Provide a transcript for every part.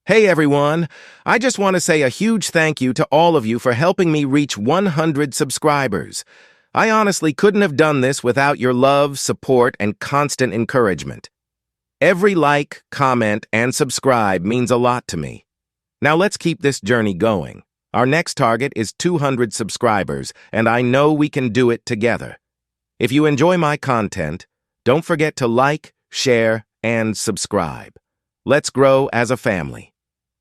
Hey everyone, I just want to say a huge thank you to all of you for helping me reach 100 subscribers. I honestly couldn't have done this without your love, support, and constant encouragement. Every like, comment, and subscribe means a lot to me. Now let's keep this journey going. Our next target is 200 subscribers, and I know we can do it together. If you enjoy my content, don't forget to like, share, and subscribe. Let's grow as a family.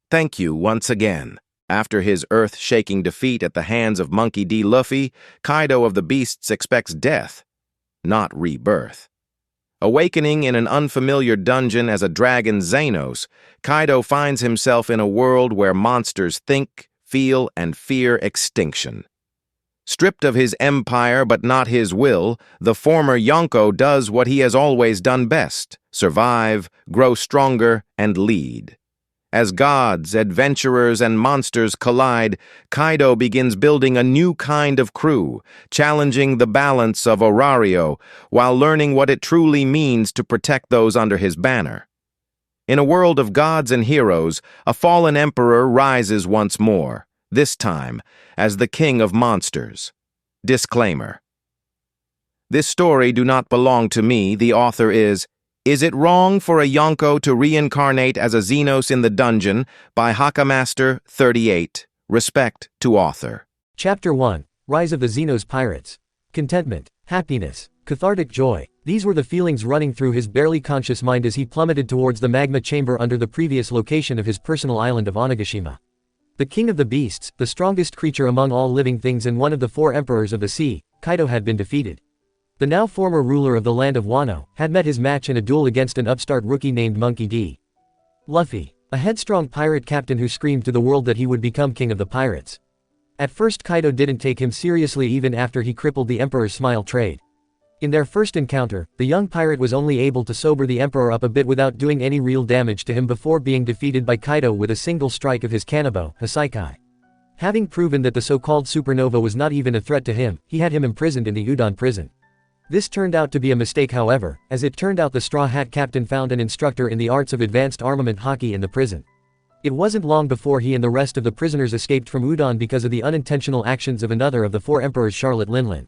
Thank you once again. After his earth-shaking defeat at the hands of Monkey D. Luffy, Kaido of the Beasts expects death, not rebirth. Awakening in an unfamiliar dungeon as a dragon Xenos, Kaido finds himself in a world where monsters think, feel, and fear extinction. Stripped of his empire but not his will, the former Yonko does what he has always done best: survive, grow stronger, and lead. As gods, adventurers, and monsters collide, Kaido begins building a new kind of crew, challenging the balance of Orario while learning what it truly means to protect those under his banner. In a world of gods and heroes, a fallen emperor rises once more, this time as the king of monsters. Disclaimer. This story do not belong to me. The author is it Wrong for a Yonko to Reincarnate as a Xenos in the Dungeon? By Hakamaster 38. Respect to author. Chapter 1. Rise of the Xenos Pirates. Contentment, happiness, cathartic joy. These were the feelings running through his barely conscious mind as he plummeted towards the magma chamber under the previous location of his personal island of Onigashima. The king of the beasts, the strongest creature among all living things and one of the four emperors of the sea, Kaido had been defeated. The now former ruler of the land of Wano had met his match in a duel against an upstart rookie named Monkey D. Luffy, a headstrong pirate captain who screamed to the world that he would become king of the pirates. At first Kaido didn't take him seriously even after he crippled the emperor's smile trade. In their first encounter, the young pirate was only able to sober the emperor up a bit without doing any real damage to him before being defeated by Kaido with a single strike of his kanabo, Hasaikai. Having proven that the so-called supernova was not even a threat to him, he had him imprisoned in the Udon prison. This turned out to be a mistake however, as it turned out the Straw Hat Captain found an instructor in the arts of advanced armament hockey in the prison. It wasn't long before he and the rest of the prisoners escaped from Udon because of the unintentional actions of another of the four emperors, Charlotte Linlin.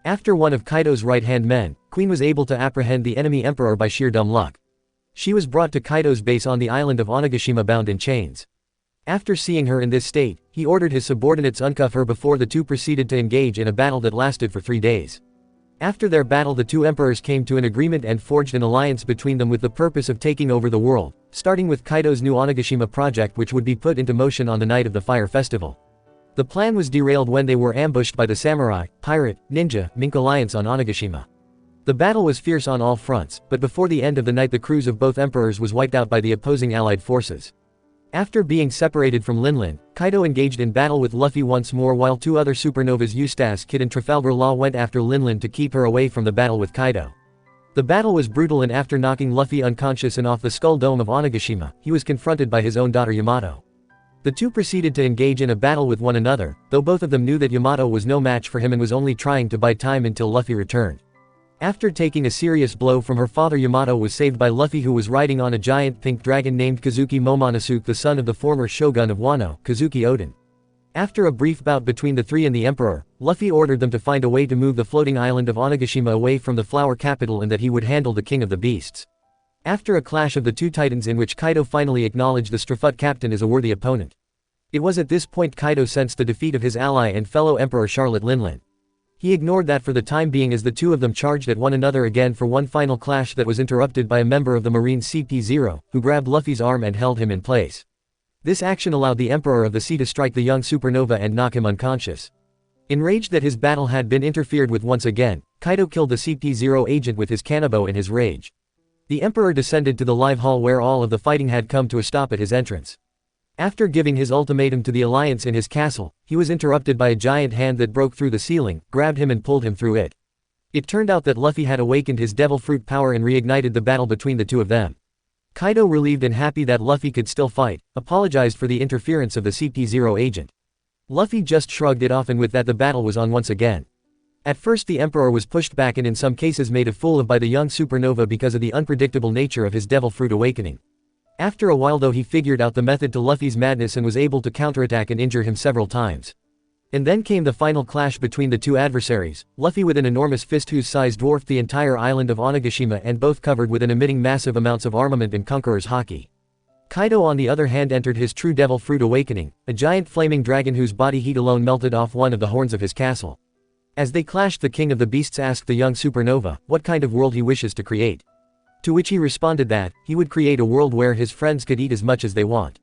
After one of Kaido's right-hand men, Queen was able to apprehend the enemy emperor by sheer dumb luck. She was brought to Kaido's base on the island of Onigashima bound in chains. After seeing her in this state, he ordered his subordinates uncuff her before the two proceeded to engage in a battle that lasted for 3 days. After their battle, the two emperors came to an agreement and forged an alliance between them with the purpose of taking over the world, starting with Kaido's new Onigashima project, which would be put into motion on the night of the Fire Festival. The plan was derailed when they were ambushed by the samurai, pirate, ninja, mink alliance on Onigashima. The battle was fierce on all fronts, but before the end of the night the crews of both emperors was wiped out by the opposing allied forces. After being separated from Linlin, Kaido engaged in battle with Luffy once more while two other supernovas Eustace Kid and Trafalgar Law went after Linlin to keep her away from the battle with Kaido. The battle was brutal and after knocking Luffy unconscious and off the skull dome of Onigashima, he was confronted by his own daughter Yamato. The two proceeded to engage in a battle with one another, though both of them knew that Yamato was no match for him and was only trying to buy time until Luffy returned. After taking a serious blow from her father, Yamato was saved by Luffy, who was riding on a giant pink dragon named Kazuki Momonosuke, the son of the former shogun of Wano, Kazuki Oden. After a brief bout between the three and the emperor, Luffy ordered them to find a way to move the floating island of Onigashima away from the flower capital and that he would handle the king of the beasts. After a clash of the two titans in which Kaido finally acknowledged the Strafut captain as a worthy opponent. It was at this point Kaido sensed the defeat of his ally and fellow emperor Charlotte Linlin. He ignored that for the time being as the two of them charged at one another again for one final clash that was interrupted by a member of the Marine CP0, who grabbed Luffy's arm and held him in place. This action allowed the Emperor of the Sea to strike the young supernova and knock him unconscious. Enraged that his battle had been interfered with once again, Kaido killed the CP0 agent with his kanabo in his rage. The Emperor descended to the live hall where all of the fighting had come to a stop at his entrance. After giving his ultimatum to the Alliance in his castle, he was interrupted by a giant hand that broke through the ceiling, grabbed him and pulled him through it. It turned out that Luffy had awakened his devil fruit power and reignited the battle between the two of them. Kaido, relieved and happy that Luffy could still fight, apologized for the interference of the CP0 agent. Luffy just shrugged it off, and with that the battle was on once again. At first the Emperor was pushed back and in some cases made a fool of by the young supernova because of the unpredictable nature of his devil fruit awakening. After a while though he figured out the method to Luffy's madness and was able to counterattack and injure him several times. And then came the final clash between the two adversaries, Luffy with an enormous fist whose size dwarfed the entire island of Onigashima and both covered with an emitting massive amounts of armament and conqueror's haki. Kaido on the other hand entered his true devil fruit awakening, a giant flaming dragon whose body heat alone melted off one of the horns of his castle. As they clashed, the king of the beasts asked the young supernova what kind of world he wishes to create. To which he responded that he would create a world where his friends could eat as much as they want.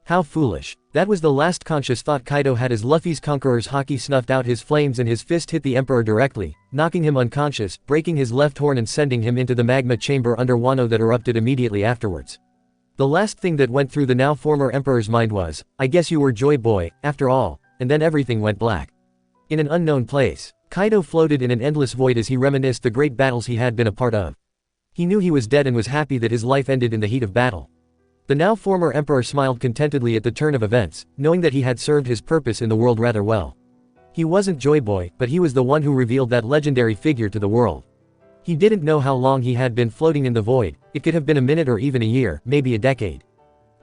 How foolish. That was the last conscious thought Kaido had as Luffy's conqueror's haki snuffed out his flames and his fist hit the emperor directly, knocking him unconscious, breaking his left horn and sending him into the magma chamber under Wano that erupted immediately afterwards. The last thing that went through the now former emperor's mind was, I guess you were Joy Boy, after all, and then everything went black. In an unknown place, Kaido floated in an endless void as he reminisced the great battles he had been a part of. He knew he was dead and was happy that his life ended in the heat of battle. The now former emperor smiled contentedly at the turn of events, knowing that he had served his purpose in the world rather well. He wasn't Joy Boy, but he was the one who revealed that legendary figure to the world. He didn't know how long he had been floating in the void. It could have been a minute or even a year, maybe a decade.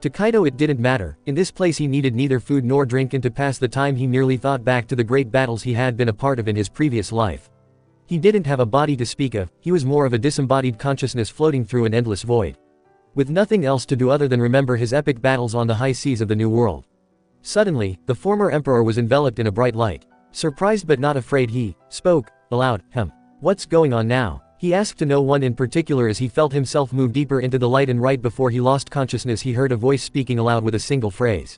To Kaido it didn't matter. In this place he needed neither food nor drink, and to pass the time he merely thought back to the great battles he had been a part of in his previous life. He didn't have a body to speak of, he was more of a disembodied consciousness floating through an endless void. With nothing else to do other than remember his epic battles on the high seas of the New World. Suddenly, the former emperor was enveloped in a bright light. Surprised but not afraid, he spoke aloud. What's going on now? He asked to no one in particular as he felt himself move deeper into the light, and right before he lost consciousness he heard a voice speaking aloud with a single phrase.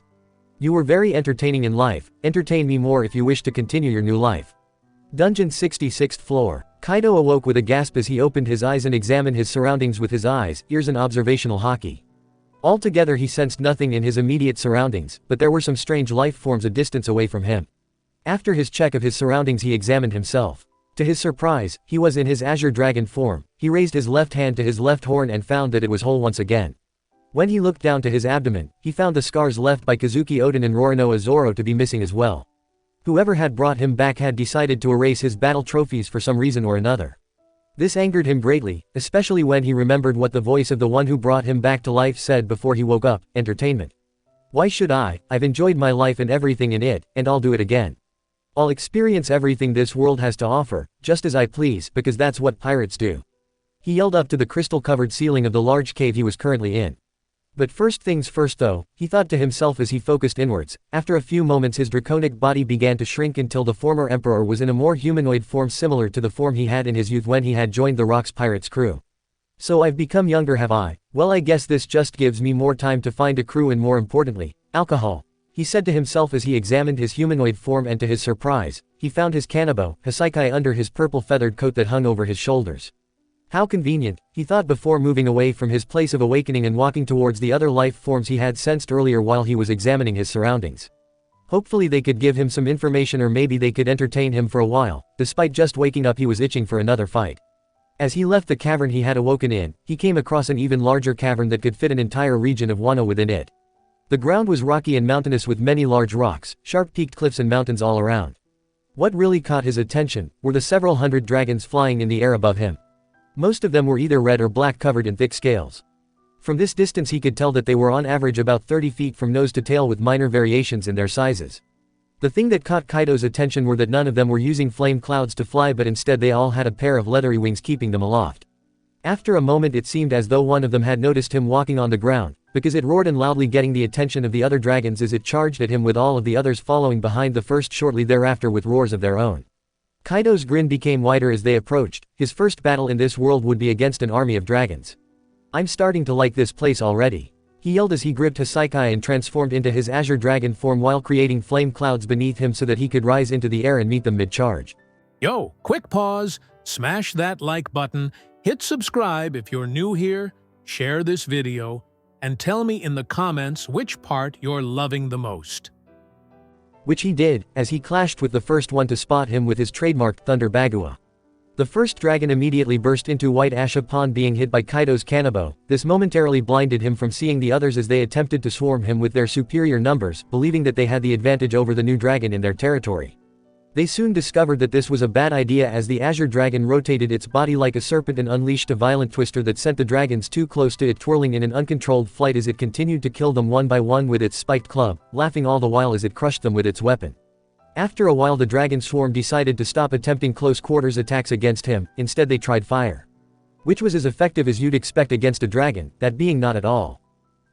You were very entertaining in life, entertain me more if you wish to continue your new life. Dungeon 66th floor. Kaido awoke with a gasp as he opened his eyes and examined his surroundings with his eyes, ears and observational haki. Altogether he sensed nothing in his immediate surroundings, but there were some strange life forms a distance away from him. After his check of his surroundings he examined himself. To his surprise, he was in his azure dragon form. He raised his left hand to his left horn and found that it was whole once again. When he looked down to his abdomen, he found the scars left by Kazuki Oden and Roronoa Zoro to be missing as well. Whoever had brought him back had decided to erase his battle trophies for some reason or another. This angered him greatly, especially when he remembered what the voice of the one who brought him back to life said before he woke up, entertainment. Why should I? I've enjoyed my life and everything in it, and I'll do it again. I'll experience everything this world has to offer, just as I please, because that's what pirates do. He yelled up to the crystal-covered ceiling of the large cave he was currently in. But first things first though, he thought to himself as he focused inwards. After a few moments his draconic body began to shrink until the former emperor was in a more humanoid form similar to the form he had in his youth when he had joined the Rocks Pirates crew. So I've become younger, have I? Well, I guess this just gives me more time to find a crew and more importantly, alcohol. He said to himself as he examined his humanoid form, and to his surprise, he found his kanabo, Hasaikai, under his purple feathered coat that hung over his shoulders. How convenient, he thought before moving away from his place of awakening and walking towards the other life forms he had sensed earlier while he was examining his surroundings. Hopefully they could give him some information, or maybe they could entertain him for a while. Despite just waking up he was itching for another fight. As he left the cavern he had awoken in, he came across an even larger cavern that could fit an entire region of Wano within it. The ground was rocky and mountainous with many large rocks, sharp-peaked cliffs and mountains all around. What really caught his attention were the several hundred dragons flying in the air above him. Most of them were either red or black, covered in thick scales. From this distance he could tell that they were on average about 30 feet from nose to tail, with minor variations in their sizes. The thing that caught Kaido's attention were that none of them were using flame clouds to fly, but instead they all had a pair of leathery wings keeping them aloft. After a moment it seemed as though one of them had noticed him walking on the ground, because it roared and loudly, getting the attention of the other dragons as it charged at him, with all of the others following behind the first shortly thereafter with roars of their own. Kaido's grin became wider as they approached. His first battle in this world would be against an army of dragons. I'm starting to like this place already. He yelled as he gripped Hasaikai and transformed into his azure dragon form while creating flame clouds beneath him so that he could rise into the air and meet them mid-charge. Yo, quick pause, smash that like button, hit subscribe if you're new here, share this video, and tell me in the comments which part you're loving the most. Which he did, as he clashed with the first one to spot him with his trademarked Thunder Bagua. The first dragon immediately burst into white ash upon being hit by Kaido's kanabo. This momentarily blinded him from seeing the others as they attempted to swarm him with their superior numbers, believing that they had the advantage over the new dragon in their territory. They soon discovered that this was a bad idea as the Azure Dragon rotated its body like a serpent and unleashed a violent twister that sent the dragons too close to it, twirling in an uncontrolled flight as it continued to kill them one by one with its spiked club, laughing all the while as it crushed them with its weapon. After a while the dragon swarm decided to stop attempting close quarters attacks against him, instead they tried fire. Which was as effective as you'd expect against a dragon, that being not at all.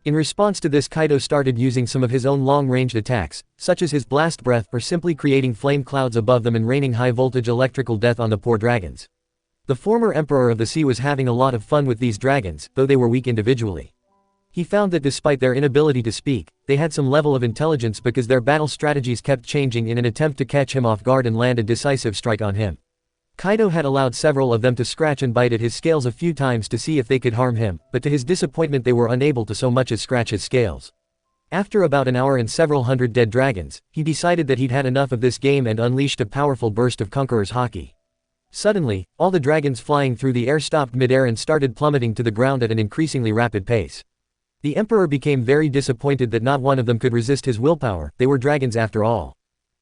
In response to this, Kaido started using some of his own long-ranged attacks, such as his blast breath or simply creating flame clouds above them and raining high-voltage electrical death on the poor dragons. The former Emperor of the Sea was having a lot of fun with these dragons, though they were weak individually. He found that despite their inability to speak, they had some level of intelligence because their battle strategies kept changing in an attempt to catch him off guard and land a decisive strike on him. Kaido had allowed several of them to scratch and bite at his scales a few times to see if they could harm him, but to his disappointment they were unable to so much as scratch his scales. After about an hour and several hundred dead dragons, he decided that he'd had enough of this game and unleashed a powerful burst of Conqueror's Haki. Suddenly, all the dragons flying through the air stopped midair and started plummeting to the ground at an increasingly rapid pace. The Emperor became very disappointed that not one of them could resist his willpower. They were dragons after all.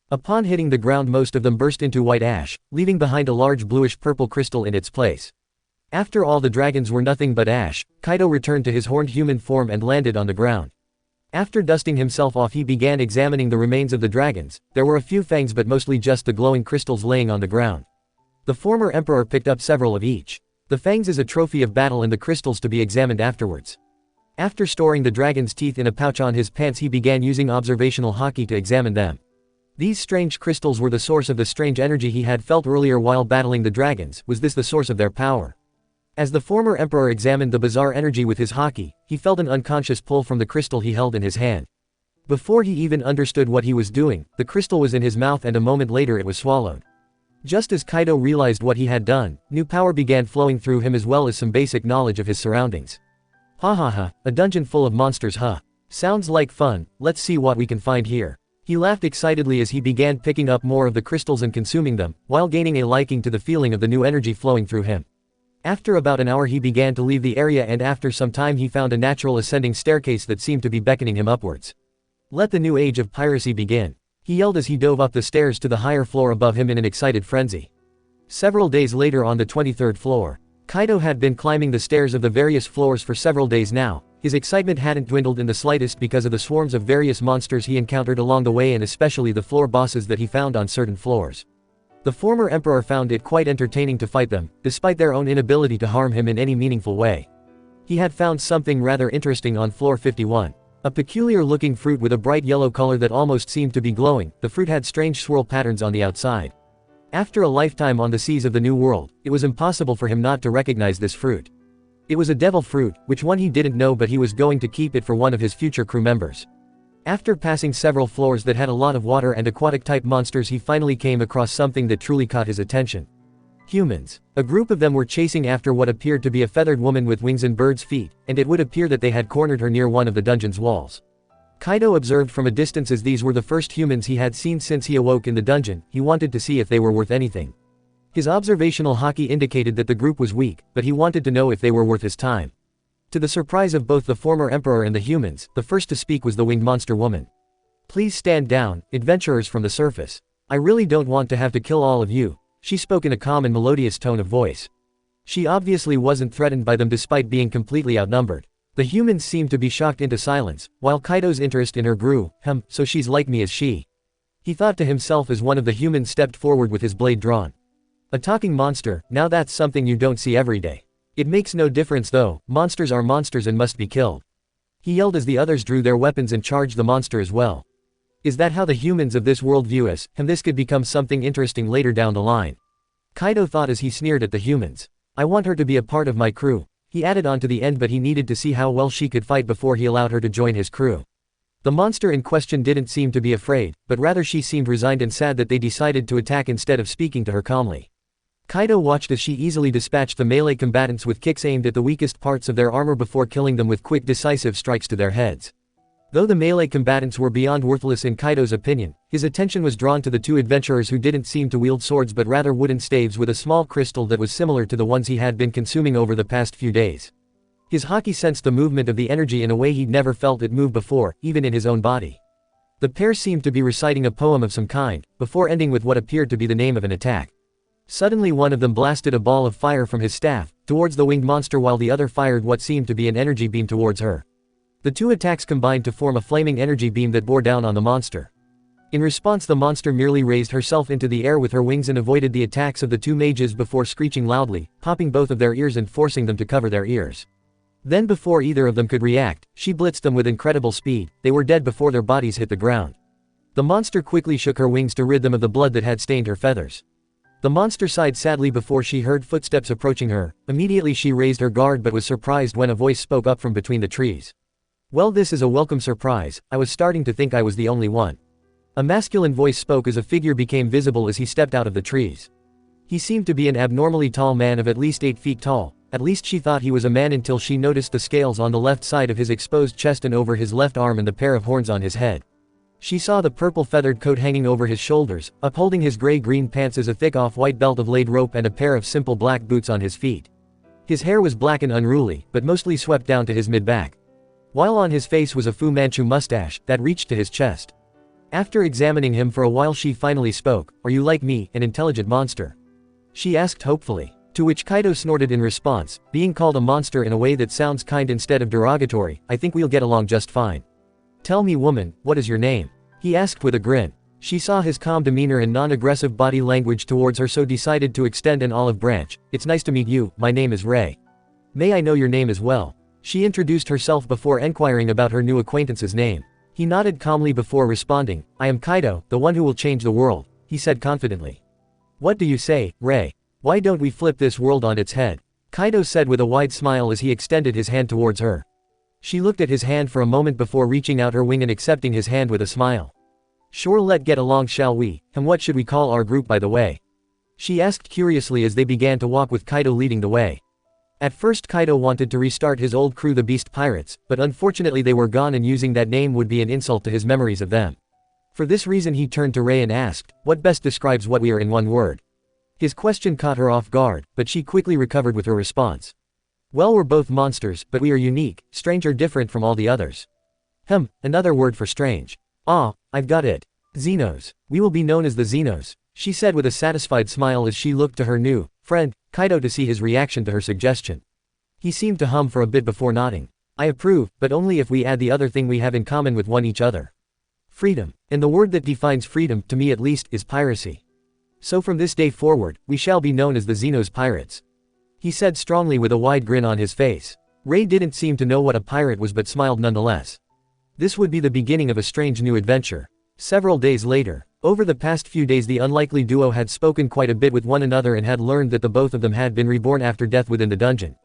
Upon hitting the ground most of them burst into white ash, leaving behind a large bluish-purple crystal in its place. After all the dragons were nothing but ash, Kaido returned to his horned human form and landed on the ground. After dusting himself off he began examining the remains of the dragons. There were a few fangs but mostly just the glowing crystals laying on the ground. The former Emperor picked up several of each. The fangs as a trophy of battle and the crystals to be examined afterwards. After storing the dragon's teeth in a pouch on his pants he began using observational Haki to examine them. These strange crystals were the source of the strange energy he had felt earlier while battling the dragons. Was this the source of their power? As the former Emperor examined the bizarre energy with his Haki, he felt an unconscious pull from the crystal he held in his hand. Before he even understood what he was doing, the crystal was in his mouth and a moment later it was swallowed. Just as Kaido realized what he had done, new power began flowing through him as well as some basic knowledge of his surroundings. Ha ha ha, a dungeon full of monsters, huh? Sounds like fun, let's see what we can find here. He laughed excitedly as he began picking up more of the crystals and consuming them, while gaining a liking to the feeling of the new energy flowing through him. After about an hour he began to leave the area and after some time he found a natural ascending staircase that seemed to be beckoning him upwards. Let the new age of piracy begin. He yelled as he dove up the stairs to the higher floor above him in an excited frenzy. Several days later on the 23rd floor. Kaido had been climbing the stairs of the various floors for several days now. His excitement hadn't dwindled in the slightest because of the swarms of various monsters he encountered along the way and especially the floor bosses that he found on certain floors. The former Emperor found it quite entertaining to fight them, despite their own inability to harm him in any meaningful way. He had found something rather interesting on floor 51. A peculiar-looking fruit with a bright yellow color that almost seemed to be glowing. The fruit had strange swirl patterns on the outside. After a lifetime on the seas of the New World, it was impossible for him not to recognize this fruit. It was a devil fruit, which one he didn't know, but he was going to keep it for one of his future crew members. After passing several floors that had a lot of water and aquatic-type monsters he finally came across something that truly caught his attention. Humans. A group of them were chasing after what appeared to be a feathered woman with wings and bird's feet, and it would appear that they had cornered her near one of the dungeon's walls. Kaido observed from a distance as these were the first humans he had seen since he awoke in the dungeon. He wanted to see if they were worth anything. His observational Haki indicated that the group was weak, but he wanted to know if they were worth his time. To the surprise of both the former Emperor and the humans, the first to speak was the winged monster woman. Please stand down, adventurers from the surface. I really don't want to have to kill all of you. She spoke in a calm and melodious tone of voice. She obviously wasn't threatened by them despite being completely outnumbered. The humans seemed to be shocked into silence, while Kaido's interest in her grew. So she's like me, is she? He thought to himself as one of the humans stepped forward with his blade drawn. A talking monster, now that's something you don't see every day. It makes no difference though, monsters are monsters and must be killed. He yelled as the others drew their weapons and charged the monster as well. Is that how the humans of this world view us? This could become something interesting later down the line. Kaido thought as he sneered at the humans. I want her to be a part of my crew. He added on to the end, but he needed to see how well she could fight before he allowed her to join his crew. The monster in question didn't seem to be afraid, but rather she seemed resigned and sad that they decided to attack instead of speaking to her calmly. Kaido watched as she easily dispatched the melee combatants with kicks aimed at the weakest parts of their armor before killing them with quick decisive strikes to their heads. Though the melee combatants were beyond worthless in Kaido's opinion, his attention was drawn to the two adventurers who didn't seem to wield swords but rather wooden staves with a small crystal that was similar to the ones he had been consuming over the past few days. His Haki sensed the movement of the energy in a way he'd never felt it move before, even in his own body. The pair seemed to be reciting a poem of some kind, before ending with what appeared to be the name of an attack. Suddenly one of them blasted a ball of fire from his staff, towards the winged monster while the other fired what seemed to be an energy beam towards her. The two attacks combined to form a flaming energy beam that bore down on the monster. In response, the monster merely raised herself into the air with her wings and avoided the attacks of the two mages before screeching loudly, popping both of their ears and forcing them to cover their ears. Then before either of them could react, she blitzed them with incredible speed. They were dead before their bodies hit the ground. The monster quickly shook her wings to rid them of the blood that had stained her feathers. The monster sighed sadly before she heard footsteps approaching her. Immediately she raised her guard but was surprised when a voice spoke up from between the trees. "Well, this is a welcome surprise. I was starting to think I was the only one." A masculine voice spoke as a figure became visible as he stepped out of the trees. He seemed to be an abnormally tall man of at least 8 feet tall. At least she thought he was a man until she noticed the scales on the left side of his exposed chest and over his left arm and the pair of horns on his head. She saw the purple feathered coat hanging over his shoulders, upholding his gray-green pants as a thick off-white belt of laid rope and a pair of simple black boots on his feet. His hair was black and unruly, but mostly swept down to his mid-back. While on his face was a Fu Manchu mustache that reached to his chest. After examining him for a while, she finally spoke. "Are you like me, an intelligent monster?" she asked hopefully. To which Kaido snorted in response, "Being called a monster in a way that sounds kind instead of derogatory, I think we'll get along just fine." "Tell me, woman, what is your name?" he asked with a grin. She saw his calm demeanor and non-aggressive body language towards her, so decided to extend an olive branch. "It's nice to meet you, my name is Rei. May I know your name as well?" She introduced herself before enquiring about her new acquaintance's name. He nodded calmly before responding. "I am Kaido, the one who will change the world," he said confidently. "What do you say, Rei? Why don't we flip this world on its head?" Kaido said with a wide smile as he extended his hand towards her. She looked at his hand for a moment before reaching out her wing and accepting his hand with a smile. "Sure, let's get along, shall we? And what should we call our group, by the way?" she asked curiously as they began to walk with Kaido leading the way. At first Kaido wanted to restart his old crew, the Beast Pirates, but unfortunately they were gone and using that name would be an insult to his memories of them. For this reason he turned to Rei and asked, "What best describes what we are in one word?" His question caught her off guard, but she quickly recovered with her response. "Well, we're both monsters, but we are unique, strange or different from all the others." Another word for strange. "Ah, I've got it. Xenos. We will be known as the Xenos," she said with a satisfied smile as she looked to her new friend, Kaido, to see his reaction to her suggestion. He seemed to hum for a bit before nodding. "I approve, but only if we add the other thing we have in common with one each other. Freedom. And the word that defines freedom, to me at least, is piracy. So from this day forward, we shall be known as the Xenos Pirates," he said strongly with a wide grin on his face. Rei didn't seem to know what a pirate was but smiled nonetheless. This would be the beginning of a strange new adventure. Several days later. Over the past few days the unlikely duo had spoken quite a bit with one another and had learned that the both of them had been reborn after death within the dungeon.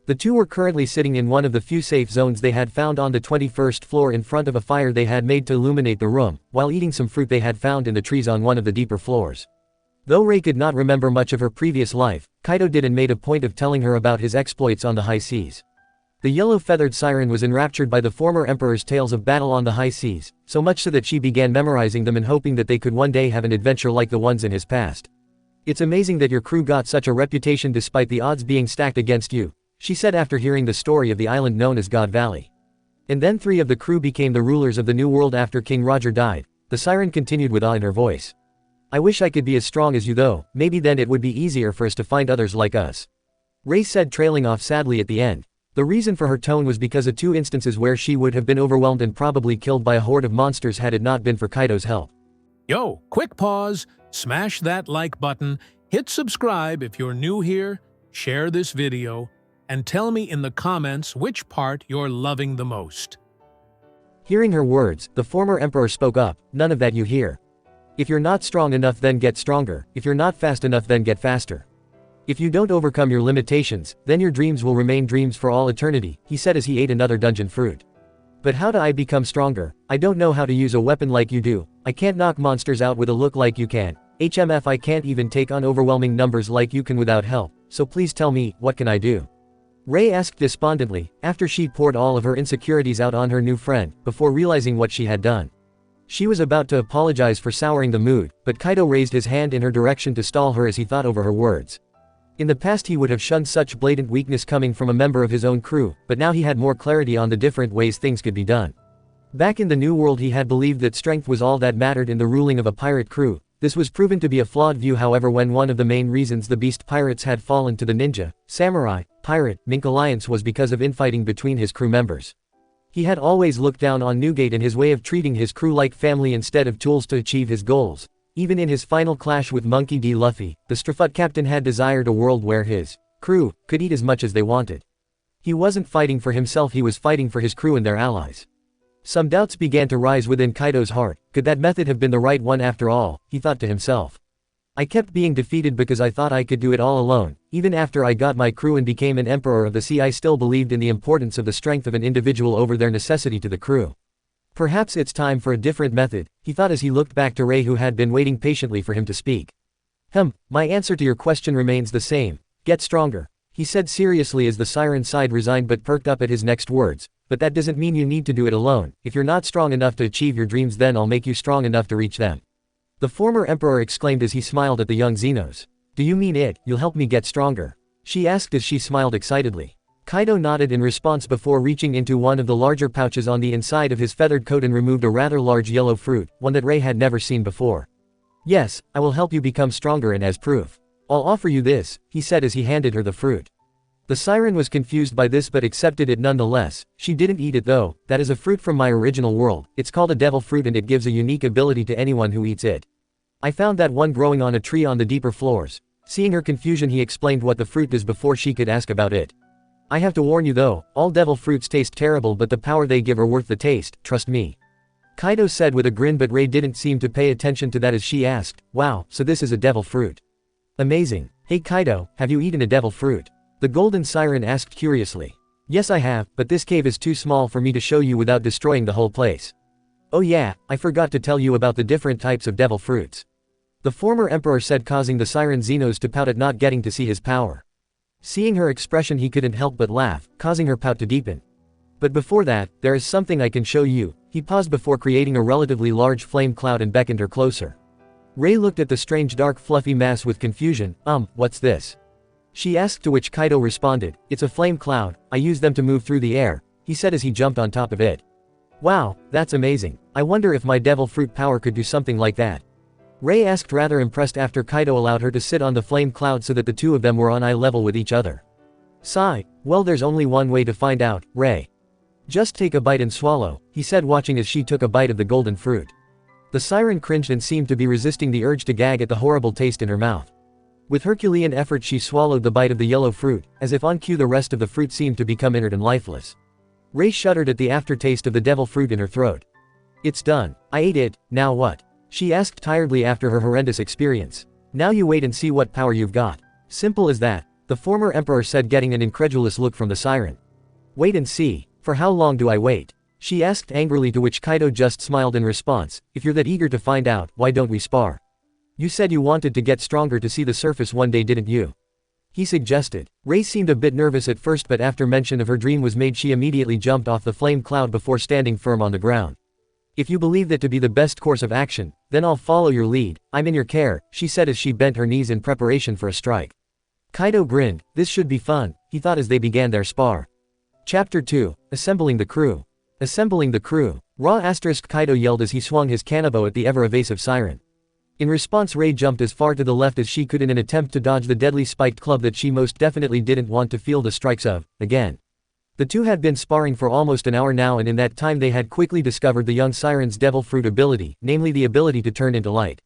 The two were currently sitting in one of the few safe zones they had found on the 21st floor in front of a fire they had made to illuminate the room, while eating some fruit they had found in the trees on one of the deeper floors. Though Rei could not remember much of her previous life, Kaido did and made a point of telling her about his exploits on the high seas. The yellow-feathered siren was enraptured by the former emperor's tales of battle on the high seas, so much so that she began memorizing them and hoping that they could one day have an adventure like the ones in his past. "It's amazing that your crew got such a reputation despite the odds being stacked against you," she said after hearing the story of the island known as God Valley. "And then 3 of the crew became the rulers of the New World after King Roger died," the siren continued with awe in her voice. "I wish I could be as strong as you though, maybe then it would be easier for us to find others like us," Rei said, trailing off sadly at the end. The reason for her tone was because of 2 instances where she would have been overwhelmed and probably killed by a horde of monsters had it not been for Kaido's help. Yo, quick pause, smash that like button, hit subscribe if you're new here, share this video, and tell me in the comments which part you're loving the most. Hearing her words, the former emperor spoke up, "None of that you hear. If you're not strong enough then get stronger, if you're not fast enough then get faster. If you don't overcome your limitations, then your dreams will remain dreams for all eternity," he said as he ate another dungeon fruit. "But how do I become stronger? I don't know how to use a weapon like you do. I can't knock monsters out with a look like you can. HMF, I can't even take on overwhelming numbers like you can without help, so please tell me, what can I do?" Rei asked despondently, after she poured all of her insecurities out on her new friend, before realizing what she had done. She was about to apologize for souring the mood, but Kaido raised his hand in her direction to stall her as he thought over her words. In the past he would have shunned such blatant weakness coming from a member of his own crew, but now he had more clarity on the different ways things could be done. Back in the New World he had believed that strength was all that mattered in the ruling of a pirate crew. This was proven to be a flawed view, however, when one of the main reasons the beast pirates had fallen to the ninja, samurai, pirate, mink alliance was because of infighting between his crew members. He had always looked down on Newgate and his way of treating his crew like family instead of tools to achieve his goals. Even in his final clash with Monkey D. Luffy, the Strafut captain had desired a world where his crew could eat as much as they wanted. He wasn't fighting for himself, he was fighting for his crew and their allies. Some doubts began to rise within Kaido's heart. Could that method have been the right one after all? He thought to himself. I kept being defeated because I thought I could do it all alone. Even after I got my crew and became an emperor of the sea, I still believed in the importance of the strength of an individual over their necessity to the crew. Perhaps it's time for a different method, he thought as he looked back to Ray, who had been waiting patiently for him to speak. My answer to your question remains the same. Get stronger, he said seriously as the siren sighed resigned but perked up at his next words. But that doesn't mean you need to do it alone. If you're not strong enough to achieve your dreams, then I'll make you strong enough to reach them. The former emperor exclaimed as he smiled at the young Xenos. Do you mean you'll help me get stronger? She asked as she smiled excitedly. Kaido nodded in response before reaching into one of the larger pouches on the inside of his feathered coat and removed a rather large yellow fruit, one that Ray had never seen before. Yes, I will help you become stronger, and as proof, I'll offer you this, he said as he handed her the fruit. The siren was confused by this but accepted it nonetheless. She didn't eat it though. That is a fruit from my original world. It's called a devil fruit and it gives a unique ability to anyone who eats it. I found that one growing on a tree on the deeper floors. Seeing her confusion, he explained what the fruit is before she could ask about it. I have to warn you though, all devil fruits taste terrible, but the power they give are worth the taste, trust me. Kaido said with a grin, but Ray didn't seem to pay attention to that as she asked, wow, so this is a devil fruit. Amazing. Hey Kaido, have you eaten a devil fruit? The golden siren asked curiously. Yes I have, but this cave is too small for me to show you without destroying the whole place. Oh yeah, I forgot to tell you about the different types of devil fruits. The former emperor said, causing the siren Xenos to pout at not getting to see his power. Seeing her expression he couldn't help but laugh, causing her pout to deepen. But before that, there is something I can show you. He paused before creating a relatively large flame cloud and beckoned her closer. Ray looked at the strange dark fluffy mass with confusion. What's this? She asked, to which Kaido responded, it's a flame cloud, I use them to move through the air, he said as he jumped on top of it. Wow, that's amazing. I wonder if my devil fruit power could do something like that. Ray asked, rather impressed after Kaido allowed her to sit on the flame cloud so that the two of them were on eye level with each other. Sigh, well there's only one way to find out, Ray. Just take a bite and swallow, he said watching as she took a bite of the golden fruit. The siren cringed and seemed to be resisting the urge to gag at the horrible taste in her mouth. With Herculean effort she swallowed the bite of the yellow fruit, as if on cue the rest of the fruit seemed to become inert and lifeless. Ray shuddered at the aftertaste of the devil fruit in her throat. It's done. I ate it, now what? She asked tiredly after her horrendous experience. Now you wait and see what power you've got. Simple as that, the former emperor said, getting an incredulous look from the siren. Wait and see, for how long do I wait? She asked angrily, to which Kaido just smiled in response. If you're that eager to find out, why don't we spar? You said you wanted to get stronger to see the surface one day, didn't you? He suggested. Ray seemed a bit nervous at first, but after mention of her dream was made she immediately jumped off the flame cloud before standing firm on the ground. If you believe that to be the best course of action, then I'll follow your lead. I'm in your care, she said as she bent her knees in preparation for a strike. Kaido grinned. This should be fun, he thought as they began their spar. Chapter 2, Assembling the Crew. Assembling the crew. Kaido yelled as he swung his kanabo at the ever-evasive siren. In response, Ray jumped as far to the left as she could in an attempt to dodge the deadly spiked club that she most definitely didn't want to feel the strikes of, again. The two had been sparring for almost an hour now, and in that time they had quickly discovered the young siren's devil fruit ability, namely the ability to turn into light.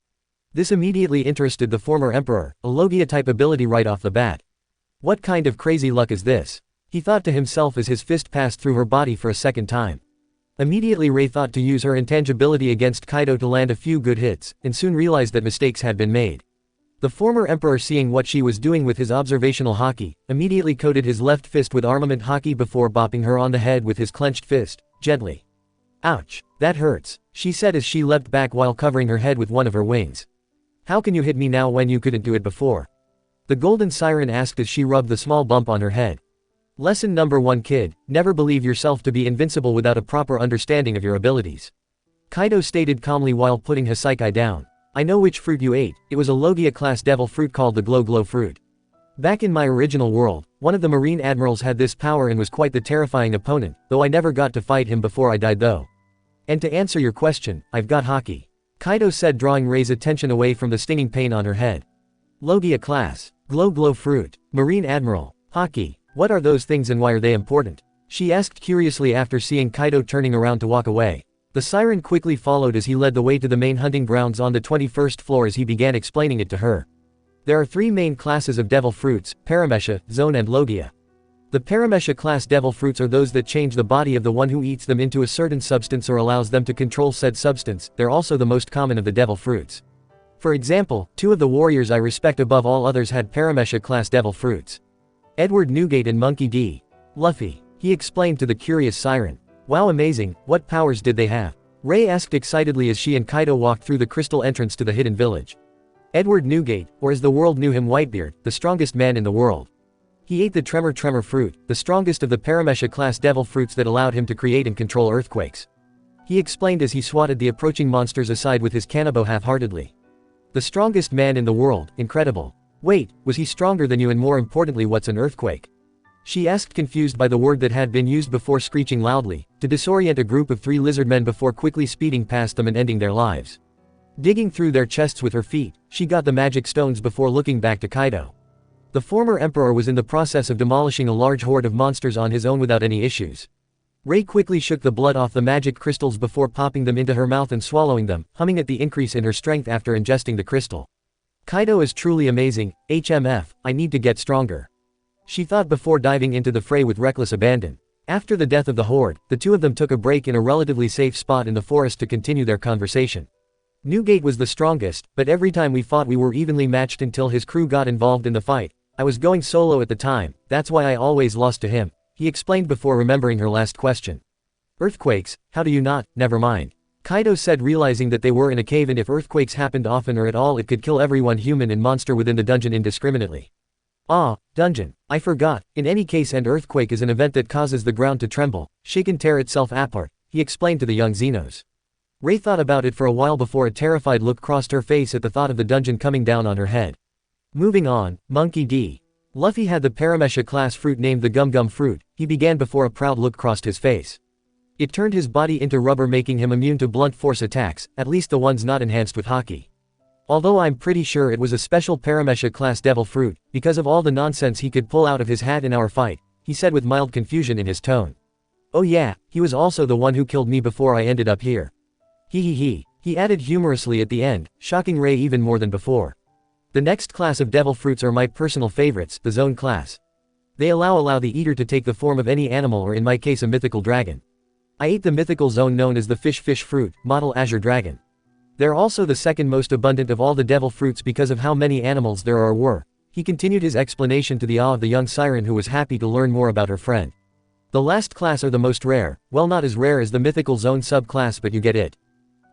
This immediately interested the former emperor, a Logia-type ability right off the bat. What kind of crazy luck is this? He thought to himself as his fist passed through her body for a second time. Immediately Ray thought to use her intangibility against Kaido to land a few good hits, and soon realized that mistakes had been made. The former emperor, seeing what she was doing with his observational haki, immediately coated his left fist with armament haki before bopping her on the head with his clenched fist, gently. Ouch, that hurts, she said as she leapt back while covering her head with one of her wings. How can you hit me now when you couldn't do it before? The golden siren asked as she rubbed the small bump on her head. Lesson number 1, kid, never believe yourself to be invincible without a proper understanding of your abilities. Kaido stated calmly while putting Hasaikai down. I know which fruit you ate, it was a Logia-class devil fruit called the Glow fruit. Back in my original world, one of the marine admirals had this power and was quite the terrifying opponent, though I never got to fight him before I died though. And to answer your question, I've got Haki. Kaido said, drawing Rei's attention away from the stinging pain on her head. Logia class. Glow fruit. Marine Admiral. Haki. What are those things and why are they important? She asked curiously after seeing Kaido turning around to walk away. The siren quickly followed as he led the way to the main hunting grounds on the 21st floor as he began explaining it to her. There are 3 main classes of devil fruits: Paramesha, Zone and Logia. The Paramesha class devil fruits are those that change the body of the one who eats them into a certain substance or allows them to control said substance. They're also the most common of the devil fruits. For example, 2 of the warriors I respect above all others had Paramesha class devil fruits. Edward Newgate and Monkey D. Luffy. He explained to the curious siren. Wow, amazing, what powers did they have? Rei asked excitedly as she and Kaido walked through the crystal entrance to the hidden village. Edward Newgate, or as the world knew him, Whitebeard, the strongest man in the world. He ate the Tremor fruit, the strongest of the Paramesha class devil fruits that allowed him to create and control earthquakes. He explained as he swatted the approaching monsters aside with his kanabo half-heartedly. The strongest man in the world, incredible. Wait, was he stronger than you, and more importantly, what's an earthquake? She asked, confused by the word that had been used before, screeching loudly, to disorient a group of 3 lizard men before quickly speeding past them and ending their lives. Digging through their chests with her feet, she got the magic stones before looking back to Kaido. The former emperor was in the process of demolishing a large horde of monsters on his own without any issues. Rei quickly shook the blood off the magic crystals before popping them into her mouth and swallowing them, humming at the increase in her strength after ingesting the crystal. Kaido is truly amazing, HMF, I need to get stronger. She thought before diving into the fray with reckless abandon. After the death of the horde, the 2 of them took a break in a relatively safe spot in the forest to continue their conversation. Newgate was the strongest, but every time we fought we were evenly matched until his crew got involved in the fight. I was going solo at the time, that's why I always lost to him, he explained before remembering her last question. Earthquakes, how do you not, never mind. Kaido said, realizing that they were in a cave and if earthquakes happened often or at all it could kill everyone, human and monster, within the dungeon indiscriminately. Ah, dungeon. I forgot. In any case, an earthquake is an event that causes the ground to tremble, shake and tear itself apart, he explained to the young Xenos. Rei thought about it for a while before a terrified look crossed her face at the thought of the dungeon coming down on her head. Moving on, Monkey D. Luffy had the Paramesha class fruit named the Gum fruit, he began before a proud look crossed his face. It turned his body into rubber, making him immune to blunt force attacks, at least the ones not enhanced with Haki. Although I'm pretty sure it was a special Paramesha class devil fruit, because of all the nonsense he could pull out of his hat in our fight, he said with mild confusion in his tone. Oh yeah, he was also the one who killed me before I ended up here. He added humorously at the end, shocking Rei even more than before. The next class of devil fruits are my personal favorites, the Zone class. They allow the eater to take the form of any animal, or in my case a mythical dragon. I ate the mythical zone known as the fish fruit, model Azure Dragon. They're also the second most abundant of all the devil fruits because of how many animals there were. He continued his explanation to the awe of the young siren, who was happy to learn more about her friend. The last class are the most rare, well, not as rare as the mythical zone subclass, but you get it.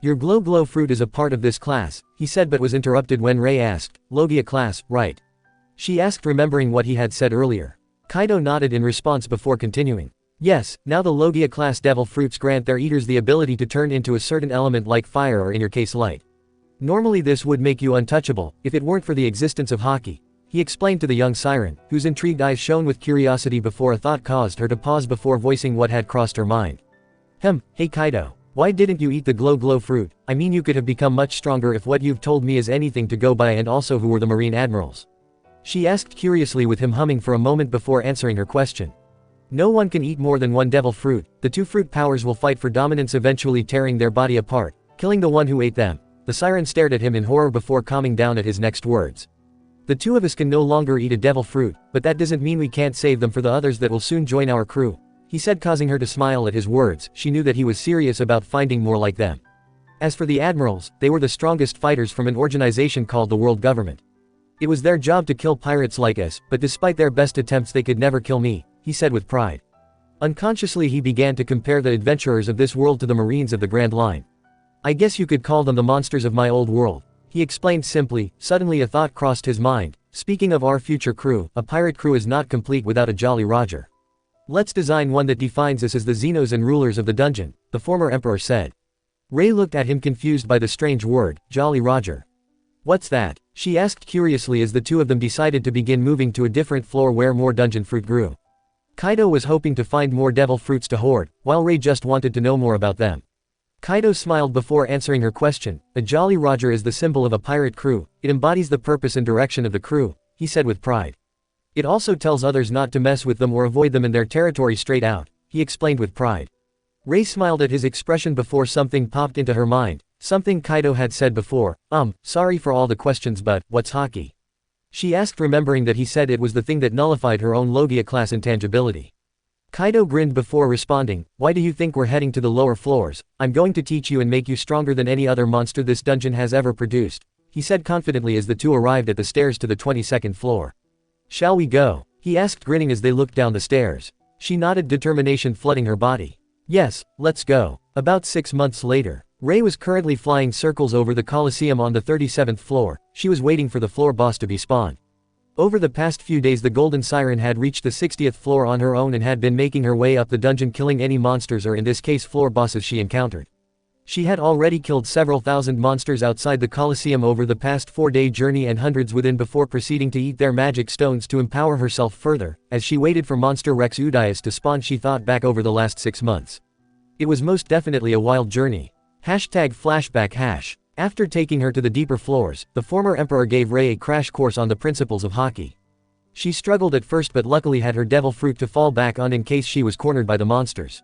Your glow fruit is a part of this class, he said, but was interrupted when Rei asked, Logia class, right? She asked, remembering what he had said earlier. Kaido nodded in response before continuing. Yes, now the Logia class devil fruits grant their eaters the ability to turn into a certain element like fire, or in your case light. Normally this would make you untouchable, if it weren't for the existence of Haki, he explained to the young siren, whose intrigued eyes shone with curiosity before a thought caused her to pause before voicing what had crossed her mind. Hey Kaido, why didn't you eat the glow fruit? I mean, you could have become much stronger if what you've told me is anything to go by, and also who were the Marine Admirals? She asked curiously, with him humming for a moment before answering her question. No one can eat more than one devil fruit, the 2 fruit powers will fight for dominance, eventually tearing their body apart, killing the one who ate them. The siren stared at him in horror before calming down at his next words. The 2 of us can no longer eat a devil fruit, but that doesn't mean we can't save them for the others that will soon join our crew, he said, causing her to smile at his words. She knew that he was serious about finding more like them. As for the admirals, they were the strongest fighters from an organization called the World Government. It was their job to kill pirates like us, but despite their best attempts they could never kill me, he said with pride. Unconsciously he began to compare the adventurers of this world to the Marines of the Grand Line. I guess you could call them the monsters of my old world, he explained simply. Suddenly a thought crossed his mind. Speaking of our future crew, a pirate crew is not complete without a Jolly Roger. Let's design one that defines us as the Xenos and rulers of the dungeon, the former emperor said. Rei looked at him confused by the strange word, Jolly Roger. What's that? She asked curiously as the 2 of them decided to begin moving to a different floor where more dungeon fruit grew. Kaido was hoping to find more devil fruits to hoard, while Rei just wanted to know more about them. Kaido smiled before answering her question. A Jolly Roger is the symbol of a pirate crew. It embodies the purpose and direction of the crew, he said with pride. It also tells others not to mess with them or avoid them in their territory straight out, he explained with pride. Rei smiled at his expression before something popped into her mind, something Kaido had said before. Sorry for all the questions, but what's haki? She asked, remembering that he said it was the thing that nullified her own Logia class intangibility. Kaido grinned before responding, why do you think we're heading to the lower floors? I'm going to teach you and make you stronger than any other monster this dungeon has ever produced, he said confidently as the two arrived at the stairs to the 22nd floor. Shall we go? He asked, grinning as they looked down the stairs. She nodded, determination flooding her body. Yes, let's go. About 6 months later, Rei was currently flying circles over the Colosseum on the 37th floor. She was waiting for the floor boss to be spawned. Over the past few days the Golden Siren had reached the 60th floor on her own and had been making her way up the dungeon, killing any monsters or in this case floor bosses she encountered. She had already killed several thousand monsters outside the Colosseum over the past 4-day journey and hundreds within before proceeding to eat their magic stones to empower herself further. As she waited for Monster Rex Udias to spawn, she thought back over the last 6 months. It was most definitely a wild journey. #flashback#. After taking her to the deeper floors, the former emperor gave Rei a crash course on the principles of haki. She struggled at first but luckily had her devil fruit to fall back on in case she was cornered by the monsters.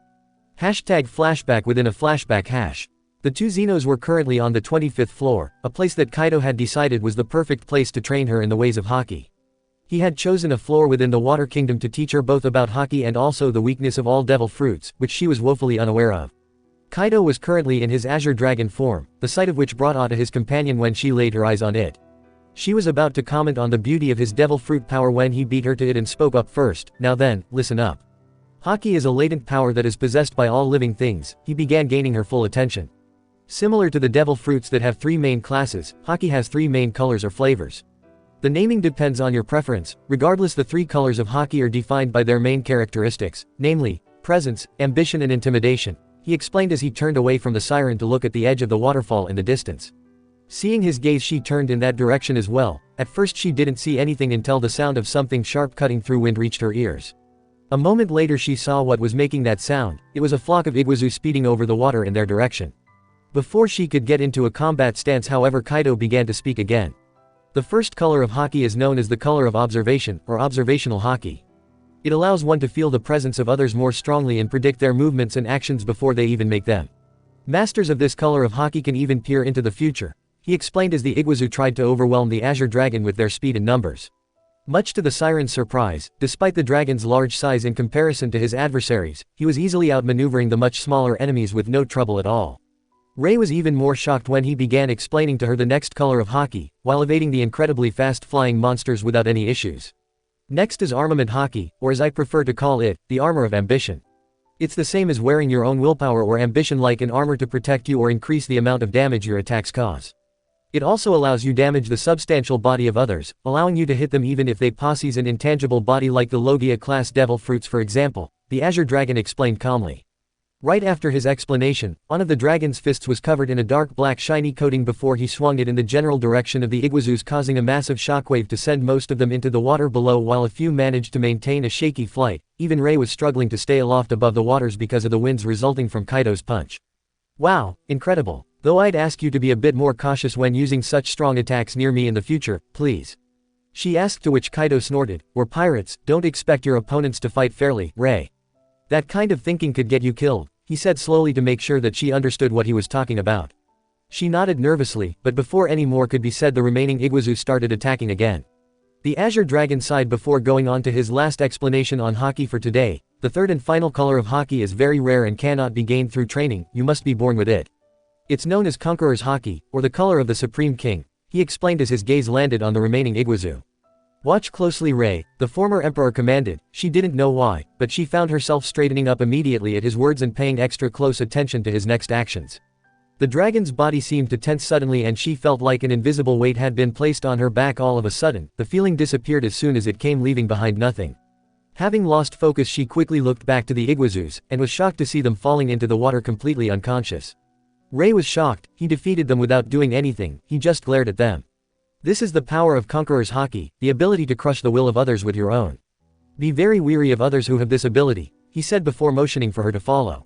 #flashback within a flashback. The two Xenos were currently on the 25th floor, a place that Kaido had decided was the perfect place to train her in the ways of haki. He had chosen a floor within the Water Kingdom to teach her both about haki and also the weakness of all devil fruits, which she was woefully unaware of. Kaido was currently in his Azure Dragon form, the sight of which brought awe to his companion when she laid her eyes on it. She was about to comment on the beauty of his devil fruit power when he beat her to it and spoke up first. Now then, listen up. Haki is a latent power that is possessed by all living things. He began gaining her full attention. Similar to the devil fruits that have 3 main classes, haki has 3 main colors or flavors. The naming depends on your preference. Regardless, the 3 colors of haki are defined by their main characteristics, namely, presence, ambition and intimidation, he explained as he turned away from the siren to look at the edge of the waterfall in the distance. Seeing his gaze, she turned in that direction as well. At first she didn't see anything until the sound of something sharp cutting through wind reached her ears. A moment later she saw what was making that sound. It was a flock of Iguazu speeding over the water in their direction. Before she could get into a combat stance, however, Kaido began to speak again. The first color of haki is known as the color of observation, or observational haki. It allows one to feel the presence of others more strongly and predict their movements and actions before they even make them. Masters of this color of haki can even peer into the future, he explained as the Iguazu tried to overwhelm the Azure Dragon with their speed and numbers. Much to the siren's surprise, despite the dragon's large size in comparison to his adversaries, he was easily outmaneuvering the much smaller enemies with no trouble at all. Rei was even more shocked when he began explaining to her the next color of haki, while evading the incredibly fast-flying monsters without any issues. Next is armament haki, or as I prefer to call it, the armor of ambition. It's the same as wearing your own willpower or ambition like an armor to protect you or increase the amount of damage your attacks cause. It also allows you damage the substantial body of others, allowing you to hit them even if they possess an intangible body like the Logia class devil fruits for example, the Azure Dragon explained calmly. Right after his explanation, one of the dragon's fists was covered in a dark black shiny coating before he swung it in the general direction of the Iguazus, causing a massive shockwave to send most of them into the water below while a few managed to maintain a shaky flight. Even Rei was struggling to stay aloft above the waters because of the winds resulting from Kaido's punch. Wow, incredible. Though I'd ask you to be a bit more cautious when using such strong attacks near me in the future, please. She asked, to which Kaido snorted, we're pirates, don't expect your opponents to fight fairly, Rei. That kind of thinking could get you killed, he said slowly to make sure that she understood what he was talking about. She nodded nervously, but before any more could be said the remaining Iguazu started attacking again. The Azure Dragon sighed before going on to his last explanation on haki for today. The third and final color of haki is very rare and cannot be gained through training, you must be born with it. It's known as Conqueror's haki, or the color of the Supreme King, he explained as his gaze landed on the remaining Iguazu. Watch closely, Rei, the former emperor commanded. She didn't know why, but she found herself straightening up immediately at his words and paying extra close attention to his next actions. The dragon's body seemed to tense suddenly and she felt like an invisible weight had been placed on her back all of a sudden. The feeling disappeared as soon as it came, leaving behind nothing. Having lost focus, she quickly looked back to the Iguazus, and was shocked to see them falling into the water completely unconscious. Rei was shocked. He defeated them without doing anything, he just glared at them. This is the power of Conqueror's haki, the ability to crush the will of others with your own. Be very wary of others who have this ability, he said before motioning for her to follow.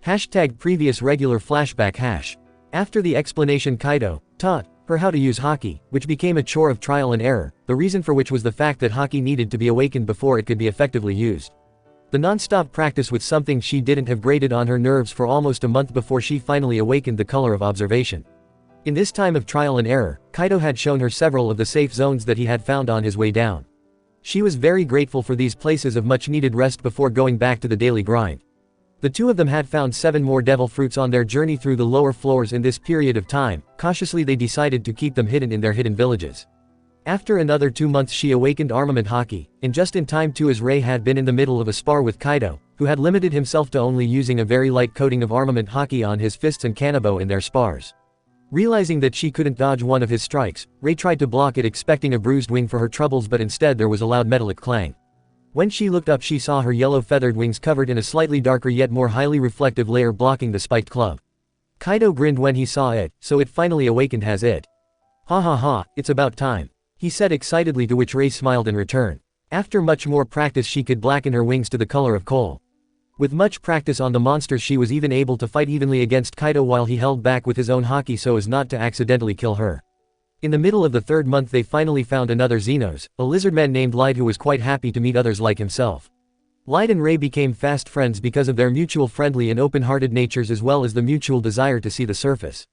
Hashtag previous regular flashback hash. After the explanation, Kaido taught her how to use haki, which became a chore of trial and error, the reason for which was the fact that haki needed to be awakened before it could be effectively used. The non-stop practice was something she didn't have grated on her nerves for almost a month before she finally awakened the color of observation. In this time of trial and error, Kaido had shown her several of the safe zones that he had found on his way down. She was very grateful for these places of much-needed rest before going back to the daily grind. The two of them had found 7 more devil fruits on their journey through the lower floors in this period of time. Cautiously they decided to keep them hidden in their hidden villages. After another 2 months she awakened armament haki, and just in time too, as Ray had been in the middle of a spar with Kaido, who had limited himself to only using a very light coating of armament haki on his fists and kanabo in their spars. Realizing that she couldn't dodge one of his strikes, Ray tried to block it, expecting a bruised wing for her troubles, but instead there was a loud metallic clang. When she looked up she saw her yellow feathered wings covered in a slightly darker yet more highly reflective layer blocking the spiked club. Kaido grinned when he saw it, so it finally awakened, has it? Ha ha ha, it's about time, he said excitedly, to which Ray smiled in return. After much more practice she could blacken her wings to the color of coal. With much practice on the monsters she was even able to fight evenly against Kaido while he held back with his own haki so as not to accidentally kill her. In the middle of the 3rd month they finally found another Xenos, a lizardman named Light, who was quite happy to meet others like himself. Light and Ray became fast friends because of their mutual friendly and open-hearted natures as well as the mutual desire to see the surface.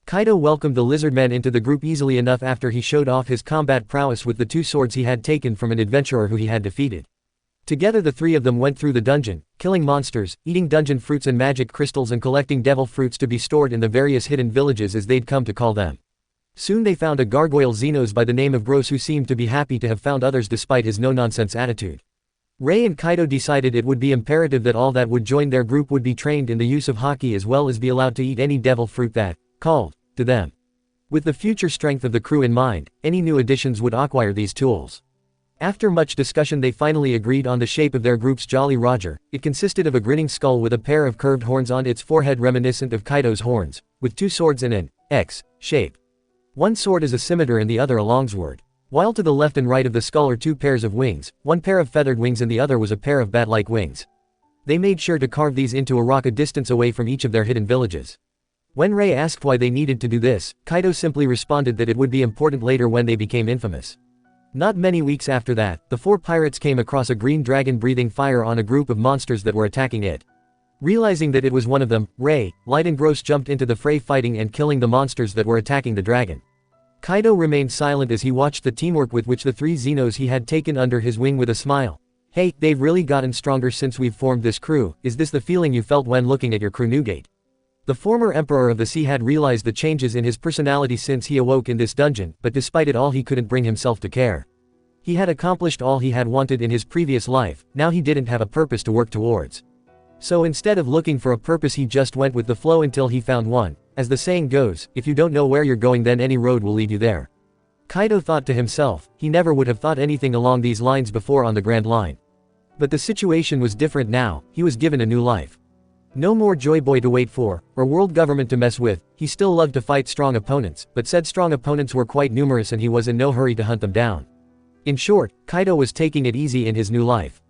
Kaido welcomed the lizardman into the group easily enough after he showed off his combat prowess with the 2 swords he had taken from an adventurer who he had defeated. Together the 3 of them went through the dungeon, killing monsters, eating dungeon fruits and magic crystals, and collecting devil fruits to be stored in the various hidden villages as they'd come to call them. Soon they found a gargoyle Xenos by the name of Gross, who seemed to be happy to have found others despite his no-nonsense attitude. Ray and Kaido decided it would be imperative that all that would join their group would be trained in the use of haki as well as be allowed to eat any devil fruit that called to them. With the future strength of the crew in mind, any new additions would acquire these tools. After much discussion they finally agreed on the shape of their group's Jolly Roger. It consisted of a grinning skull with a pair of curved horns on its forehead reminiscent of Kaido's horns, with 2 swords in an X shape. One sword is a scimitar and the other a longsword. While to the left and right of the skull are 2 pairs of wings, one pair of feathered wings and the other was a pair of bat-like wings. They made sure to carve these into a rock a distance away from each of their hidden villages. When Ray asked why they needed to do this, Kaido simply responded that it would be important later when they became infamous. Not many weeks after that, the 4 pirates came across a green dragon breathing fire on a group of monsters that were attacking it. Realizing that it was one of them, Ray, Light and Gross jumped into the fray, fighting and killing the monsters that were attacking the dragon. Kaido remained silent as he watched the teamwork with which the 3 Xenos he had taken under his wing with a smile. Hey, they've really gotten stronger since we've formed this crew. Is this the feeling you felt when looking at your crew Newgate? The former Emperor of the Sea had realized the changes in his personality since he awoke in this dungeon, but despite it all he couldn't bring himself to care. He had accomplished all he had wanted in his previous life, now he didn't have a purpose to work towards. So instead of looking for a purpose he just went with the flow until he found one. As the saying goes, if you don't know where you're going then any road will lead you there. Kaido thought to himself, he never would have thought anything along these lines before on the Grand Line. But the situation was different now, he was given a new life. No more Joy Boy to wait for, or world government to mess with. He still loved to fight strong opponents, but said strong opponents were quite numerous and he was in no hurry to hunt them down. In short, Kaido was taking it easy in his new life.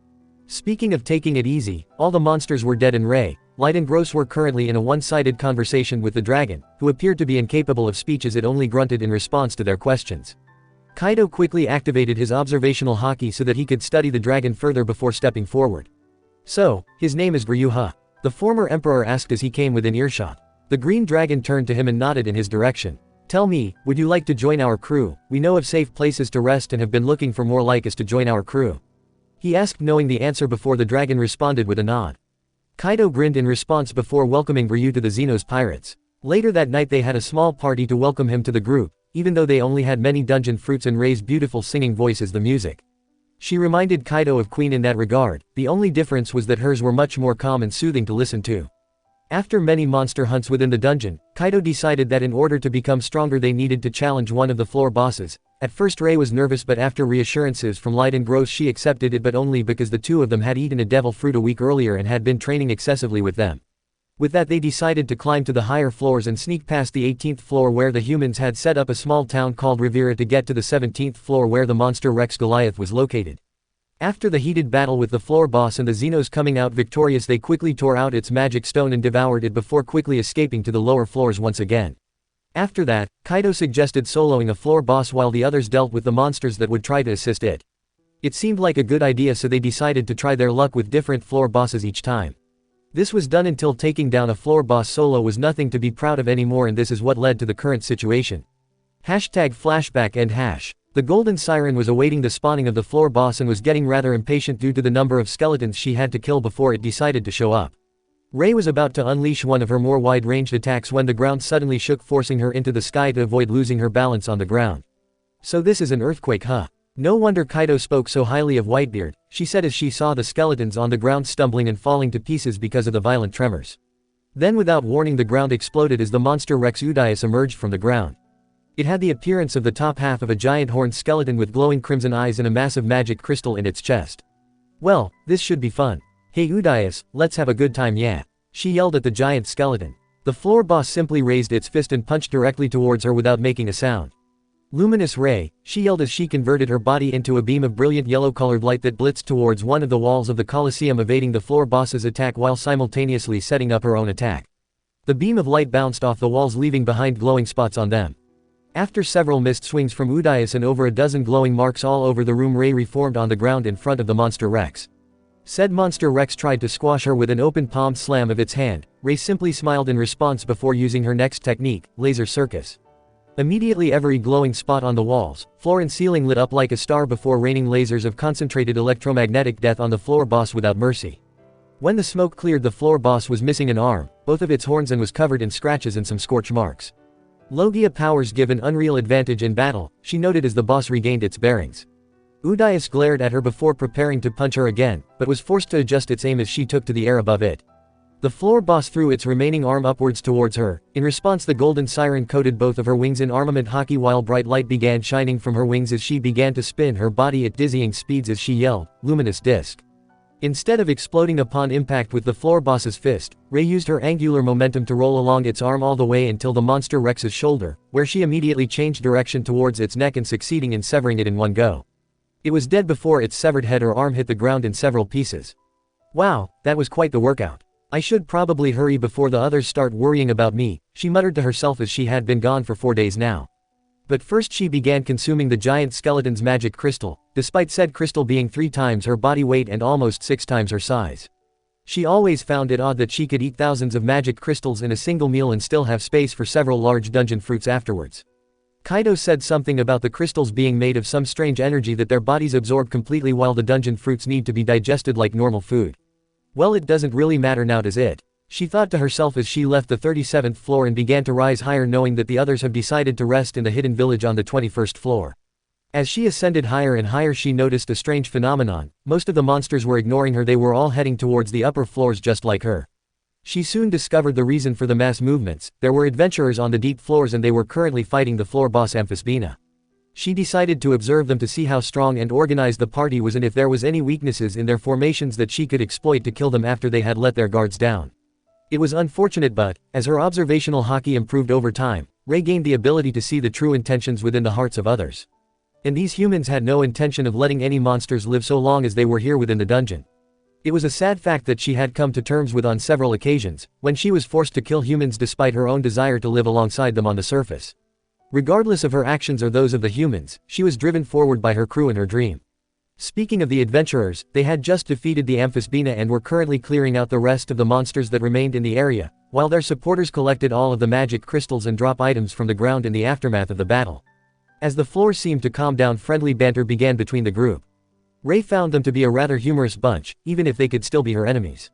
Speaking of taking it easy, all the monsters were dead and Ray, Light and Gross were currently in a one-sided conversation with the dragon, who appeared to be incapable of speech as it only grunted in response to their questions. Kaido quickly activated his observational haki so that he could study the dragon further before stepping forward. So, his name is Ryuha? The former emperor asked as he came within earshot. The green dragon turned to him and nodded in his direction. Tell me, would you like to join our crew? We know of safe places to rest and have been looking for more like us to join our crew. He asked, knowing the answer before the dragon responded with a nod. Kaido grinned in response before welcoming Ryu to the Xenos pirates. Later that night they had a small party to welcome him to the group, even though they only had many dungeon fruits and Ray's beautiful singing voice as the music. She reminded Kaido of Queen in that regard, the only difference was that hers were much more calm and soothing to listen to. After many monster hunts within the dungeon, Kaido decided that in order to become stronger they needed to challenge one of the floor bosses. At first Ray was nervous, but after reassurances from Light and Gross she accepted it, but only because the 2 of them had eaten a devil fruit a week earlier and had been training excessively with them. With that they decided to climb to the higher floors and sneak past the 18th floor where the humans had set up a small town called Rivera to get to the 17th floor where the monster Rex Goliath was located. After the heated battle with the floor boss and the Xenos coming out victorious, they quickly tore out its magic stone and devoured it before quickly escaping to the lower floors once again. After that, Kaido suggested soloing a floor boss while the others dealt with the monsters that would try to assist it. It seemed like a good idea, so they decided to try their luck with different floor bosses each time. This was done until taking down a floor boss solo was nothing to be proud of anymore, and this is what led to the current situation. #flashback end hash. The Golden Siren was awaiting the spawning of the floor boss and was getting rather impatient due to the number of skeletons she had to kill before it decided to show up. Rei was about to unleash one of her more wide-ranged attacks when the ground suddenly shook, forcing her into the sky to avoid losing her balance on the ground. So this is an earthquake, huh? No wonder Kaido spoke so highly of Whitebeard, she said as she saw the skeletons on the ground stumbling and falling to pieces because of the violent tremors. Then without warning, the ground exploded as the monster Rex Udias emerged from the ground. It had the appearance of the top half of a giant horned skeleton with glowing crimson eyes and a massive magic crystal in its chest. Well, this should be fun. Hey Udias, let's have a good time, yeah. She yelled at the giant skeleton. The floor boss simply raised its fist and punched directly towards her without making a sound. Luminous Ray, she yelled as she converted her body into a beam of brilliant yellow-colored light that blitzed towards one of the walls of the Colosseum, evading the floor boss's attack while simultaneously setting up her own attack. The beam of light bounced off the walls, leaving behind glowing spots on them. After several missed swings from Udias and over a dozen glowing marks all over the room, Ray reformed on the ground in front of the monster Rex. Said monster Rex tried to squash her with an open palm slam of its hand. Ray simply smiled in response before using her next technique, Laser Circus. Immediately every glowing spot on the walls, floor and ceiling lit up like a star before raining lasers of concentrated electromagnetic death on the floor boss without mercy. When the smoke cleared, the floor boss was missing an arm, both of its horns, and was covered in scratches and some scorch marks. Logia powers give an unreal advantage in battle, she noted as the boss regained its bearings. Udias glared at her before preparing to punch her again, but was forced to adjust its aim as she took to the air above it. The floor boss threw its remaining arm upwards towards her. In response, the Golden Siren coated both of her wings in armament hockey while bright light began shining from her wings as she began to spin her body at dizzying speeds as she yelled, "Luminous Disc." Instead of exploding upon impact with the floor boss's fist, Ray used her angular momentum to roll along its arm all the way until the monster Rex's shoulder, where she immediately changed direction towards its neck and succeeding in severing it in one go. It was dead before its severed head or arm hit the ground in several pieces. Wow, that was quite the workout. I should probably hurry before the others start worrying about me, she muttered to herself as she had been gone for 4 days now. But first she began consuming the giant skeleton's magic crystal, despite said crystal being 3 times her body weight and almost 6 times her size. She always found it odd that she could eat thousands of magic crystals in a single meal and still have space for several large dungeon fruits afterwards. Kaido said something about the crystals being made of some strange energy that their bodies absorb completely while the dungeon fruits need to be digested like normal food. Well, it doesn't really matter now, does it? She thought to herself as she left the 37th floor and began to rise higher, knowing that the others have decided to rest in the hidden village on the 21st floor. As she ascended higher and higher, she noticed a strange phenomenon. Most of the monsters were ignoring her, they were all heading towards the upper floors just like her. She soon discovered the reason for the mass movements. There were adventurers on the deep floors and they were currently fighting the floor boss Amphisbaena. She decided to observe them to see how strong and organized the party was and if there was any weaknesses in their formations that she could exploit to kill them after they had let their guards down. It was unfortunate, but, as her observational haki improved over time, Ray gained the ability to see the true intentions within the hearts of others. And these humans had no intention of letting any monsters live so long as they were here within the dungeon. It was a sad fact that she had come to terms with on several occasions, when she was forced to kill humans despite her own desire to live alongside them on the surface. Regardless of her actions or those of the humans, she was driven forward by her crew in her dream. Speaking of the adventurers, they had just defeated the Amphisbaena and were currently clearing out the rest of the monsters that remained in the area, while their supporters collected all of the magic crystals and drop items from the ground in the aftermath of the battle. As the floor seemed to calm down, friendly banter began between the group. Ray found them to be a rather humorous bunch, even if they could still be her enemies.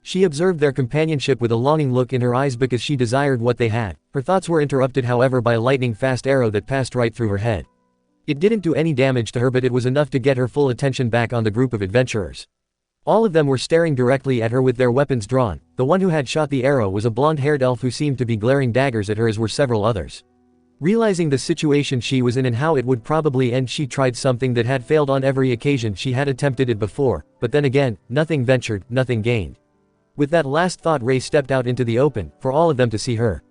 She observed their companionship with a longing look in her eyes because she desired what they had. Her thoughts were interrupted, however, by a lightning-fast arrow that passed right through her head. It didn't do any damage to her, but it was enough to get her full attention back on the group of adventurers. All of them were staring directly at her with their weapons drawn. The one who had shot the arrow was a blonde-haired elf who seemed to be glaring daggers at her, as were several others. Realizing the situation she was in and how it would probably end, she tried something that had failed on every occasion she had attempted it before, but then again, nothing ventured, nothing gained. With that last thought, Ray stepped out into the open, for all of them to see her.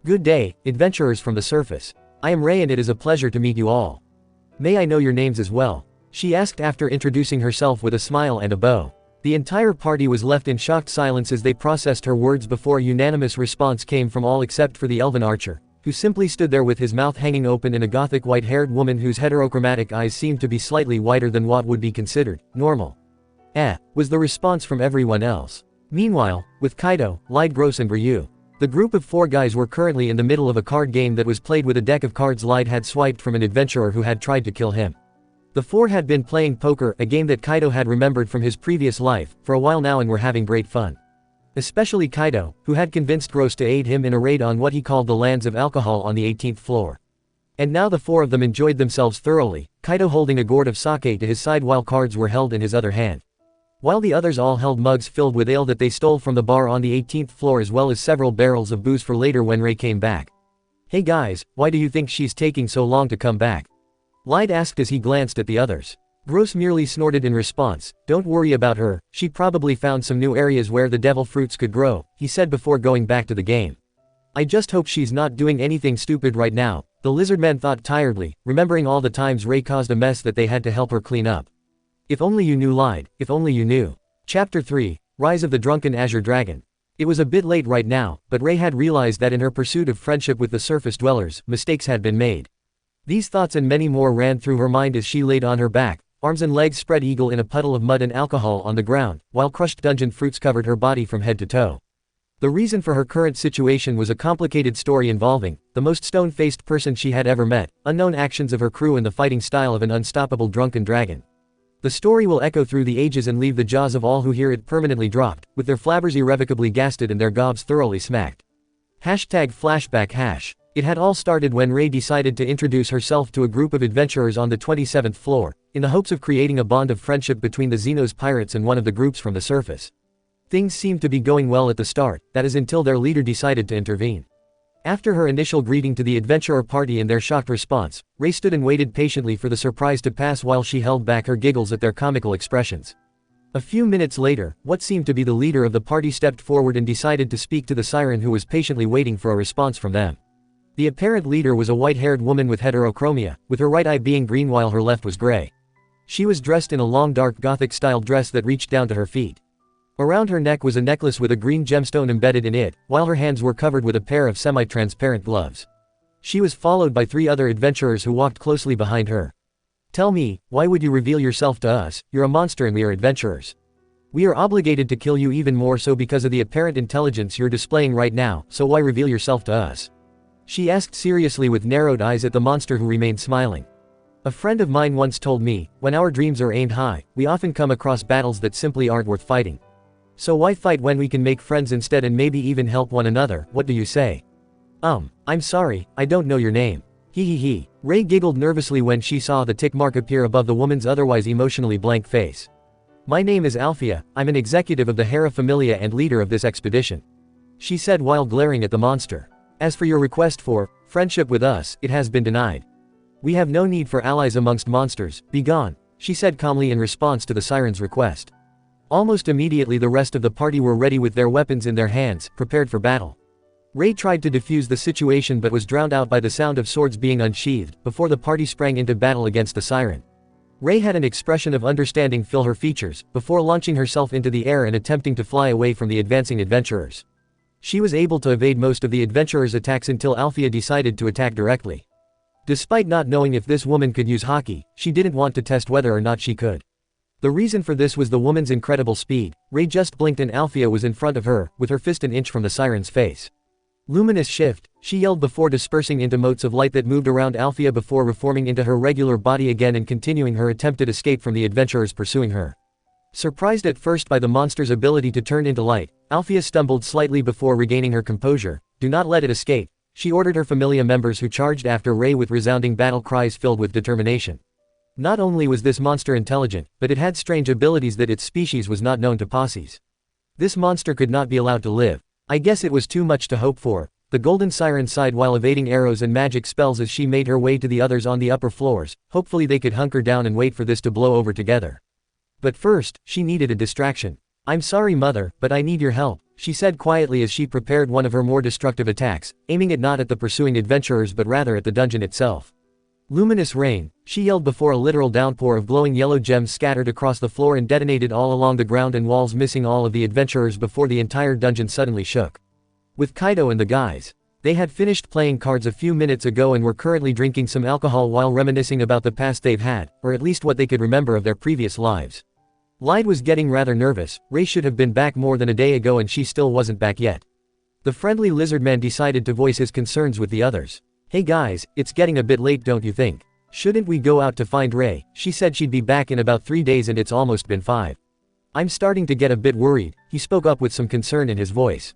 Good day, adventurers from the surface. I am Ray and it is a pleasure to meet you all. May I know your names as well? she asked after introducing herself with a smile and a bow. The entire party was left in shocked silence as they processed her words before a unanimous response came from all except for the elven archer, who simply stood there with his mouth hanging open, and a gothic white-haired woman whose heterochromatic eyes seemed to be slightly wider than what would be considered normal. Was the response from everyone else. Meanwhile, with Kaido, Lied Gross and Ryu, the group of 4 guys were currently in the middle of a card game that was played with a deck of cards Lied had swiped from an adventurer who had tried to kill him. The 4 had been playing poker, a game that Kaido had remembered from his previous life, for a while now, and were having great fun. Especially Kaido, who had convinced Gross to aid him in a raid on what he called the lands of alcohol on the 18th floor. And now the 4 of them enjoyed themselves thoroughly, Kaido holding a gourd of sake to his side while cards were held in his other hand, while the others all held mugs filled with ale that they stole from the bar on the 18th floor, as well as several barrels of booze for later when Ray came back. "Hey guys, why do you think she's taking so long to come back?" Lied asked as he glanced at the others. Gross merely snorted in response. "Don't worry about her, she probably found some new areas where the devil fruits could grow," he said before going back to the game. "I just hope she's not doing anything stupid right now," the lizard men thought tiredly, remembering all the times Ray caused a mess that they had to help her clean up. If only you knew, Lied, if only you knew. Chapter 3, Rise of the Drunken Azure Dragon. It was a bit late right now, but Ray had realized that in her pursuit of friendship with the surface dwellers, mistakes had been made. These thoughts and many more ran through her mind as she laid on her back, arms and legs spread eagle in a puddle of mud and alcohol on the ground, while crushed dungeon fruits covered her body from head to toe. The reason for her current situation was a complicated story involving the most stone-faced person she had ever met, unknown actions of her crew, and the fighting style of an unstoppable drunken dragon. The story will echo through the ages and leave the jaws of all who hear it permanently dropped, with their flabbers irrevocably gasted and their gobs thoroughly smacked. #flashback#. It had all started when Ray decided to introduce herself to a group of adventurers on the 27th floor, in the hopes of creating a bond of friendship between the Xenos pirates and one of the groups from the surface. Things seemed to be going well at the start, that is until their leader decided to intervene. After her initial greeting to the adventurer party and their shocked response, Ray stood and waited patiently for the surprise to pass while she held back her giggles at their comical expressions. A few minutes later, what seemed to be the leader of the party stepped forward and decided to speak to the siren, who was patiently waiting for a response from them. The apparent leader was a white-haired woman with heterochromia, with her right eye being green while her left was gray. She was dressed in a long dark Gothic-style dress that reached down to her feet. Around her neck was a necklace with a green gemstone embedded in it, while her hands were covered with a pair of semi-transparent gloves. She was followed by 3 other adventurers who walked closely behind her. "Tell me, why would you reveal yourself to us? You're a monster and we are adventurers. We are obligated to kill you, even more so because of the apparent intelligence you're displaying right now, so why reveal yourself to us?" She asked seriously with narrowed eyes at the monster, who remained smiling. "A friend of mine once told me, when our dreams are aimed high, we often come across battles that simply aren't worth fighting. So why fight when we can make friends instead and maybe even help one another? What do you say?" I'm sorry, I don't know your name." He. Ray giggled nervously when she saw the tick mark appear above the woman's otherwise emotionally blank face. "My name is Althea, I'm an executive of the Hera Familia and leader of this expedition," she said while glaring at the monster. "As for your request for friendship with us, it has been denied. We have no need for allies amongst monsters, be gone," she said calmly in response to the siren's request. Almost immediately the rest of the party were ready with their weapons in their hands, prepared for battle. Ray tried to defuse the situation but was drowned out by the sound of swords being unsheathed, before the party sprang into battle against the siren. Ray had an expression of understanding fill her features, before launching herself into the air and attempting to fly away from the advancing adventurers. She was able to evade most of the adventurers' attacks until Althea decided to attack directly. Despite not knowing if this woman could use haki, she didn't want to test whether or not she could. The reason for this was the woman's incredible speed. Ray just blinked and Althea was in front of her, with her fist an inch from the siren's face. "Luminous shift," she yelled before dispersing into motes of light that moved around Althea before reforming into her regular body again and continuing her attempted escape from the adventurers pursuing her. Surprised at first by the monster's ability to turn into light, Althea stumbled slightly before regaining her composure. "Do not let it escape," she ordered her familia members, who charged after Ray with resounding battle cries filled with determination. Not only was this monster intelligent, but it had strange abilities that its species was not known to posses. This monster could not be allowed to live. I guess it was too much to hope for. The golden siren sighed while evading arrows and magic spells as she made her way to the others on the upper floors. Hopefully they could hunker down and wait for this to blow over together. But first, she needed a distraction. "I'm sorry, Mother, but I need your help," she said quietly as she prepared one of her more destructive attacks, aiming it not at the pursuing adventurers but rather at the dungeon itself. Luminous rain, she yelled before a literal downpour of glowing yellow gems scattered across the floor and detonated all along the ground and walls, missing all of the adventurers before the entire dungeon suddenly shook. With Kaido and the guys. They had finished playing cards a few minutes ago and were currently drinking some alcohol while reminiscing about the past they've had, or at least what they could remember of their previous lives. Lyde was getting rather nervous. Ray should have been back more than a day ago and she still wasn't back yet. The friendly lizard man decided to voice his concerns with the others. Hey guys, it's getting a bit late, don't you think? Shouldn't we go out to find Ray? She said she'd be back in about 3 days and it's almost been 5. I'm starting to get a bit worried, he spoke up with some concern in his voice.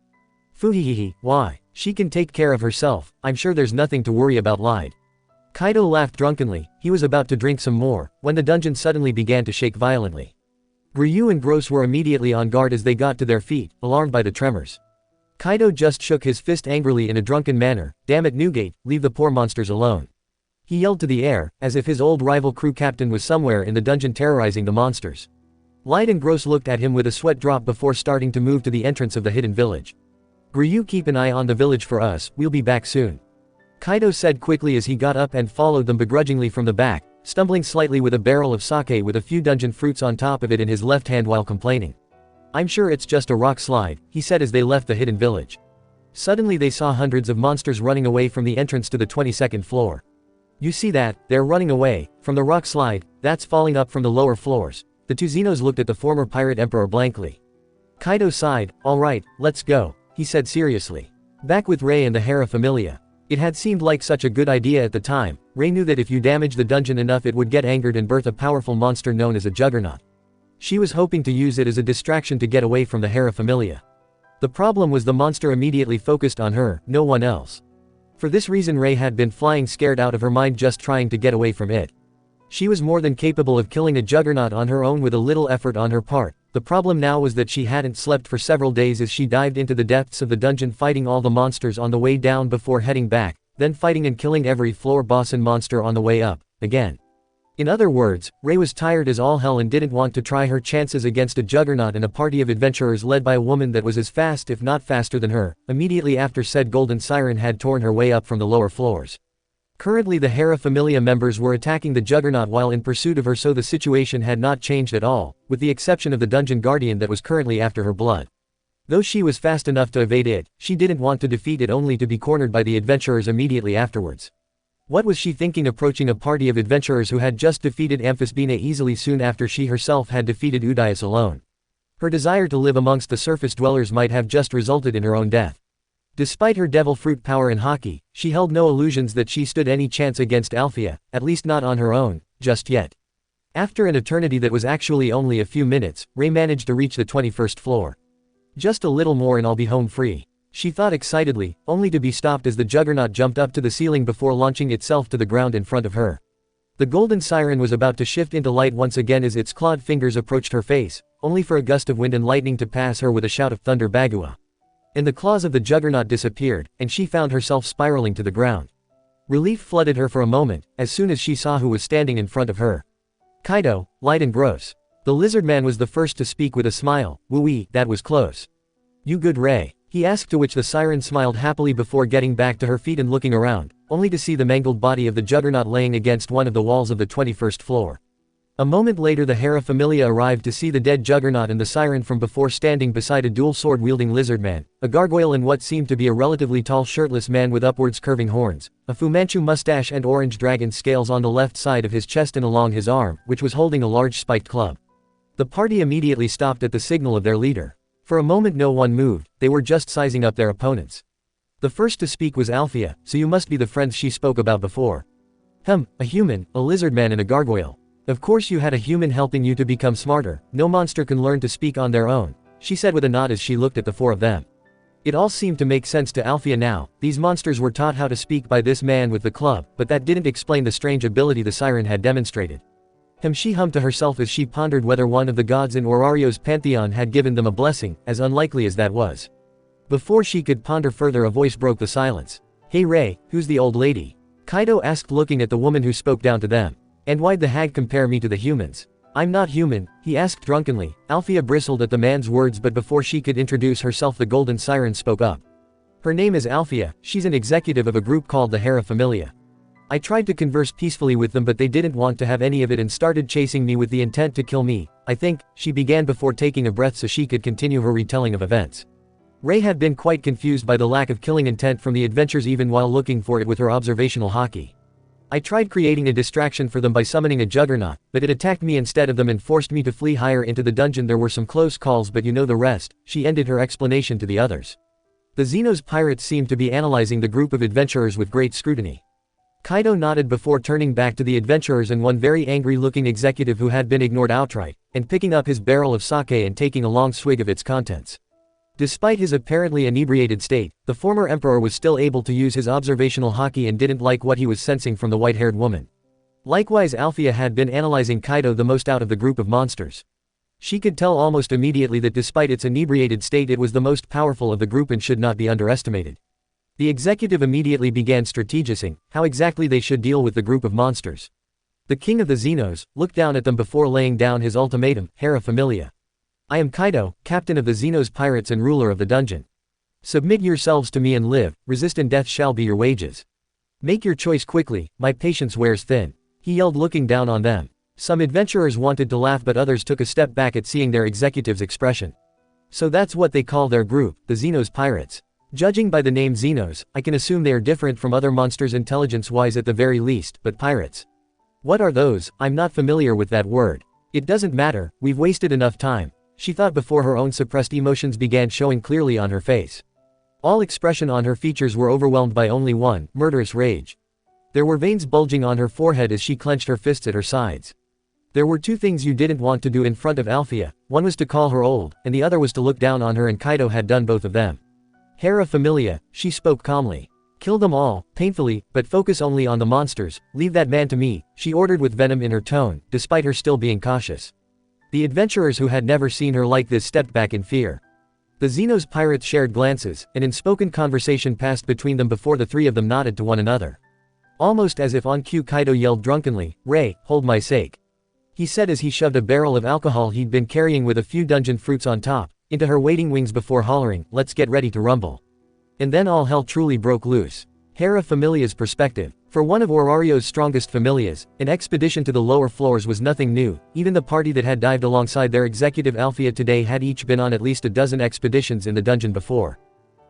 Fuhihihi, why? She can take care of herself, I'm sure there's nothing to worry about, Lyde. Kaido laughed drunkenly. He was about to drink some more, when the dungeon suddenly began to shake violently. Ryu and Gross were immediately on guard as they got to their feet, alarmed by the tremors. Kaido just shook his fist angrily in a drunken manner. Damn it, Newgate, leave the poor monsters alone. He yelled to the air, as if his old rival crew captain was somewhere in the dungeon terrorizing the monsters. Lyde and Gross looked at him with a sweat drop before starting to move to the entrance of the hidden village. Ryu, keep an eye on the village for us, we'll be back soon. Kaido said quickly as he got up and followed them begrudgingly from the back, stumbling slightly with a barrel of sake with a few dungeon fruits on top of it in his left hand while complaining. I'm sure it's just a rock slide, he said as they left the hidden village. Suddenly they saw hundreds of monsters running away from the entrance to the 22nd floor. You see that, they're running away, from the rock slide, that's falling up from the lower floors. The two Xenos looked at the former pirate emperor blankly. Kaido sighed. Alright, let's go, he said seriously. Back with Ray and the Hera Familia. It had seemed like such a good idea at the time. Ray knew that if you damage the dungeon enough it would get angered and birth a powerful monster known as a Juggernaut. She was hoping to use it as a distraction to get away from the Hera Familia. The problem was the monster immediately focused on her, no one else. For this reason Ray had been flying scared out of her mind just trying to get away from it. She was more than capable of killing a Juggernaut on her own with a little effort on her part. The problem now was that she hadn't slept for several days as she dived into the depths of the dungeon fighting all the monsters on the way down before heading back, then fighting and killing every floor boss and monster on the way up, again. In other words, Ray was tired as all hell and didn't want to try her chances against a Juggernaut and a party of adventurers led by a woman that was as fast if not faster than her, immediately after said golden siren had torn her way up from the lower floors. Currently the Hera Familia members were attacking the Juggernaut while in pursuit of her, so the situation had not changed at all, with the exception of the dungeon guardian that was currently after her blood. Though she was fast enough to evade it, she didn't want to defeat it only to be cornered by the adventurers immediately afterwards. What was she thinking approaching a party of adventurers who had just defeated Amphisbaena easily soon after she herself had defeated Udias alone? Her desire to live amongst the surface dwellers might have just resulted in her own death. Despite her devil fruit power and haki, she held no illusions that she stood any chance against Althea, at least not on her own, just yet. After an eternity that was actually only a few minutes, Ray managed to reach the 21st floor. Just a little more and I'll be home free, she thought excitedly, only to be stopped as the Juggernaut jumped up to the ceiling before launching itself to the ground in front of her. The golden siren was about to shift into light once again as its clawed fingers approached her face, only for a gust of wind and lightning to pass her with a shout of thunder Bagua. And the claws of the Juggernaut disappeared, and she found herself spiraling to the ground. Relief flooded her for a moment, as soon as she saw who was standing in front of her. Kaido, Lyde and Gross. The lizard man was the first to speak with a smile. Woo-wee, that was close. You good, Ray? He asked, to which the siren smiled happily before getting back to her feet and looking around, only to see the mangled body of the Juggernaut laying against one of the walls of the 21st floor. A moment later the Hera Familia arrived to see the dead Juggernaut and the siren from before standing beside a dual sword-wielding lizard man, a gargoyle and what seemed to be a relatively tall shirtless man with upwards curving horns, a Fu Manchu mustache and orange dragon scales on the left side of his chest and along his arm, which was holding a large spiked club. The party immediately stopped at the signal of their leader. For a moment no one moved, they were just sizing up their opponents. The first to speak was Althea, so you must be the friends she spoke about before. A human, a lizard man and a gargoyle. Of course you had a human helping you to become smarter, no monster can learn to speak on their own, she said with a nod as she looked at the four of them. It all seemed to make sense to Althea now. These monsters were taught how to speak by this man with the club, but that didn't explain the strange ability the siren had demonstrated. She hummed to herself as she pondered whether one of the gods in Orario's pantheon had given them a blessing, as unlikely as that was. Before she could ponder further a voice broke the silence. Hey Ray, who's the old lady? Kaido asked looking at the woman who spoke down to them. And why'd the hag compare me to the humans? I'm not human, he asked drunkenly. Althea bristled at the man's words, but before she could introduce herself the golden siren spoke up. Her name is Althea, she's an executive of a group called the Hera Familia. I tried to converse peacefully with them, but they didn't want to have any of it and started chasing me with the intent to kill me, I think," she began before taking a breath so she could continue her retelling of events. Ray had been quite confused by the lack of killing intent from the adventures even while looking for it with her observational haki. "I tried creating a distraction for them by summoning a juggernaut, but it attacked me instead of them and forced me to flee higher into the dungeon. There were some close calls, but you know the rest," she ended her explanation to the others. The Xenos pirates seemed to be analyzing the group of adventurers with great scrutiny. Kaido nodded before turning back to the adventurers and one very angry-looking executive who had been ignored outright, and picking up his barrel of sake and taking a long swig of its contents. Despite his apparently inebriated state, the former emperor was still able to use his observational haki and didn't like what he was sensing from the white-haired woman. Likewise, Althea had been analyzing Kaido the most out of the group of monsters. She could tell almost immediately that despite its inebriated state it was the most powerful of the group and should not be underestimated. The executive immediately began strategizing how exactly they should deal with the group of monsters. The king of the Xenos looked down at them before laying down his ultimatum, "Terra Familia. I am Kaido, captain of the Xenos pirates and ruler of the dungeon. Submit yourselves to me and live, resist and death shall be your wages. Make your choice quickly, my patience wears thin," he yelled, looking down on them. Some adventurers wanted to laugh, but others took a step back at seeing their executive's expression. "So that's what they call their group, the Xenos pirates. Judging by the name Xenos, I can assume they are different from other monsters intelligence-wise at the very least, but pirates? What are those? I'm not familiar with that word. It doesn't matter, we've wasted enough time," she thought before her own suppressed emotions began showing clearly on her face. All expression on her features were overwhelmed by only one, murderous rage. There were veins bulging on her forehead as she clenched her fists at her sides. There were two things you didn't want to do in front of Althea, one was to call her old, and the other was to look down on her, and Kaido had done both of them. "Terra Familia," she spoke calmly. "Kill them all, painfully, but focus only on the monsters, leave that man to me," she ordered with venom in her tone, despite her still being cautious. The adventurers who had never seen her like this stepped back in fear. The Xenos pirates shared glances, and unspoken conversation passed between them before the three of them nodded to one another. Almost as if on cue, Kaido yelled drunkenly, "Ray, hold my sake," he said as he shoved a barrel of alcohol he'd been carrying with a few dungeon fruits on top into her waiting wings before hollering, "Let's get ready to rumble." And then all hell truly broke loose. Terra Familia's perspective. For one of Orario's strongest familias, an expedition to the lower floors was nothing new. Even the party that had dived alongside their executive Althea today had each been on at least a dozen expeditions in the dungeon before.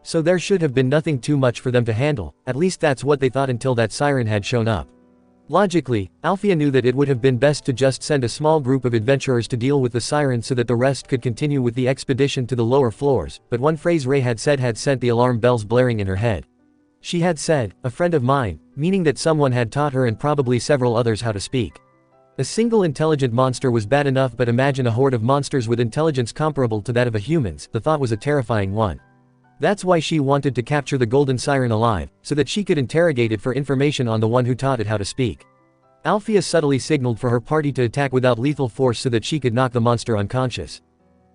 So there should have been nothing too much for them to handle, at least that's what they thought until that siren had shown up. Logically, Althea knew that it would have been best to just send a small group of adventurers to deal with the siren so that the rest could continue with the expedition to the lower floors, but one phrase Ray had said had sent the alarm bells blaring in her head. She had said, "a friend of mine," meaning that someone had taught her and probably several others how to speak. A single intelligent monster was bad enough, but imagine a horde of monsters with intelligence comparable to that of a human's. The thought was a terrifying one. That's why she wanted to capture the golden siren alive, so that she could interrogate it for information on the one who taught it how to speak. Althea subtly signaled for her party to attack without lethal force so that she could knock the monster unconscious.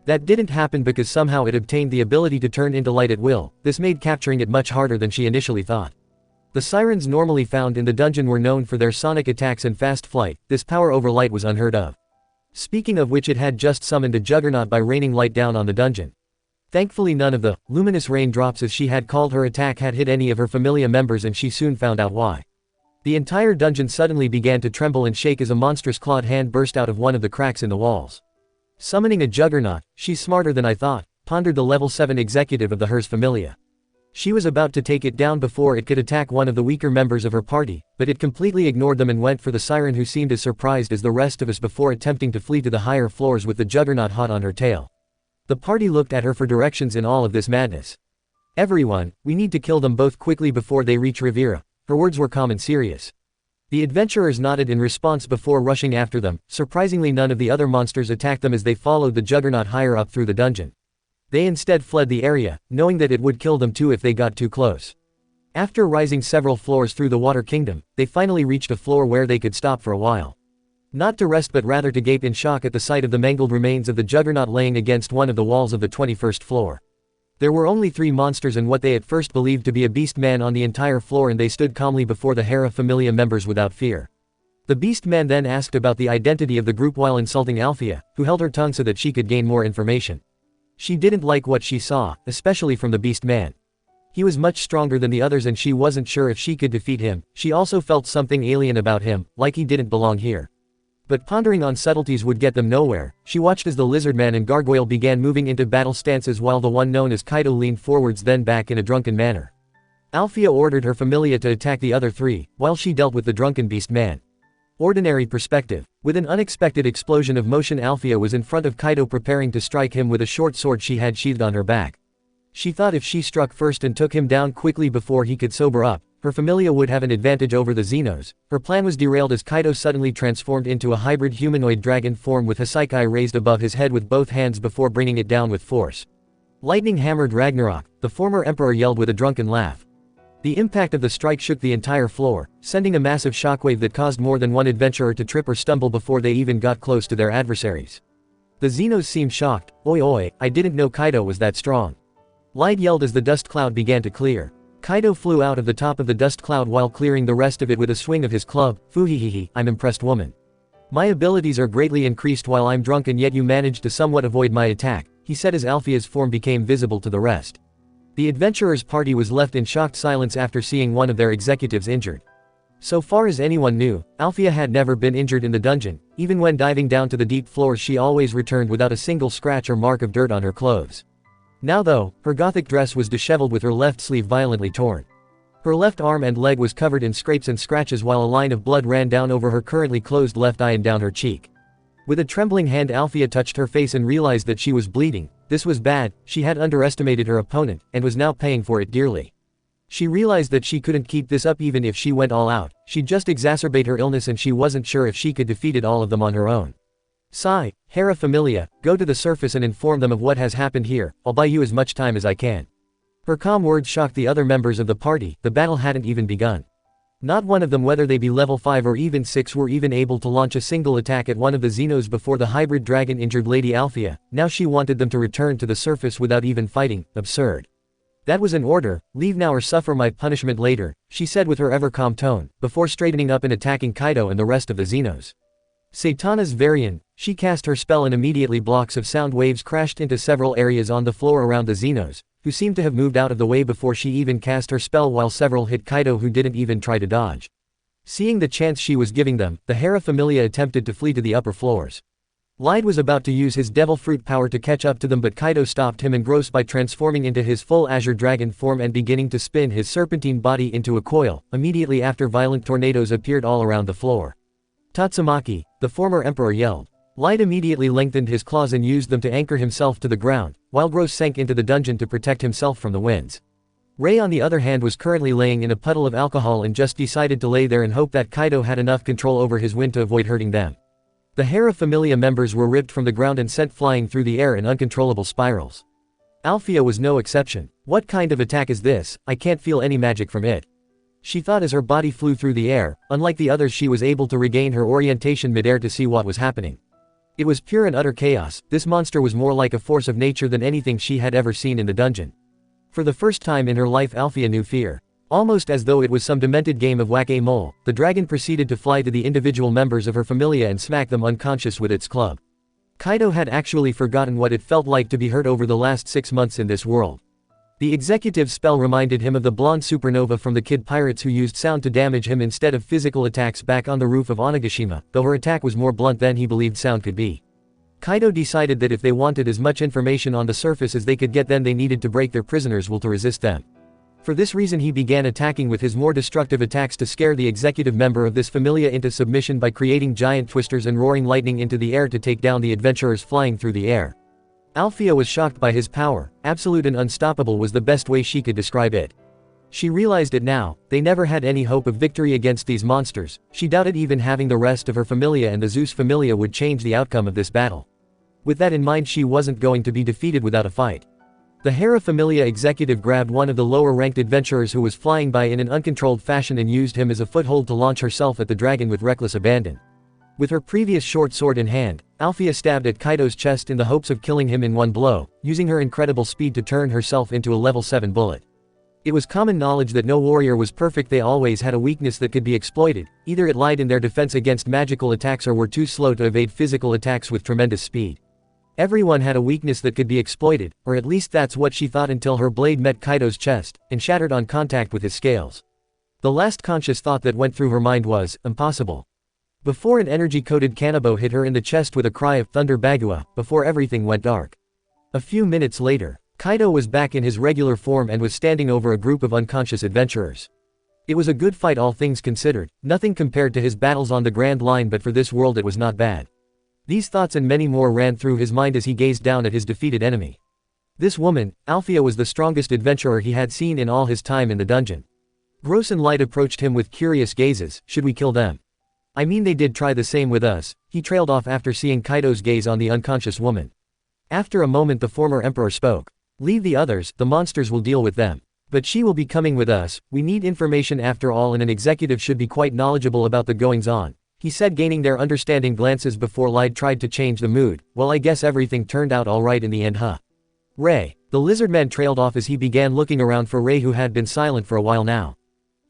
That didn't happen because somehow it obtained the ability to turn into light at will. This made capturing it much harder than she initially thought. The sirens normally found in the dungeon were known for their sonic attacks and fast flight. This power over light was unheard of. Speaking of which, it had just summoned a juggernaut by raining light down on the dungeon. Thankfully none of the luminous raindrops, as she had called her attack, had hit any of her familia members, and she soon found out why. The entire dungeon suddenly began to tremble and shake as a monstrous clawed hand burst out of one of the cracks in the walls. Summoning a juggernaut, she's smarter than I thought, pondered the level 7 executive of the Hers Familia. She was about to take it down before it could attack one of the weaker members of her party, but it completely ignored them and went for the siren, who seemed as surprised as the rest of us before attempting to flee to the higher floors with the juggernaut hot on her tail. The party looked at her for directions in all of this madness. "Everyone, we need to kill them both quickly before they reach Riviera." Her words were calm and serious. The adventurers nodded in response before rushing after them. Surprisingly, none of the other monsters attacked them as they followed the juggernaut higher up through the dungeon. They instead fled the area, knowing that it would kill them too if they got too close. After rising several floors through the Water Kingdom, they finally reached a floor where they could stop for a while. Not to rest, but rather to gape in shock at the sight of the mangled remains of the juggernaut laying against one of the walls of the 21st floor. There were only 3 monsters and what they at first believed to be a beast man on the entire floor, and they stood calmly before the Hera Familia members without fear. The beast man then asked about the identity of the group while insulting Althea, who held her tongue so that she could gain more information. She didn't like what she saw, especially from the beast man. He was much stronger than the others and she wasn't sure if she could defeat him. She also felt something alien about him, like he didn't belong here. But pondering on subtleties would get them nowhere. She watched as the lizardman and gargoyle began moving into battle stances while the one known as Kaido leaned forwards then back in a drunken manner. Althea ordered her familia to attack the other three, while she dealt with the drunken beast man. Ordinary perspective. With an unexpected explosion of motion, Althea was in front of Kaido preparing to strike him with a short sword she had sheathed on her back. She thought if she struck first and took him down quickly before he could sober up, her familia would have an advantage over the Xenos. Her plan was derailed as Kaido suddenly transformed into a hybrid humanoid dragon form with Hassaikai raised above his head with both hands before bringing it down with force. Lightning hammered Ragnarok, the former emperor yelled with a drunken laugh. The impact of the strike shook the entire floor, sending a massive shockwave that caused more than one adventurer to trip or stumble before they even got close to their adversaries. The Xenos seemed shocked. Oi oi, I didn't know Kaido was that strong. Light yelled as the dust cloud began to clear. Kaido flew out of the top of the dust cloud while clearing the rest of it with a swing of his club. Fuhihihi, I'm impressed woman. My abilities are greatly increased while I'm drunk and yet you managed to somewhat avoid my attack, he said as Althea's form became visible to the rest. The adventurers' party was left in shocked silence after seeing one of their executives injured. So far as anyone knew, Althea had never been injured in the dungeon. Even when diving down to the deep floors she always returned without a single scratch or mark of dirt on her clothes. Now though, her gothic dress was disheveled with her left sleeve violently torn. Her left arm and leg was covered in scrapes and scratches while a line of blood ran down over her currently closed left eye and down her cheek. With a trembling hand Althea touched her face and realized that she was bleeding. This was bad, she had underestimated her opponent, and was now paying for it dearly. She realized that she couldn't keep this up even if she went all out, she'd just exacerbate her illness and she wasn't sure if she could defeat all of them on her own. Sigh, Hera Familia, go to the surface and inform them of what has happened here, I'll buy you as much time as I can. Her calm words shocked the other members of the party, the battle hadn't even begun. Not one of them, whether they be level 5 or even 6, were even able to launch a single attack at one of the Xenos before the hybrid dragon injured Lady Althea. Now she wanted them to return to the surface without even fighting. Absurd. That was an order, leave now or suffer my punishment later, she said with her ever calm tone, before straightening up and attacking Kaido and the rest of the Xenos. Satana's Varian, she cast her spell and immediately blocks of sound waves crashed into several areas on the floor around the Xenos, who seemed to have moved out of the way before she even cast her spell, while several hit Kaido who didn't even try to dodge. Seeing the chance she was giving them, the Hera Familia attempted to flee to the upper floors. Light was about to use his devil fruit power to catch up to them, but Kaido stopped him, engrossed by transforming into his full azure dragon form and beginning to spin his serpentine body into a coil. Immediately after, violent tornadoes appeared all around the floor. Tatsumaki, the former emperor, yelled. Light immediately lengthened his claws and used them to anchor himself to the ground, while Gross sank into the dungeon to protect himself from the winds. Ray on the other hand was currently laying in a puddle of alcohol and just decided to lay there and hope that Kaido had enough control over his wind to avoid hurting them. The Hera Familia members were ripped from the ground and sent flying through the air in uncontrollable spirals. Althea was no exception. What kind of attack is this? I can't feel any magic from it. She thought as her body flew through the air. Unlike the others, she was able to regain her orientation midair to see what was happening. It was pure and utter chaos. This monster was more like a force of nature than anything she had ever seen in the dungeon. For the first time in her life, Althea knew fear. Almost as though it was some demented game of whack-a-mole, the dragon proceeded to fly to the individual members of her familia and smack them unconscious with its club. Kaido had actually forgotten what it felt like to be hurt over the last 6 months in this world. The executive's spell reminded him of the blonde supernova from the Kid Pirates who used sound to damage him instead of physical attacks back on the roof of Onigashima, though her attack was more blunt than he believed sound could be. Kaido decided that if they wanted as much information on the surface as they could get, then they needed to break their prisoners' will to resist them. For this reason he began attacking with his more destructive attacks to scare the executive member of this familia into submission by creating giant twisters and roaring lightning into the air to take down the adventurers flying through the air. Althea was shocked by his power. Absolute and unstoppable was the best way she could describe it. She realized it now, they never had any hope of victory against these monsters. She doubted even having the rest of her familia and the Zeus familia would change the outcome of this battle. With that in mind, she wasn't going to be defeated without a fight. The Hera Familia executive grabbed one of the lower-ranked adventurers who was flying by in an uncontrolled fashion and used him as a foothold to launch herself at the dragon with reckless abandon. With her previous short sword in hand, Althea stabbed at Kaido's chest in the hopes of killing him in one blow, using her incredible speed to turn herself into a level 7 bullet. It was common knowledge that no warrior was perfect, they always had a weakness that could be exploited. Either it lied in their defense against magical attacks or were too slow to evade physical attacks with tremendous speed. Everyone had a weakness that could be exploited, or at least that's what she thought until her blade met Kaido's chest, and shattered on contact with his scales. The last conscious thought that went through her mind was, impossible. Before an energy-coated Kanabo hit her in the chest with a cry of Thunder Bagua, before everything went dark. A few minutes later, Kaido was back in his regular form and was standing over a group of unconscious adventurers. It was a good fight all things considered, nothing compared to his battles on the Grand Line, but for this world it was not bad. These thoughts and many more ran through his mind as he gazed down at his defeated enemy. This woman, Althea, was the strongest adventurer he had seen in all his time in the dungeon. Gross and Light approached him with curious gazes. Should we kill them? I mean, they did try the same with us. He trailed off after seeing Kaido's gaze on the unconscious woman. After a moment the former emperor spoke. Leave the others, the monsters will deal with them. But she will be coming with us. We need information after all, and an executive should be quite knowledgeable about the goings-on, he said, gaining their understanding glances before Light tried to change the mood. Well, I guess everything turned out alright in the end, huh? Ray. The lizardman trailed off as he began looking around for Ray, who had been silent for a while now.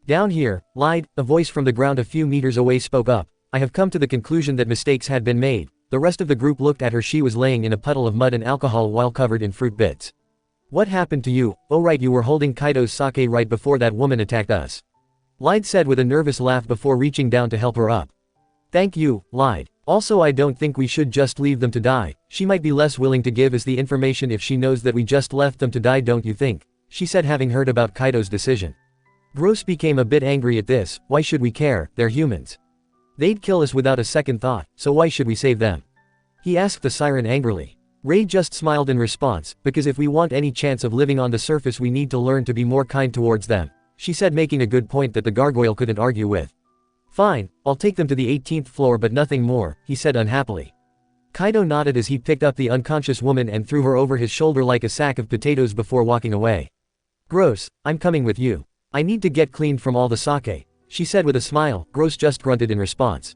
Down here, Light, a voice from the ground a few meters away spoke up. I have come to the conclusion that mistakes had been made. The rest of the group looked at her. She was laying in a puddle of mud and alcohol while covered in fruit bits. What happened to you? Oh right, you were holding Kaido's sake right before that woman attacked us. Light said with a nervous laugh before reaching down to help her up. Thank you, Light. Also, I don't think we should just leave them to die. She might be less willing to give us the information if she knows that we just left them to die, don't you think? She said, having heard about Kaido's decision. Gross became a bit angry at this. Why should we care? They're humans. They'd kill us without a second thought, so why should we save them? He asked the siren angrily. Ray just smiled in response, because if we want any chance of living on the surface we need to learn to be more kind towards them, she said, making a good point that the gargoyle couldn't argue with. Fine, I'll take them to the 18th floor but nothing more, he said unhappily. Kaido nodded as he picked up the unconscious woman and threw her over his shoulder like a sack of potatoes before walking away. Gross, I'm coming with you. I need to get cleaned from all the sake, she said with a smile. Gross just grunted in response.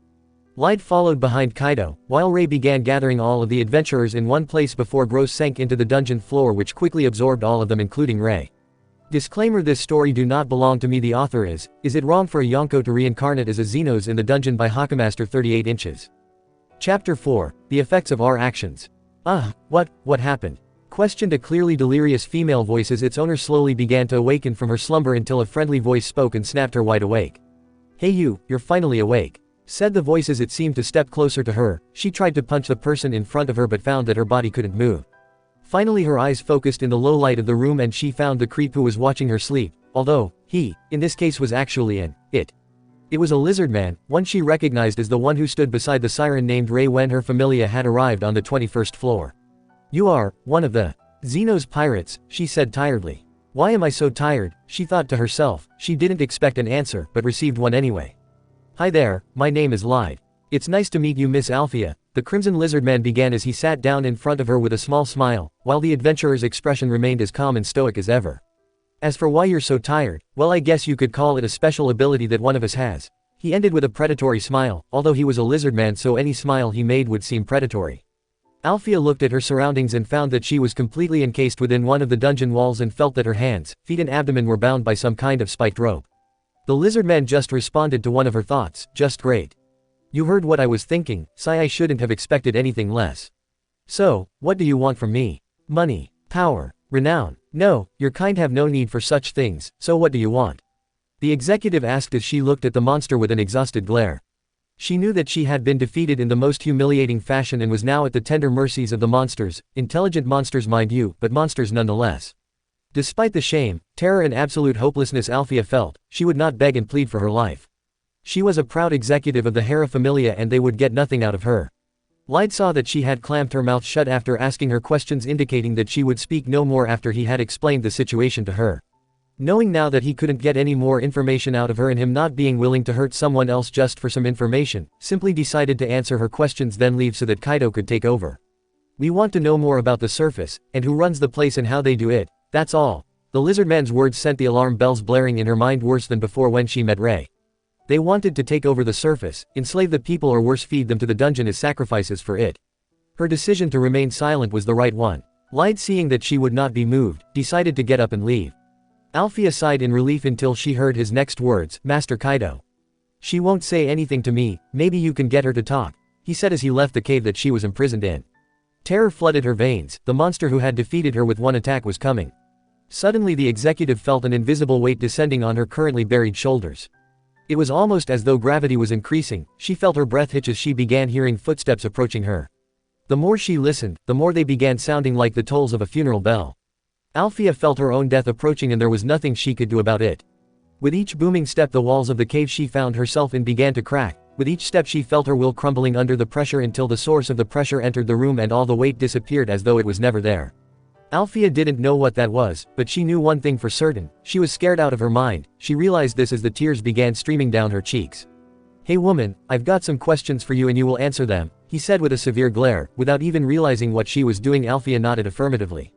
Light followed behind Kaido, while Ray began gathering all of the adventurers in one place before Gross sank into the dungeon floor, which quickly absorbed all of them including Ray. Disclaimer: this story do not belong to me. The author is it wrong for a Yonko to reincarnate as a Xenos in the dungeon by Hakamaster 38 inches. Chapter 4, The Effects of Our Actions. What happened? Questioned a clearly delirious female voice as its owner slowly began to awaken from her slumber until a friendly voice spoke and snapped her wide awake. Hey you're finally awake, said the voice as it seemed to step closer to her. She tried to punch the person in front of her but found that her body couldn't move. Finally her eyes focused in the low light of the room and she found the creep who was watching her sleep, although he, in this case, was actually it. It was a lizard man, one she recognized as the one who stood beside the siren named Ray when her familia had arrived on the 21st floor. You are one of the Xenos pirates, she said tiredly. Why am I so tired? She thought to herself. She didn't expect an answer but received one anyway. Hi there, my name is Lyde. It's nice to meet you, Miss Althea, the Crimson Lizard Man began as he sat down in front of her with a small smile, while the adventurer's expression remained as calm and stoic as ever. As for why you're so tired, well, I guess you could call it a special ability that one of us has. He ended with a predatory smile, although he was a lizard man so any smile he made would seem predatory. Althea looked at her surroundings and found that she was completely encased within one of the dungeon walls and felt that her hands, feet and abdomen were bound by some kind of spiked rope. The lizard man just responded to one of her thoughts. Just great. You heard what I was thinking, sigh. I shouldn't have expected anything less. So, what do you want from me? Money, power, renown? No, your kind have no need for such things, so what do you want? The executive asked as she looked at the monster with an exhausted glare. She knew that she had been defeated in the most humiliating fashion and was now at the tender mercies of the monsters, intelligent monsters mind you, but monsters nonetheless. Despite the shame, terror and absolute hopelessness Althea felt, she would not beg and plead for her life. She was a proud executive of the Hera Familia and they would get nothing out of her. Light saw that she had clamped her mouth shut after asking her questions, indicating that she would speak no more after he had explained the situation to her. Knowing now that he couldn't get any more information out of her and him not being willing to hurt someone else just for some information, simply decided to answer her questions then leave so that Kaido could take over. We want to know more about the surface, and who runs the place and how they do it, that's all. The lizard man's words sent the alarm bells blaring in her mind worse than before when she met Ray. They wanted to take over the surface, enslave the people or worse feed them to the dungeon as sacrifices for it. Her decision to remain silent was the right one. Light, seeing that she would not be moved, decided to get up and leave. Althea sighed in relief until she heard his next words, Master Kaido. She won't say anything to me, maybe you can get her to talk, he said as he left the cave that she was imprisoned in. Terror flooded her veins, the monster who had defeated her with one attack was coming. Suddenly the executive felt an invisible weight descending on her currently buried shoulders. It was almost as though gravity was increasing, she felt her breath hitch as she began hearing footsteps approaching her. The more she listened, the more they began sounding like the tolls of a funeral bell. Althea felt her own death approaching and there was nothing she could do about it. With each booming step the walls of the cave she found herself in began to crack. With each step she felt her will crumbling under the pressure until the source of the pressure entered the room and all the weight disappeared as though it was never there. Althea didn't know what that was, but she knew one thing for certain, she was scared out of her mind. She realized this as the tears began streaming down her cheeks. "Hey woman, I've got some questions for you and you will answer them," he said with a severe glare. Without even realizing what she was doing, Althea nodded affirmatively.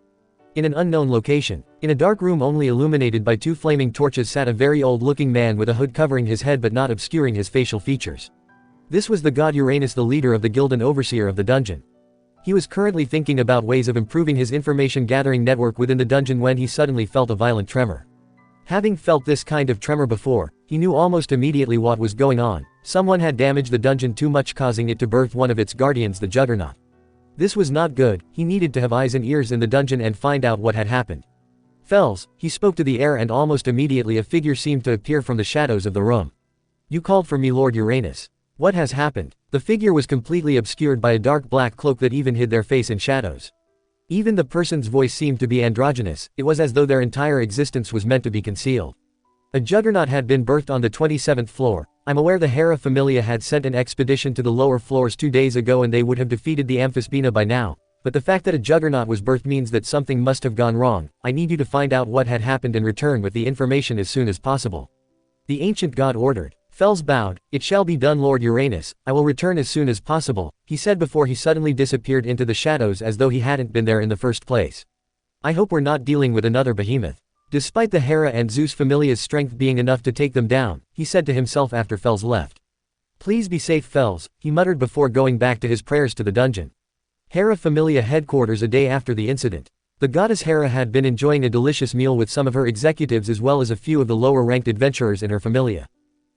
In an unknown location, in a dark room only illuminated by 2 flaming torches, sat a very old-looking man with a hood covering his head but not obscuring his facial features. This was the god Uranus, the leader of the guild and overseer of the dungeon. He was currently thinking about ways of improving his information-gathering network within the dungeon when he suddenly felt a violent tremor. Having felt this kind of tremor before, he knew almost immediately what was going on. Someone had damaged the dungeon too much, causing it to birth one of its guardians, the Juggernaut. This was not good. He needed to have eyes and ears in the dungeon and find out what had happened. "Fells," he spoke to the air and almost immediately a figure seemed to appear from the shadows of the room. "You called for me, Lord Uranus. What has happened?" The figure was completely obscured by a dark black cloak that even hid their face in shadows. Even the person's voice seemed to be androgynous, it was as though their entire existence was meant to be concealed. A juggernaut had been birthed on the 27th floor. "I'm aware the Hera Familia had sent an expedition to the lower floors 2 days ago and they would have defeated the Amphisbaena by now, but the fact that a juggernaut was birthed means that something must have gone wrong. I need you to find out what had happened and return with the information as soon as possible," the ancient god ordered. Fells bowed. "It shall be done, Lord Uranus, I will return as soon as possible," he said before he suddenly disappeared into the shadows as though he hadn't been there in the first place. "I hope we're not dealing with another behemoth." Despite the Hera and Zeus Familia's strength being enough to take them down, he said to himself after Fells left. "Please be safe, Fells," he muttered before going back to his prayers to the dungeon. Hera Familia headquarters. A day after the incident, the goddess Hera had been enjoying a delicious meal with some of her executives as well as a few of the lower-ranked adventurers in her familia.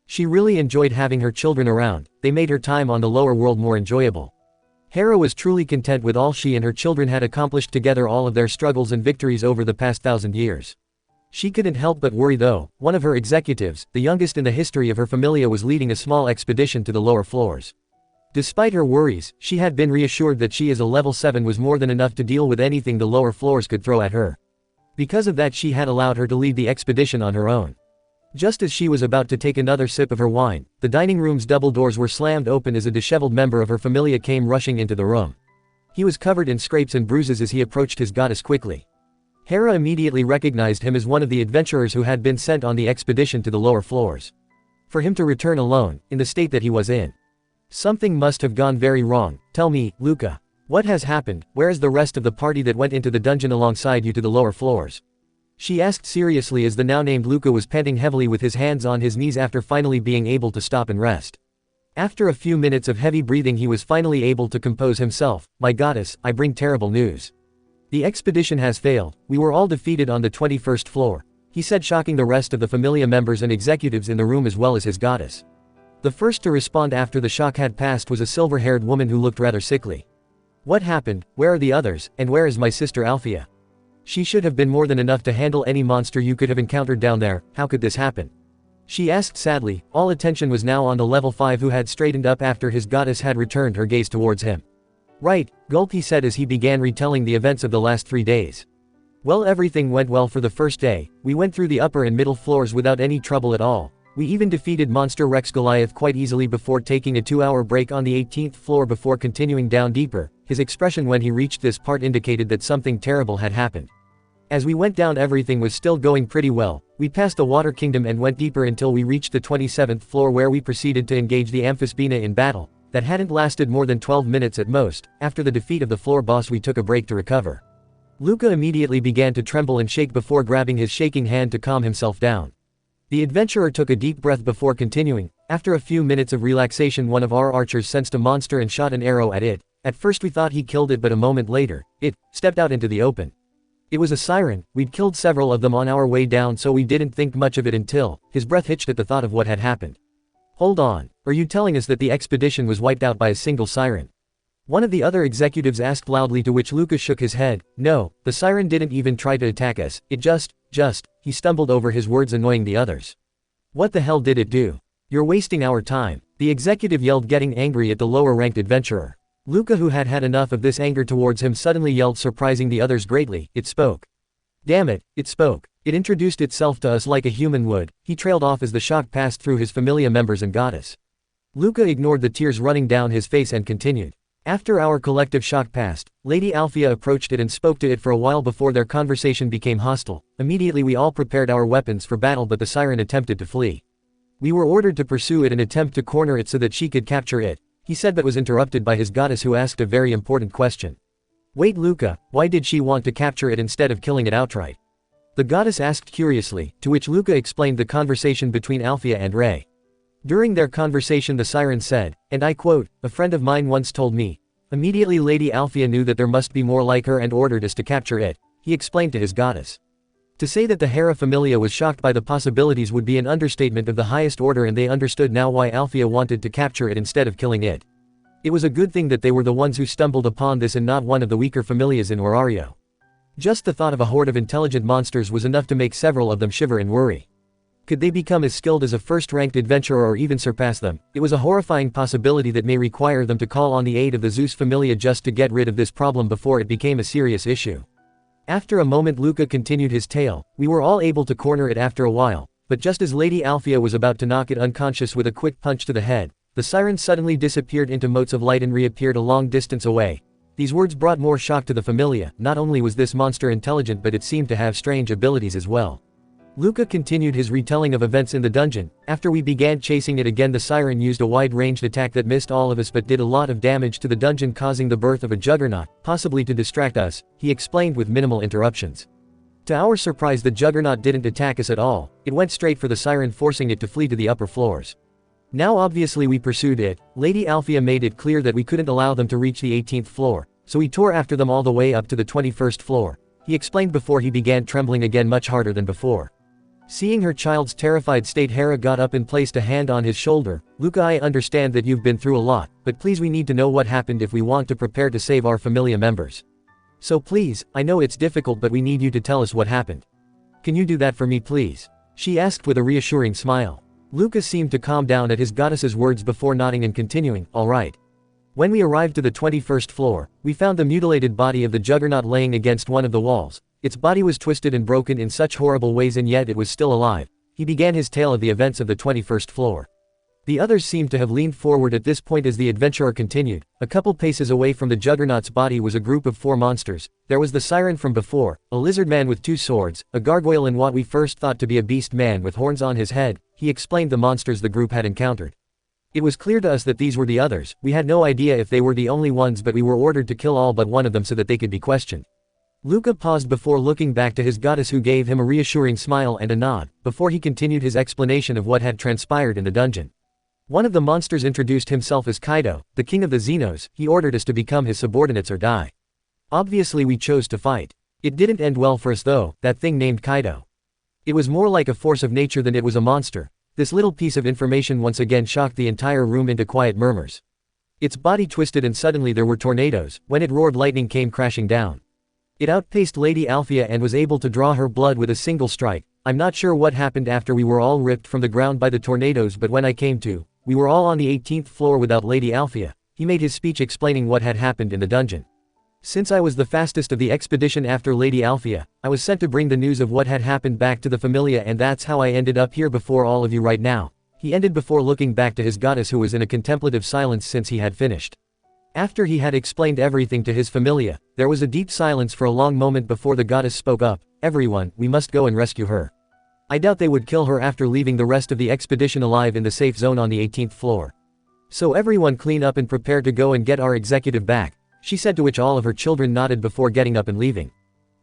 She really enjoyed having her children around, they made her time on the lower world more enjoyable. Hera was truly content with all she and her children had accomplished together, all of their struggles and victories over the past 1,000 years. She couldn't help but worry though. One of her executives, the youngest in the history of her familia, was leading a small expedition to the lower floors. Despite her worries, she had been reassured that she as a level 7 was more than enough to deal with anything the lower floors could throw at her. Because of that, she had allowed her to lead the expedition on her own. Just as she was about to take another sip of her wine, the dining room's double doors were slammed open as a disheveled member of her familia came rushing into the room. He was covered in scrapes and bruises as he approached his goddess quickly. Hera immediately recognized him as one of the adventurers who had been sent on the expedition to the lower floors. For him to return alone, in the state that he was in. Something must have gone very wrong. "Tell me, Luca. What has happened? Where is the rest of the party that went into the dungeon alongside you to the lower floors?" She asked seriously as the now-named Luca was panting heavily with his hands on his knees after finally being able to stop and rest. After a few minutes of heavy breathing he was finally able to compose himself. "My goddess, I bring terrible news. The expedition has failed, we were all defeated on the 21st floor," he said, shocking the rest of the familia members and executives in the room as well as his goddess. The first to respond after the shock had passed was a silver-haired woman who looked rather sickly. "What happened? Where are the others, and where is my sister Althea? She should have been more than enough to handle any monster you could have encountered down there, how could this happen?" she asked sadly. All attention was now on the level 5 who had straightened up after his goddess had returned her gaze towards him. "Right, gulp," he said as he began retelling the events of the last 3 days. "Well, everything went well for the first day, we went through the upper and middle floors without any trouble at all. We even defeated Monster Rex Goliath quite easily before taking a 2-hour break on the 18th floor before continuing down deeper." His expression when he reached this part indicated that something terrible had happened. "As we went down everything was still going pretty well. We passed the Water Kingdom and went deeper until we reached the 27th floor where we proceeded to engage the Amphisbaena in battle. That hadn't lasted more than 12 minutes at most. After the defeat of the floor boss we took a break to recover." Luca immediately began to tremble and shake before grabbing his shaking hand to calm himself down. The adventurer took a deep breath before continuing. "After a few minutes of relaxation one of our archers sensed a monster and shot an arrow at it. At first we thought he killed it, but a moment later, it stepped out into the open. It was a siren. We'd killed several of them on our way down so we didn't think much of it until..." His breath hitched at the thought of what had happened. "Hold on, are you telling us that the expedition was wiped out by a single siren?" One of the other executives asked loudly, to which Luka shook his head. No, the siren didn't even try to attack us, it just, he stumbled over his words, annoying the others. What the hell did it do? You're wasting our time, the executive yelled, getting angry at the lower-ranked adventurer. Luka, who had had enough of this anger towards him, suddenly yelled, surprising the others greatly, it spoke. Damn it, it spoke. It introduced itself to us like a human would. He trailed off as the shock passed through his familia members and goddess. Luka ignored the tears running down his face and continued. After our collective shock passed, Lady Althea approached it and spoke to it for a while before their conversation became hostile. Immediately we all prepared our weapons for battle, but the siren attempted to flee. We were ordered to pursue it and attempt to corner it so that she could capture it, he said, but was interrupted by his goddess, who asked a very important question. Wait, Luka, why did she want to capture it instead of killing it outright? The goddess asked curiously, to which Luka explained the conversation between Althea and Rei. During their conversation the siren said, and I quote, a friend of mine once told me. Immediately Lady Althea knew that there must be more like her and ordered us to capture it, he explained to his goddess. To say that the Hera Familia was shocked by the possibilities would be an understatement of the highest order, and they understood now why Althea wanted to capture it instead of killing it. It was a good thing that they were the ones who stumbled upon this and not one of the weaker familias in Orario. Just the thought of a horde of intelligent monsters was enough to make several of them shiver and worry. Could they become as skilled as a first-ranked adventurer or even surpass them? It was a horrifying possibility that may require them to call on the aid of the Zeus Familia just to get rid of this problem before it became a serious issue. After a moment Luka continued his tale. We were all able to corner it after a while, but just as Lady Althea was about to knock it unconscious with a quick punch to the head, the siren suddenly disappeared into motes of light and reappeared a long distance away. These words brought more shock to the Familia. Not only was this monster intelligent, but it seemed to have strange abilities as well. Luka continued his retelling of events in the dungeon. After we began chasing it again, the siren used a wide-ranged attack that missed all of us but did a lot of damage to the dungeon, causing the birth of a juggernaut, possibly to distract us, he explained with minimal interruptions. To our surprise, the juggernaut didn't attack us at all. It went straight for the siren, forcing it to flee to the upper floors. Now obviously we pursued it. Lady Althea made it clear that we couldn't allow them to reach the 18th floor, so we tore after them all the way up to the 21st floor, he explained before he began trembling again much harder than before. Seeing her child's terrified state, Hera got up and placed a hand on his shoulder. Luka, I understand that you've been through a lot, but please, we need to know what happened if we want to prepare to save our familia members. So please, I know it's difficult, but we need you to tell us what happened. Can you do that for me, please? She asked with a reassuring smile. Luka seemed to calm down at his goddess's words before nodding and continuing, all right. When we arrived to the 21st floor, we found the mutilated body of the juggernaut laying against one of the walls. Its body was twisted and broken in such horrible ways, and yet it was still alive. He began his tale of the events of the 21st floor. The others seemed to have leaned forward at this point as the adventurer continued. A couple paces away from the juggernaut's body was a group of 4 monsters. There was the siren from before, a lizard man with 2 swords, a gargoyle, and what we first thought to be a beast man with horns on his head. He explained the monsters the group had encountered. It was clear to us that these were the others. We had no idea if they were the only ones, but we were ordered to kill all but one of them so that they could be questioned. Luka paused before looking back to his goddess, who gave him a reassuring smile and a nod, before he continued his explanation of what had transpired in the dungeon. One of the monsters introduced himself as Kaido, the king of the Xenos. He ordered us to become his subordinates or die. Obviously we chose to fight. It didn't end well for us though, that thing named Kaido. It was more like a force of nature than it was a monster. This little piece of information once again shocked the entire room into quiet murmurs. Its body twisted and suddenly there were tornadoes. When it roared, lightning came crashing down. It outpaced Lady Althea and was able to draw her blood with a single strike. I'm not sure what happened after we were all ripped from the ground by the tornadoes, but when I came to, we were all on the 18th floor without Lady Althea. He made his speech explaining what had happened in the dungeon. Since I was the fastest of the expedition after Lady Althea, I was sent to bring the news of what had happened back to the Familia, and that's how I ended up here before all of you right now. He ended before looking back to his goddess, who was in a contemplative silence since he had finished. After he had explained everything to his Familia, there was a deep silence for a long moment before the goddess spoke up. Everyone, we must go and rescue her. I doubt they would kill her after leaving the rest of the expedition alive in the safe zone on the 18th floor. So everyone clean up and prepare to go and get our executive back, she said, to which all of her children nodded before getting up and leaving.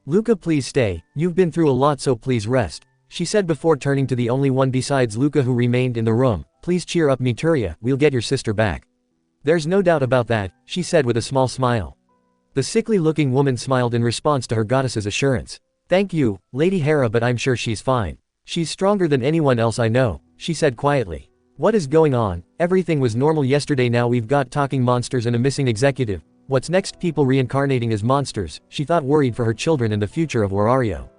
Luka, please stay, you've been through a lot, so please rest, she said before turning to the only one besides Luka who remained in the room. Please cheer up, Mituria, we'll get your sister back. There's no doubt about that, she said with a small smile. The sickly-looking woman smiled in response to her goddess's assurance. Thank you, Lady Hera, but I'm sure she's fine. She's stronger than anyone else I know, she said quietly. What is going on? Everything was normal yesterday, now we've got talking monsters and a missing executive. What's next? People reincarnating as monsters, she thought, worried for her children and the future of Warario.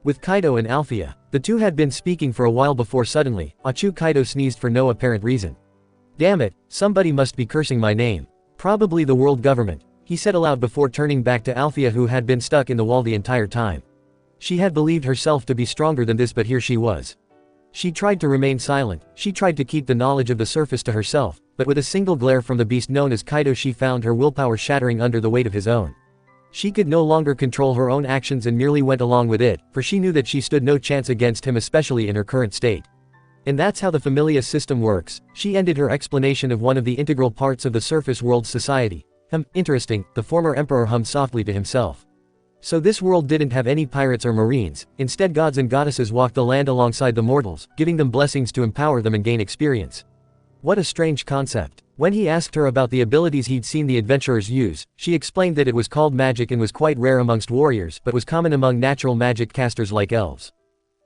With Kaido and Althea, the two had been speaking for a while before suddenly, Kaido sneezed for no apparent reason. "Damn it, somebody must be cursing my name. Probably the world government," he said aloud before turning back to Althea, who had been stuck in the wall the entire time. She had believed herself to be stronger than this, but here she was. She tried to remain silent, she tried to keep the knowledge of the surface to herself, but with a single glare from the beast known as Kaido, she found her willpower shattering under the weight of his own. She could no longer control her own actions and merely went along with it, for she knew that she stood no chance against him, especially in her current state. And that's how the familia system works. She ended her explanation of one of the integral parts of the surface world's society. Interesting, the former emperor hummed softly to himself. So this world didn't have any pirates or marines, instead gods and goddesses walked the land alongside the mortals, giving them blessings to empower them and gain experience. What a strange concept. When he asked her about the abilities he'd seen the adventurers use, she explained that it was called magic and was quite rare amongst warriors but was common among natural magic casters like elves.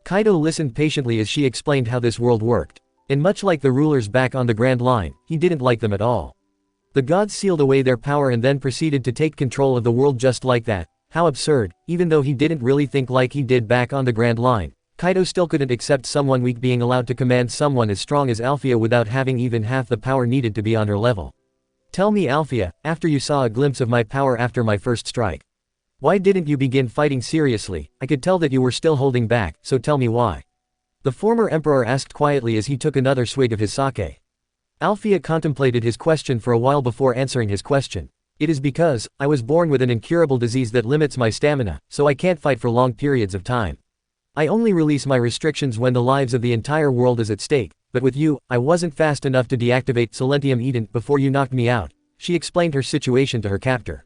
Kaido listened patiently as she explained how this world worked. And much like the rulers back on the Grand Line, he didn't like them at all. The gods sealed away their power and then proceeded to take control of the world just like that. How absurd. Even though he didn't really think like he did back on the Grand Line, Kaido still couldn't accept someone weak being allowed to command someone as strong as Althea without having even half the power needed to be on her level. Tell me, Althea, after you saw a glimpse of my power after my first strike, why didn't you begin fighting seriously? I could tell that you were still holding back, so tell me why. The former emperor asked quietly as he took another swig of his sake. Althea contemplated his question for a while before answering his question. It is because I was born with an incurable disease that limits my stamina, so I can't fight for long periods of time. I only release my restrictions when the lives of the entire world is at stake, but with you, I wasn't fast enough to deactivate Silentium Eden before you knocked me out. She explained her situation to her captor.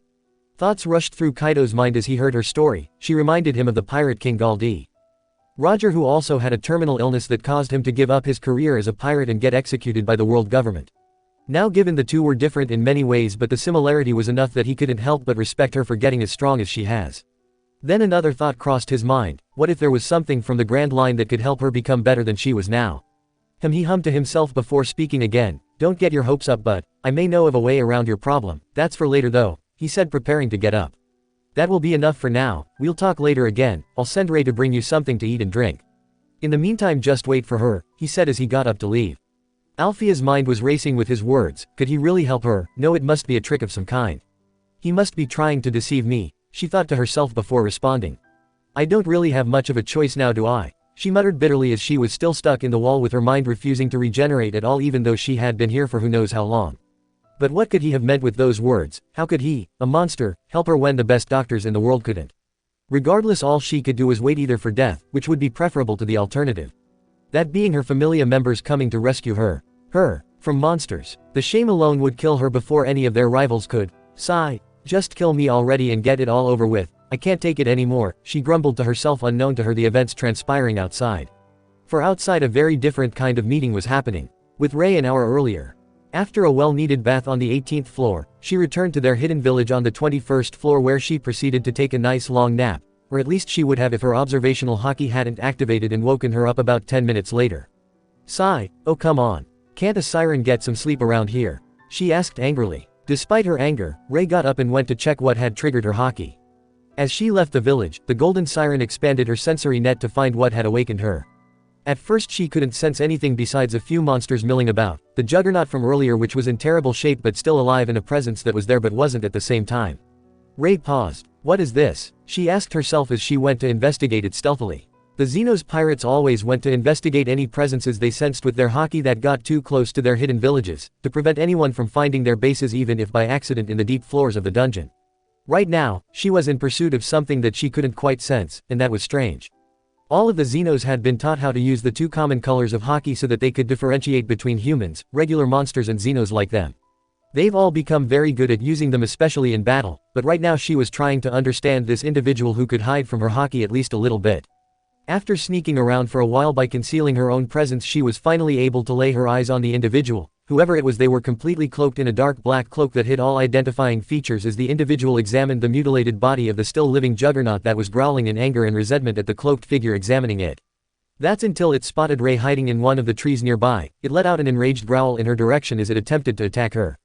Thoughts rushed through Kaido's mind as he heard her story. She reminded him of the pirate king Galdi. Roger, who also had a terminal illness that caused him to give up his career as a pirate and get executed by the world government. Now, given the two were different in many ways, but the similarity was enough that he couldn't help but respect her for getting as strong as she has. Then another thought crossed his mind. What if there was something from the Grand Line that could help her become better than she was now? He hummed to himself before speaking again. Don't get your hopes up, but I may know of a way around your problem. That's for later though, he said, preparing to get up. That will be enough for now. We'll talk later again. I'll send Ray to bring you something to eat and drink. In the meantime, just wait for her, he said as he got up to leave. Althea's mind was racing with his words. Could he really help her? No, it must be a trick of some kind. He must be trying to deceive me, she thought to herself before responding. I don't really have much of a choice now, do I? She muttered bitterly as she was still stuck in the wall with her mind refusing to regenerate at all, even though she had been here for who knows how long. But what could he have meant with those words? How could he, a monster, help her when the best doctors in the world couldn't? Regardless, all she could do was wait, either for death, which would be preferable to the alternative. That being her familia members coming to rescue her. From monsters. The shame alone would kill her before any of their rivals could. Sigh. Just kill me already and get it all over with. I can't take it anymore, she grumbled to herself, unknown to her the events transpiring outside. For outside a very different kind of meeting was happening. With Ray an hour earlier. After a well-needed bath on the 18th floor, she returned to their hidden village on the 21st floor, where she proceeded to take a nice long nap, or at least she would have if her observational haki hadn't activated and woken her up about 10 minutes later. Sigh. Oh come on. Can't a siren get some sleep around here? She asked angrily. Despite her anger, Ray got up and went to check what had triggered her haki. As she left the village, the golden siren expanded her sensory net to find what had awakened her. At first she couldn't sense anything besides a few monsters milling about, the juggernaut from earlier, which was in terrible shape but still alive, and a presence that was there but wasn't at the same time. Ray paused. What is this? She asked herself as she went to investigate it stealthily. The Xenos pirates always went to investigate any presences they sensed with their haki that got too close to their hidden villages, to prevent anyone from finding their bases, even if by accident, in the deep floors of the dungeon. Right now, she was in pursuit of something that she couldn't quite sense, and that was strange. All of the Xenos had been taught how to use the two common colors of haki so that they could differentiate between humans, regular monsters, and Xenos like them. They've all become very good at using them, especially in battle, but right now she was trying to understand this individual who could hide from her haki at least a little bit. After sneaking around for a while by concealing her own presence, she was finally able to lay her eyes on the individual. Whoever it was, they were completely cloaked in a dark black cloak that hid all identifying features as the individual examined the mutilated body of the still living juggernaut that was growling in anger and resentment at the cloaked figure examining it. That's until it spotted Ray hiding in one of the trees nearby. It let out an enraged growl in her direction as it attempted to attack her.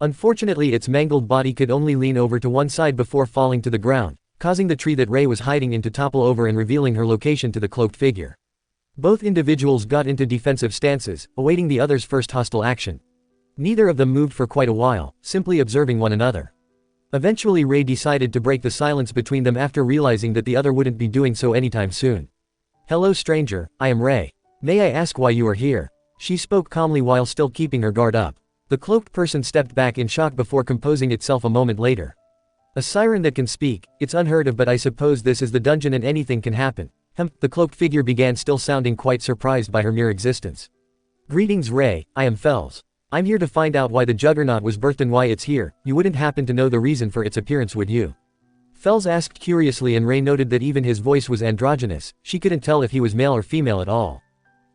Unfortunately, its mangled body could only lean over to one side before falling to the ground, causing the tree that Rei was hiding in to topple over and revealing her location to the cloaked figure. Both individuals got into defensive stances, awaiting the other's first hostile action. Neither of them moved for quite a while, simply observing one another. Eventually Rei decided to break the silence between them after realizing that the other wouldn't be doing so anytime soon. "Hello stranger, I am Rei. May I ask why you are here?" She spoke calmly while still keeping her guard up. The cloaked person stepped back in shock before composing itself a moment later. "A siren that can speak, it's unheard of, but I suppose this is the dungeon and anything can happen." The cloaked figure began, still sounding quite surprised by her mere existence. "Greetings Rei, I am Fells. I'm here to find out why the Juggernaut was birthed and why it's here. You wouldn't happen to know the reason for its appearance, would you?" Fells asked curiously, and Rei noted that even his voice was androgynous. She couldn't tell if he was male or female at all.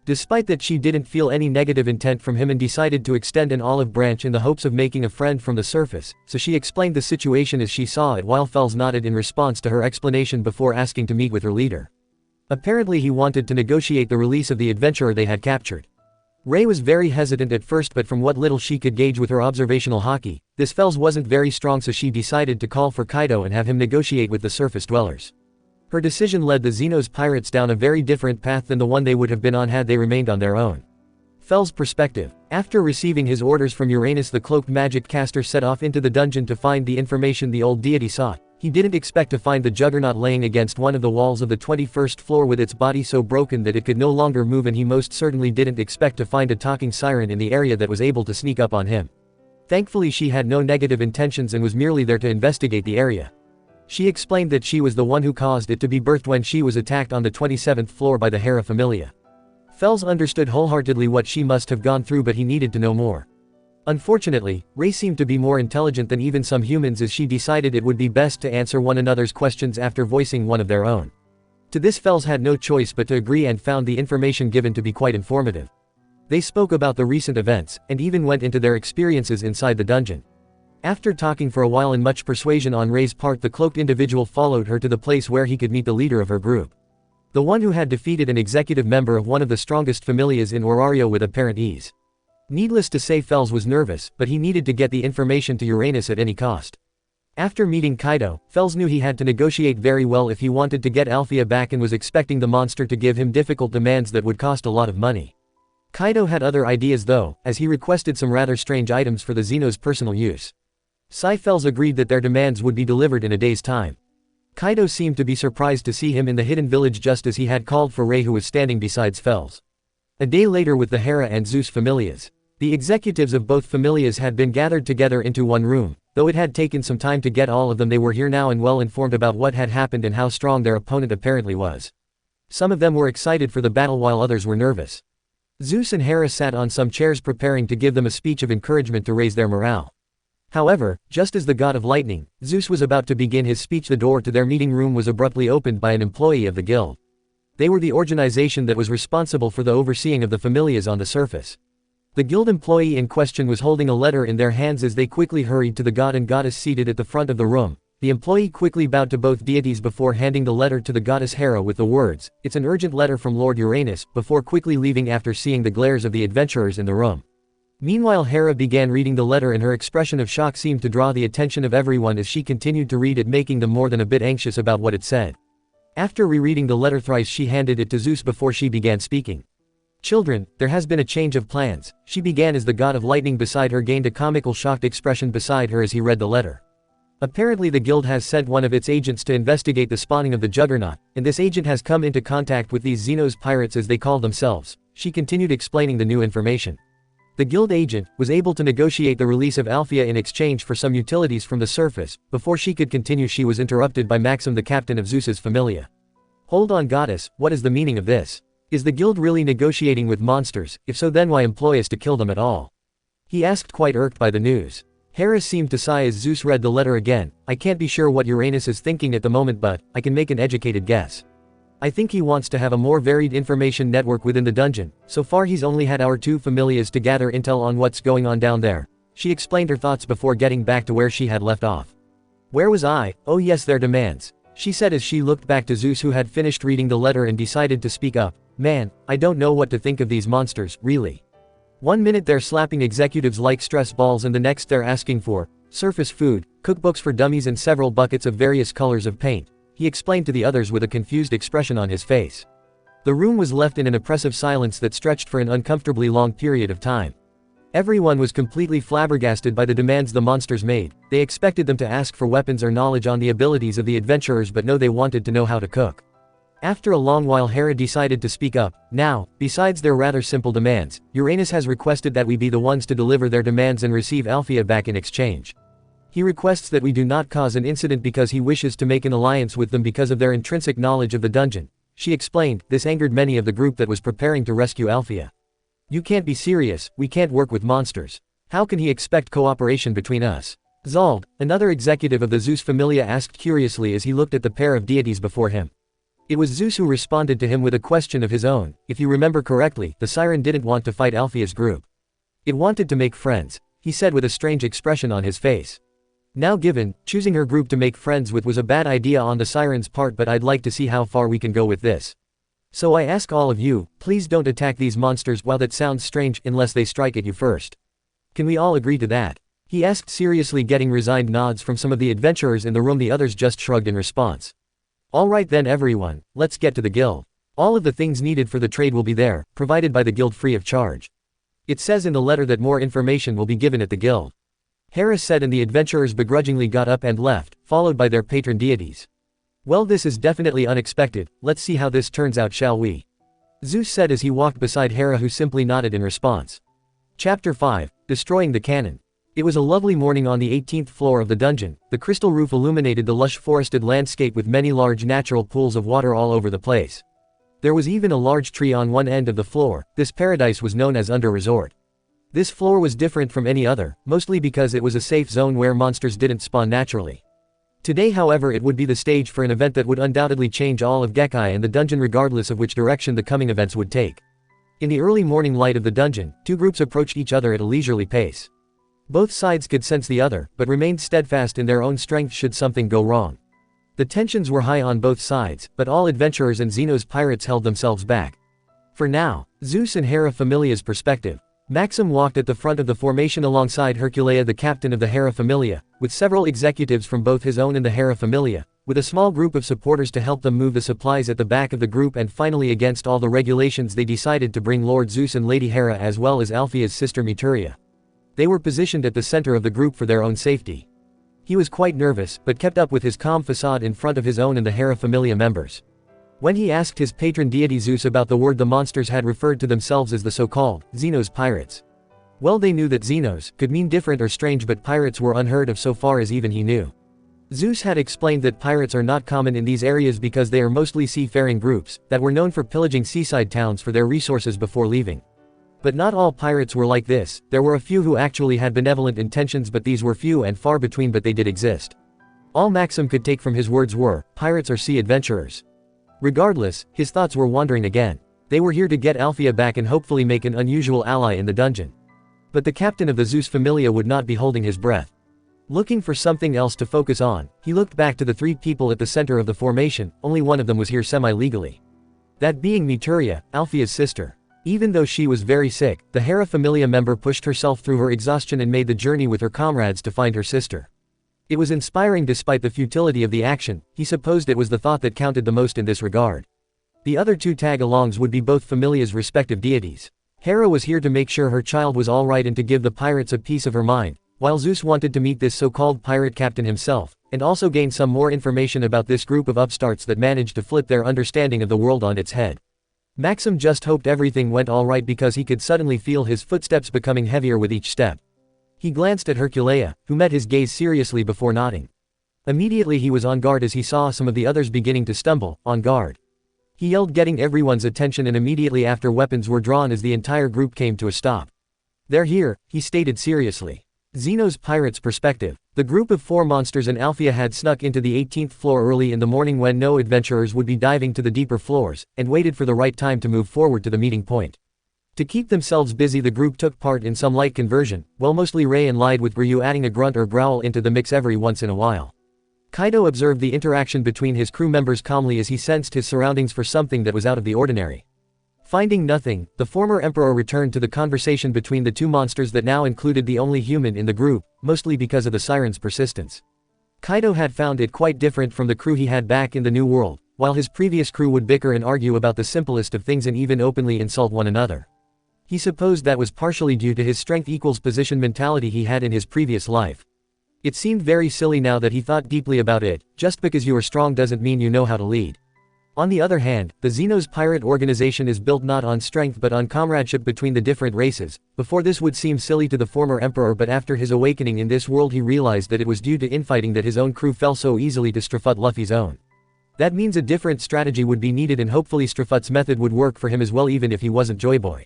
Despite that, she didn't feel any negative intent from him and decided to extend an olive branch in the hopes of making a friend from the surface, so she explained the situation as she saw it while Fells nodded in response to her explanation before asking to meet with her leader. Apparently he wanted to negotiate the release of the adventurer they had captured. Rei was very hesitant at first, but from what little she could gauge with her observational haki, this Fells wasn't very strong, so she decided to call for Kaido and have him negotiate with the surface dwellers. Her decision led the Xenos pirates down a very different path than the one they would have been on had they remained on their own. Fells' perspective. After receiving his orders from Uranus, the cloaked magic caster set off into the dungeon to find the information the old deity sought. He didn't expect to find the Juggernaut laying against one of the walls of the 21st floor with its body so broken that it could no longer move, and he most certainly didn't expect to find a talking siren in the area that was able to sneak up on him. Thankfully she had no negative intentions and was merely there to investigate the area. She explained that she was the one who caused it to be birthed when she was attacked on the 27th floor by the Hera Familia. Fells understood wholeheartedly what she must have gone through, but he needed to know more. Unfortunately, Rei seemed to be more intelligent than even some humans, as she decided it would be best to answer one another's questions after voicing one of their own. To this Fells had no choice but to agree and found the information given to be quite informative. They spoke about the recent events, and even went into their experiences inside the dungeon. After talking for a while and much persuasion on Rei's part, the cloaked individual followed her to the place where he could meet the leader of her group. The one who had defeated an executive member of one of the strongest familias in Orario with apparent ease. Needless to say, Fells was nervous, but he needed to get the information to Uranus at any cost. After meeting Kaido, Fells knew he had to negotiate very well if he wanted to get Althea back, and was expecting the monster to give him difficult demands that would cost a lot of money. Kaido had other ideas though, as he requested some rather strange items for the Xenos' personal use. Fells agreed that their demands would be delivered in a day's time. Kaido seemed to be surprised to see him in the hidden village just as he had called for Rei, who was standing beside Fells. A day later, with the Hera and Zeus familias. The executives of both familias had been gathered together into one room. Though it had taken some time to get all of them, they were here now and well informed about what had happened and how strong their opponent apparently was. Some of them were excited for the battle while others were nervous. Zeus and Hera sat on some chairs preparing to give them a speech of encouragement to raise their morale. However, just as the god of lightning, Zeus was about to begin his speech, the door to their meeting room was abruptly opened by an employee of the guild. They were the organization that was responsible for the overseeing of the familias on the surface. The guild employee in question was holding a letter in their hands as they quickly hurried to the god and goddess seated at the front of the room. The employee quickly bowed to both deities before handing the letter to the goddess Hera with the words, "It's an urgent letter from Lord Uranus," before quickly leaving after seeing the glares of the adventurers in the room. Meanwhile, Hera began reading the letter, and her expression of shock seemed to draw the attention of everyone as she continued to read it, making them more than a bit anxious about what it said. After rereading the letter thrice, she handed it to Zeus before she began speaking. "Children, there has been a change of plans," she began as the god of lightning beside her gained a comical shocked expression beside her as he read the letter. "Apparently the guild has sent one of its agents to investigate the spawning of the Juggernaut, and this agent has come into contact with these Xenos pirates, as they call themselves." She continued explaining the new information. The guild agent was able to negotiate the release of Althea in exchange for some utilities from the surface. Before she could continue, she was interrupted by Maxim, the captain of Zeus's familia. "Hold on, goddess, what is the meaning of this? Is the guild really negotiating with monsters? If so, then why employ us to kill them at all?" he asked, quite irked by the news. Hera seemed to sigh as Zeus read the letter again. "I can't be sure what Uranus is thinking at the moment, but I can make an educated guess. I think he wants to have a more varied information network within the dungeon. So far he's only had our two familias to gather intel on what's going on down there." She explained her thoughts before getting back to where she had left off. "Where was I? Oh yes, their demands," she said as she looked back to Zeus, who had finished reading the letter and decided to speak up. "Man, I don't know what to think of these monsters, really. One minute they're slapping executives like stress balls and the next they're asking for surface food, cookbooks for dummies and several buckets of various colors of paint, he explained to the others with a confused expression on his face. The room was left in an oppressive silence that stretched for an uncomfortably long period of time. Everyone was completely flabbergasted by the demands the monsters made. They expected them to ask for weapons or knowledge on the abilities of the adventurers, but no, they wanted to know how to cook. After a long while, Hera decided to speak up. Now, besides their rather simple demands, Uranus has requested that we be the ones to deliver their demands and receive Althea back in exchange. He requests that we do not cause an incident because he wishes to make an alliance with them because of their intrinsic knowledge of the dungeon. She explained. This angered many of the group that was preparing to rescue Althea. You can't be serious, we can't work with monsters. How can he expect cooperation between us? Zald, another executive of the Zeus Familia, asked curiously as he looked at the pair of deities before him. It was Zeus who responded to him with a question of his own. If you remember correctly, the siren didn't want to fight Althea's group. It wanted to make friends, he said with a strange expression on his face. Now given, choosing her group to make friends with was a bad idea on the siren's part, but I'd like to see how far we can go with this. So I ask all of you, please don't attack these monsters. While that sounds strange, unless they strike at you first. Can we all agree to that? He asked seriously, getting resigned nods from some of the adventurers in the room. The others just shrugged in response. Alright then everyone, let's get to the guild. All of the things needed for the trade will be there, provided by the guild free of charge. It says in the letter that more information will be given at the guild. Hera said, and the adventurers begrudgingly got up and left, followed by their patron deities. Well, this is definitely unexpected, let's see how this turns out, shall we? Zeus said as he walked beside Hera, who simply nodded in response. Chapter 5, Destroying the Cannon. It was a lovely morning on the 18th floor of the dungeon. The crystal roof illuminated the lush forested landscape with many large natural pools of water all over the place. There was even a large tree on one end of the floor. This paradise was known as Under Resort. This floor was different from any other, mostly because it was a safe zone where monsters didn't spawn naturally. Today, however, it would be the stage for an event that would undoubtedly change all of Gekkai and the dungeon, regardless of which direction the coming events would take. In the early morning light of the dungeon, two groups approached each other at a leisurely pace. Both sides could sense the other, but remained steadfast in their own strength should something go wrong. The tensions were high on both sides, but all adventurers and Xenos pirates held themselves back. For now, Zeus and Hera Familia's perspective. Maxim walked at the front of the formation alongside Herculea, the captain of the Hera Familia, with several executives from both his own and the Hera Familia, with a small group of supporters to help them move the supplies at the back of the group. And finally, against all the regulations, they decided to bring Lord Zeus and Lady Hera as well as Althea's sister Mituria. They were positioned at the center of the group for their own safety. He was quite nervous, but kept up with his calm facade in front of his own and the Hera Familia members. When he asked his patron deity Zeus about the word the monsters had referred to themselves as the so-called Xenos pirates. Well, they knew that Xenos could mean different or strange, but pirates were unheard of so far as even he knew. Zeus had explained that pirates are not common in these areas because they are mostly seafaring groups that were known for pillaging seaside towns for their resources before leaving. But not all pirates were like this. There were a few who actually had benevolent intentions, but these were few and far between, but they did exist. All Maxim could take from his words were, pirates are sea adventurers. Regardless, his thoughts were wandering again. They were here to get Althea back and hopefully make an unusual ally in the dungeon. But the captain of the Zeus Familia would not be holding his breath. Looking for something else to focus on, he looked back to the three people at the center of the formation. Only one of them was here semi-legally. That being Mituria, Althea's sister. Even though she was very sick, the Hera Familia member pushed herself through her exhaustion and made the journey with her comrades to find her sister. It was inspiring despite the futility of the action. He supposed it was the thought that counted the most in this regard. The other two tag-alongs would be both Familia's respective deities. Hera was here to make sure her child was alright and to give the pirates a piece of her mind, while Zeus wanted to meet this so-called pirate captain himself, and also gain some more information about this group of upstarts that managed to flip their understanding of the world on its head. Maxim just hoped everything went alright because he could suddenly feel his footsteps becoming heavier with each step. He glanced at Herculea, who met his gaze seriously before nodding. Immediately he was on guard as he saw some of the others beginning to stumble, on guard. He yelled, getting everyone's attention, and immediately after weapons were drawn as the entire group came to a stop. They're here, he stated seriously. Xenos pirates perspective. The group of 4 monsters and Althea had snuck into the 18th floor early in the morning when no adventurers would be diving to the deeper floors, and waited for the right time to move forward to the meeting point. To keep themselves busy, the group took part in some light conversion, while mostly Ray and lied with Ryu adding a grunt or growl into the mix every once in a while. Kaido observed the interaction between his crew members calmly as he sensed his surroundings for something that was out of the ordinary. Finding nothing, the former emperor returned to the conversation between the two monsters that now included the only human in the group, mostly because of the siren's persistence. Kaido had found it quite different from the crew he had back in the New World, while his previous crew would bicker and argue about the simplest of things and even openly insult one another. He supposed that was partially due to his strength equals position mentality he had in his previous life. It seemed very silly now that he thought deeply about it. Just because you are strong doesn't mean you know how to lead. On the other hand, the Xenos pirate organization is built not on strength but on comradeship between the different races. Before this would seem silly to the former emperor, but after his awakening in this world he realized that it was due to infighting that his own crew fell so easily to Strafut Luffy's own. That means a different strategy would be needed, and hopefully Strafut's method would work for him as well, even if he wasn't Joyboy.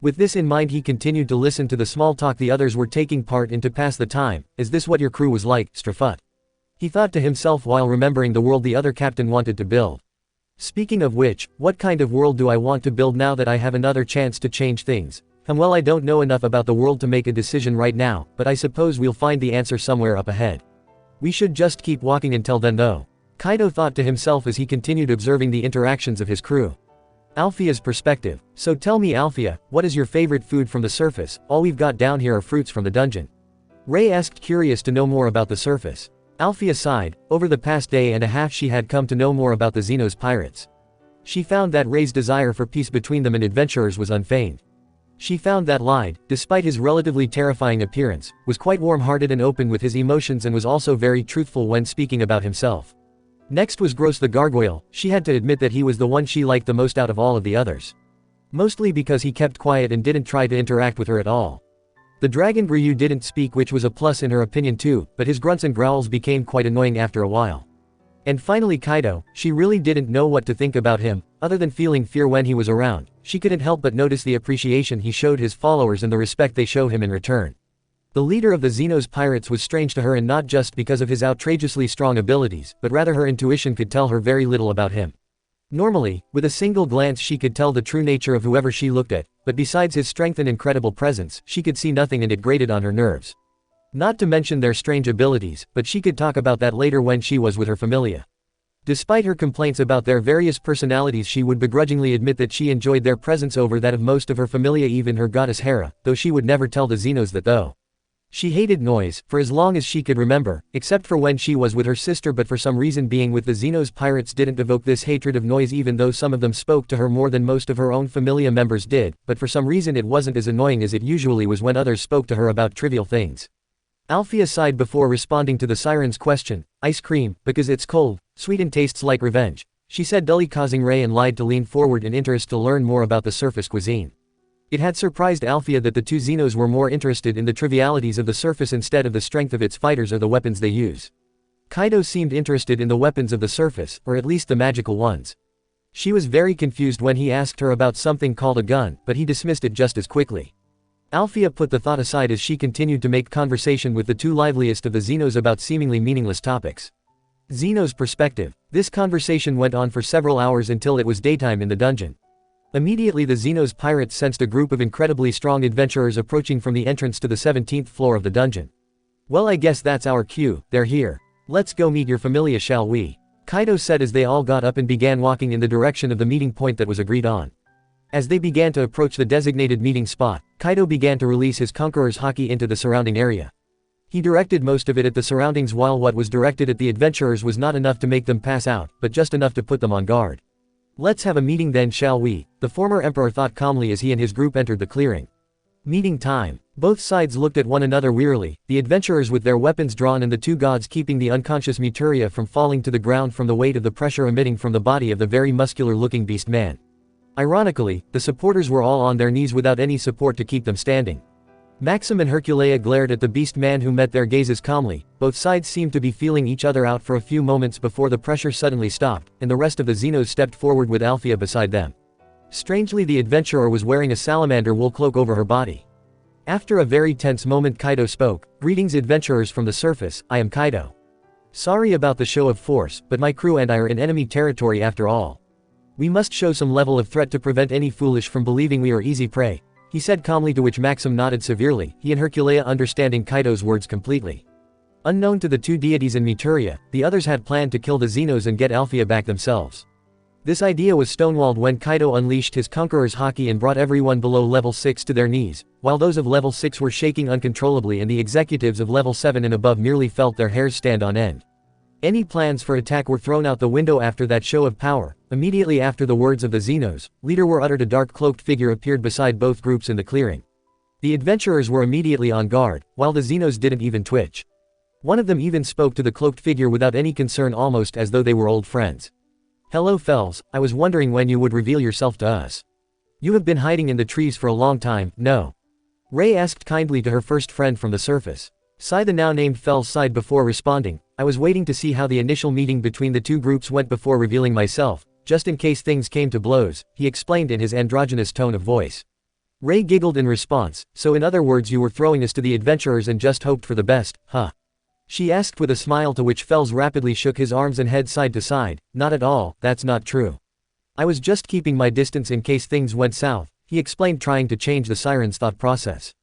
With this in mind, he continued to listen to the small talk the others were taking part in to pass the time. Is this what your crew was like, Strafut? He thought to himself while remembering the world the other captain wanted to build. Speaking of which, what kind of world do I want to build now that I have another chance to change things? Well, I don't know enough about the world to make a decision right now, but I suppose we'll find the answer somewhere up ahead. We should just keep walking until then though. Kaido thought to himself as he continued observing the interactions of his crew. Alphea's perspective. So tell me Alphea, what is your favorite food from the surface? All we've got down here are fruits from the dungeon. Ray asked, curious to know more about the surface. Alphea sighed. Over the past day and a half she had come to know more about the Xenos pirates. She found that Ray's desire for peace between them and adventurers was unfeigned. She found that Lyde, despite his relatively terrifying appearance, was quite warm-hearted and open with his emotions, and was also very truthful when speaking about himself. Next was Gross the Gargoyle. She had to admit that he was the one she liked the most out of all of the others. Mostly because he kept quiet and didn't try to interact with her at all. The dragon Ryu didn't speak, which was a plus in her opinion too, but his grunts and growls became quite annoying after a while. And finally Kaido. She really didn't know what to think about him, other than feeling fear when he was around. She couldn't help but notice the appreciation he showed his followers and the respect they show him in return. The leader of the Xenos pirates was strange to her, and not just because of his outrageously strong abilities, but rather her intuition could tell her very little about him. Normally, with a single glance she could tell the true nature of whoever she looked at, but besides his strength and incredible presence, she could see nothing, and it grated on her nerves. Not to mention their strange abilities, but she could talk about that later when she was with her familia. Despite her complaints about their various personalities, she would begrudgingly admit that she enjoyed their presence over that of most of her familia, even her goddess Hera, though she would never tell the Xenos that though. She hated noise, for as long as she could remember, except for when she was with her sister, but for some reason being with the Xenos pirates didn't evoke this hatred of noise, even though some of them spoke to her more than most of her own familia members did, but for some reason it wasn't as annoying as it usually was when others spoke to her about trivial things. Alphea sighed before responding to the siren's question. Ice cream, because it's cold, sweet and tastes like revenge, she said dully, causing Ray and Lyde to lean forward in interest to learn more about the surface cuisine. It had surprised Alphea that the two Xenos were more interested in the trivialities of the surface instead of the strength of its fighters or the weapons they use. Kaido seemed interested in the weapons of the surface, or at least the magical ones. She was very confused when he asked her about something called a gun, but he dismissed it just as quickly. Alphea put the thought aside as she continued to make conversation with the two liveliest of the Xenos about seemingly meaningless topics. Xenos perspective. This conversation went on for several hours until it was daytime in the dungeon. Immediately the Xenos pirates sensed a group of incredibly strong adventurers approaching from the entrance to the 17th floor of the dungeon. Well, I guess that's our cue, they're here. Let's go meet your familia, shall we? Kaido said as they all got up and began walking in the direction of the meeting point that was agreed on. As they began to approach the designated meeting spot, Kaido began to release his Conqueror's Haki into the surrounding area. He directed most of it at the surroundings, while what was directed at the adventurers was not enough to make them pass out, but just enough to put them on guard. Let's have a meeting then, shall we? The former emperor thought calmly as he and his group entered the clearing. Meeting time. Both sides looked at one another wearily, the adventurers with their weapons drawn and the two gods keeping the unconscious Muturia from falling to the ground from the weight of the pressure emitting from the body of the very muscular-looking beast man. Ironically, the supporters were all on their knees without any support to keep them standing. Maxim and Herculea glared at the beast man, who met their gazes calmly. Both sides seemed to be feeling each other out for a few moments before the pressure suddenly stopped, and the rest of the Xenos stepped forward with Alphea beside them. Strangely, the adventurer was wearing a salamander wool cloak over her body. After a very tense moment, Kaido spoke. Greetings adventurers from the surface, I am Kaido. Sorry about the show of force, but my crew and I are in enemy territory after all. We must show some level of threat to prevent any foolish from believing we are easy prey, he said calmly, to which Maxim nodded severely, he and Herculea understanding Kaido's words completely. Unknown to the two deities and Muturia, the others had planned to kill the Xenos and get Alphea back themselves. This idea was stonewalled when Kaido unleashed his Conqueror's Haki and brought everyone below level 6 to their knees, while those of level 6 were shaking uncontrollably and the executives of level 7 and above merely felt their hairs stand on end. Any plans for attack were thrown out the window after that show of power. Immediately after the words of the Xenos leader were uttered, a dark cloaked figure appeared beside both groups in the clearing. The adventurers were immediately on guard, while the Xenos didn't even twitch. One of them even spoke to the cloaked figure without any concern, almost as though they were old friends. "Hello Fells, I was wondering when you would reveal yourself to us. You have been hiding in the trees for a long time, no?" Ray asked kindly to her first friend from the surface. Sai, the now named Fells, sighed before responding, "I was waiting to see how the initial meeting between the two groups went before revealing myself, just in case things came to blows," he explained in his androgynous tone of voice. Ray giggled in response. "So in other words, you were throwing us to the adventurers and just hoped for the best, huh?" she asked with a smile, to which Fells rapidly shook his arms and head side to side. "Not at all, that's not true. I was just keeping my distance in case things went south," he explained, trying to change the siren's thought process.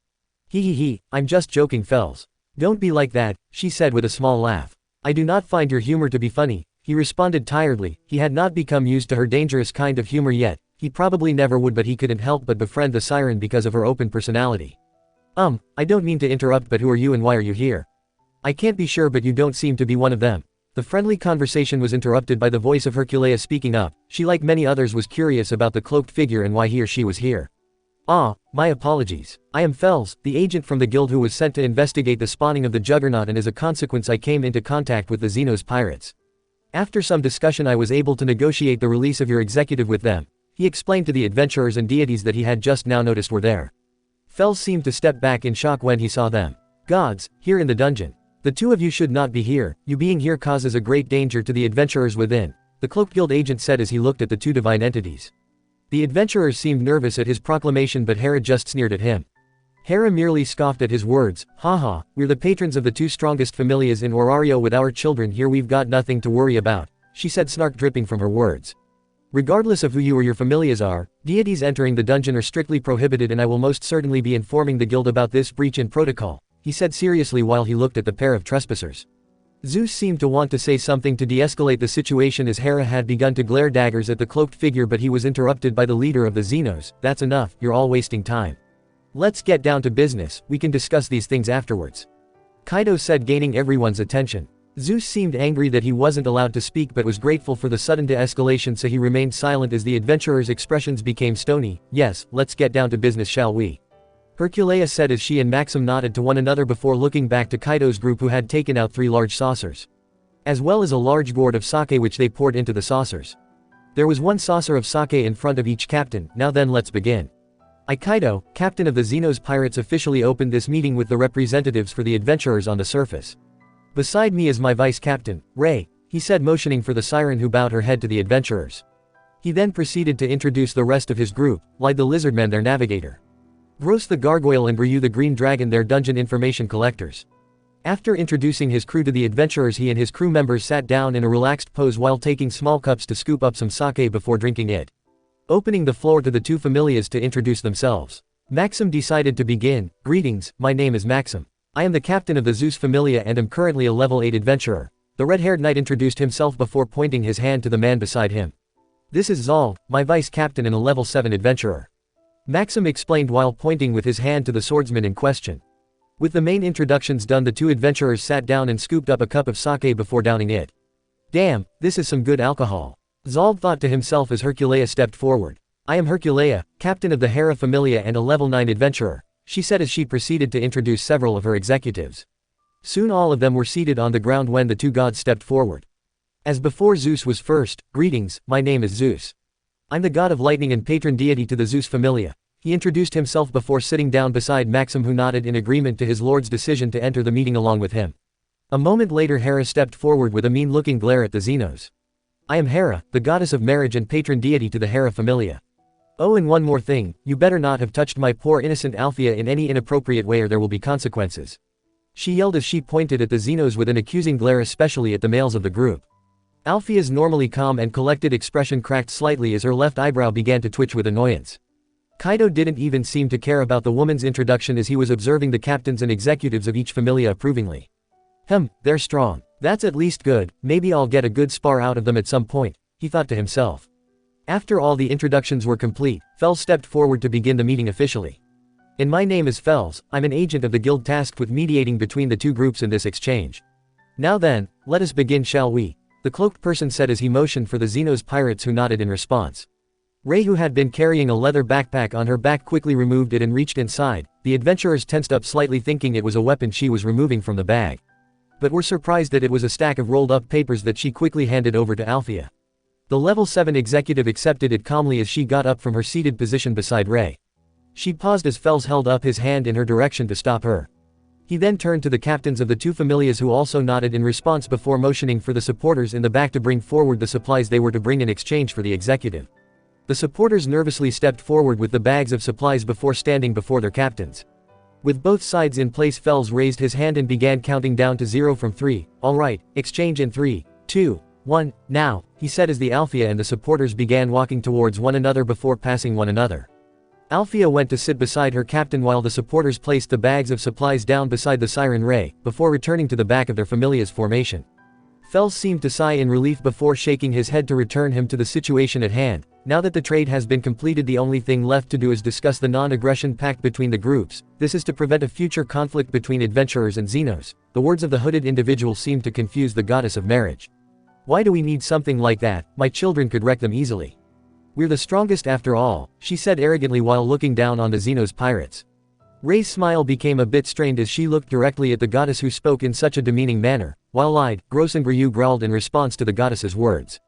He, I'm just joking Fells. Don't be like that," she said with a small laugh. "I do not find your humor to be funny," he responded tiredly. He had not become used to her dangerous kind of humor yet. He probably never would, but he couldn't help but befriend the siren because of her open personality. I don't mean to interrupt, but who are you and why are you here?" "I can't be sure, but you don't seem to be one of them." The friendly conversation was interrupted by the voice of Herculea speaking up. She, like many others, was curious about the cloaked figure and why he or she was here. My apologies. I am Fells, the agent from the guild who was sent to investigate the spawning of the Juggernaut, and as a consequence I came into contact with the Xenos pirates. After some discussion I was able to negotiate the release of your executive with them," he explained to the adventurers and deities that he had just now noticed were there. Fells seemed to step back in shock when he saw them. "Gods, here in the dungeon. The two of you should not be here. You being here causes a great danger to the adventurers within," the Cloaked Guild agent said as he looked at the two divine entities. The adventurers seemed nervous at his proclamation, but Hera just sneered at him. Hera merely scoffed at his words. "Haha, we're the patrons of the two strongest familias in Orario with our children here, we've got nothing to worry about," she said, snark dripping from her words. "Regardless of who you or your familias are, deities entering the dungeon are strictly prohibited, and I will most certainly be informing the guild about this breach in protocol," he said seriously while he looked at the pair of trespassers. Zeus seemed to want to say something to de-escalate the situation as Hera had begun to glare daggers at the cloaked figure, but he was interrupted by the leader of the Xenos. "That's enough, you're all wasting time. Let's get down to business, we can discuss these things afterwards," Kaido said, gaining everyone's attention. Zeus seemed angry that he wasn't allowed to speak, but was grateful for the sudden de-escalation, so he remained silent as the adventurers' expressions became stony. "Yes, let's get down to business, shall we?" Herculea said as she and Maxim nodded to one another before looking back to Kaido's group, who had taken out 3 large saucers, as well as a large gourd of sake which they poured into the saucers. There was 1 saucer of sake in front of each captain. "Now then, let's begin. I, Kaido, captain of the Xenos pirates, officially opened this meeting with the representatives for the adventurers on the surface. Beside me is my vice-captain, Ray," he said, motioning for the siren, who bowed her head to the adventurers. He then proceeded to introduce the rest of his group, like the Lizardman, their navigator, Gross the Gargoyle, and Ryu the Green Dragon, their dungeon information collectors. After introducing his crew to the adventurers, he and his crew members sat down in a relaxed pose while taking small cups to scoop up some sake before drinking it. Opening the floor to the two familias to introduce themselves, Maxim decided to begin. "Greetings, my name is Maxim. I am the captain of the Zeus familia and am currently a level 8 adventurer." The red-haired knight introduced himself before pointing his hand to the man beside him. "This is Zald, my vice-captain and a level 7 adventurer," Maxim explained while pointing with his hand to the swordsman in question. With the main introductions done, the two adventurers sat down and scooped up a cup of sake before downing it. "Damn, this is some good alcohol," Zald thought to himself as Herculea stepped forward. "I am Herculea, captain of the Hera familia and a level 9 adventurer," she said as she proceeded to introduce several of her executives. Soon all of them were seated on the ground when the two gods stepped forward. As before, Zeus was first. "Greetings, my name is Zeus. I'm the god of lightning and patron deity to the Zeus familia," he introduced himself before sitting down beside Maxim, who nodded in agreement to his lord's decision to enter the meeting along with him. A moment later, Hera stepped forward with a mean-looking glare at the Xenos. "I am Hera, the goddess of marriage and patron deity to the Hera familia. Oh, and one more thing, you better not have touched my poor innocent Althea in any inappropriate way or there will be consequences," she yelled as she pointed at the Xenos with an accusing glare, especially at the males of the group. Althea's normally calm and collected expression cracked slightly as her left eyebrow began to twitch with annoyance. Kaido didn't even seem to care about the woman's introduction as he was observing the captains and executives of each familia approvingly. They're strong. That's at least good, maybe I'll get a good spar out of them at some point," he thought to himself. After all the introductions were complete, Fells stepped forward to begin the meeting officially. "And my name is Fells, I'm an agent of the guild tasked with mediating between the two groups in this exchange. Now then, let us begin, shall we?" the cloaked person said as he motioned for the Xenos pirates, who nodded in response. Rei, who had been carrying a leather backpack on her back, quickly removed it and reached inside. The adventurers tensed up slightly, thinking it was a weapon she was removing from the bag, but were surprised that it was a stack of rolled up papers that she quickly handed over to Althea. The level 7 executive accepted it calmly as she got up from her seated position beside Rei. She paused as Fells held up his hand in her direction to stop her. He then turned to the captains of the two familias, who also nodded in response before motioning for the supporters in the back to bring forward the supplies they were to bring in exchange for the executive. The supporters nervously stepped forward with the bags of supplies before standing before their captains. With both sides in place, Fells raised his hand and began counting down to 0 from 3. "All right, exchange in 3, 2, 1, now," he said as the Althea and the supporters began walking towards one another before passing one another. Althea went to sit beside her captain while the supporters placed the bags of supplies down beside the Siren Rei, before returning to the back of their familia's formation. Fells seemed to sigh in relief before shaking his head to return him to the situation at hand. Now that the trade has been completed, the only thing left to do is discuss the non-aggression pact between the groups. This is to prevent a future conflict between adventurers and Xenos. The words of the hooded individual seemed to confuse the goddess of marriage. "Why do we need something like that? My children could wreck them easily. We're the strongest after all," she said arrogantly while looking down on the Xenos pirates. Rei's smile became a bit strained as she looked directly at the goddess, who spoke in such a demeaning manner. Wild-eyed, Grossen Ryu growled in response to the goddess's words.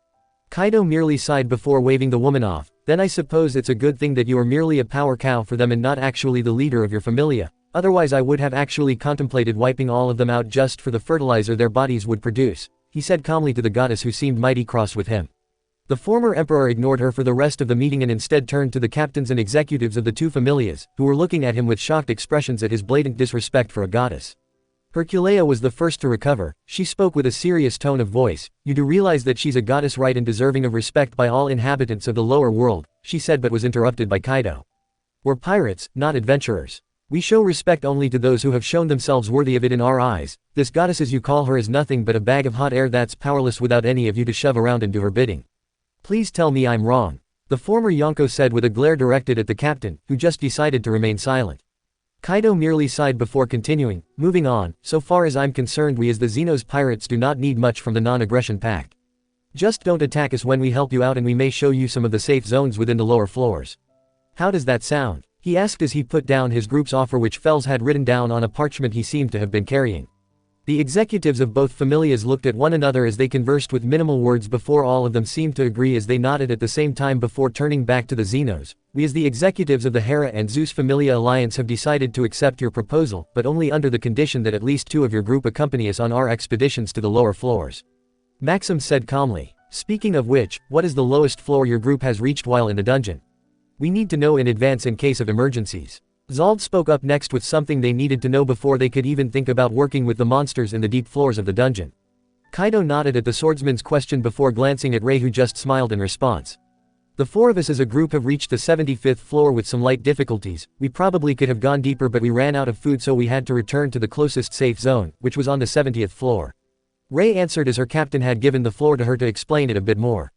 Kaido merely sighed before waving the woman off. "Then I suppose it's a good thing that you are merely a power cow for them and not actually the leader of your familia. Otherwise I would have actually contemplated wiping all of them out just for the fertilizer their bodies would produce," he said calmly to the goddess, who seemed mighty cross with him. The former emperor ignored her for the rest of the meeting and instead turned to the captains and executives of the two familias, who were looking at him with shocked expressions at his blatant disrespect for a goddess. Herculea was the first to recover. She spoke with a serious tone of voice. "You do realize that she's a goddess, right, and deserving of respect by all inhabitants of the lower world," she said, but was interrupted by Kaido. "We're pirates, not adventurers. We show respect only to those who have shown themselves worthy of it in our eyes. This goddess, as you call her, is nothing but a bag of hot air that's powerless without any of you to shove around and do her bidding. Please tell me I'm wrong," the former Yonko said with a glare directed at the captain, who just decided to remain silent. Kaido merely sighed before continuing. "Moving on, so far as I'm concerned, we as the Xenos pirates do not need much from the non-aggression pact. Just don't attack us when we help you out, and we may show you some of the safe zones within the lower floors. How does that sound?" he asked as he put down his group's offer, which Fells had written down on a parchment he seemed to have been carrying. The executives of both familias looked at one another as they conversed with minimal words before all of them seemed to agree as they nodded at the same time before turning back to the Xenos. "We as the executives of the Hera and Zeus Familia Alliance have decided to accept your proposal, but only under the condition that at least 2 of your group accompany us on our expeditions to the lower floors," Maxim said calmly. "Speaking of which, what is the lowest floor your group has reached while in the dungeon? We need to know in advance in case of emergencies." Zald spoke up next with something they needed to know before they could even think about working with the monsters in the deep floors of the dungeon. Kaido nodded at the swordsman's question before glancing at Rei, who just smiled in response. "The 4 of us as a group have reached the 75th floor with some light difficulties. We probably could have gone deeper, but we ran out of food, so we had to return to the closest safe zone, which was on the 70th floor." Rei answered as her captain had given the floor to her to explain it a bit more.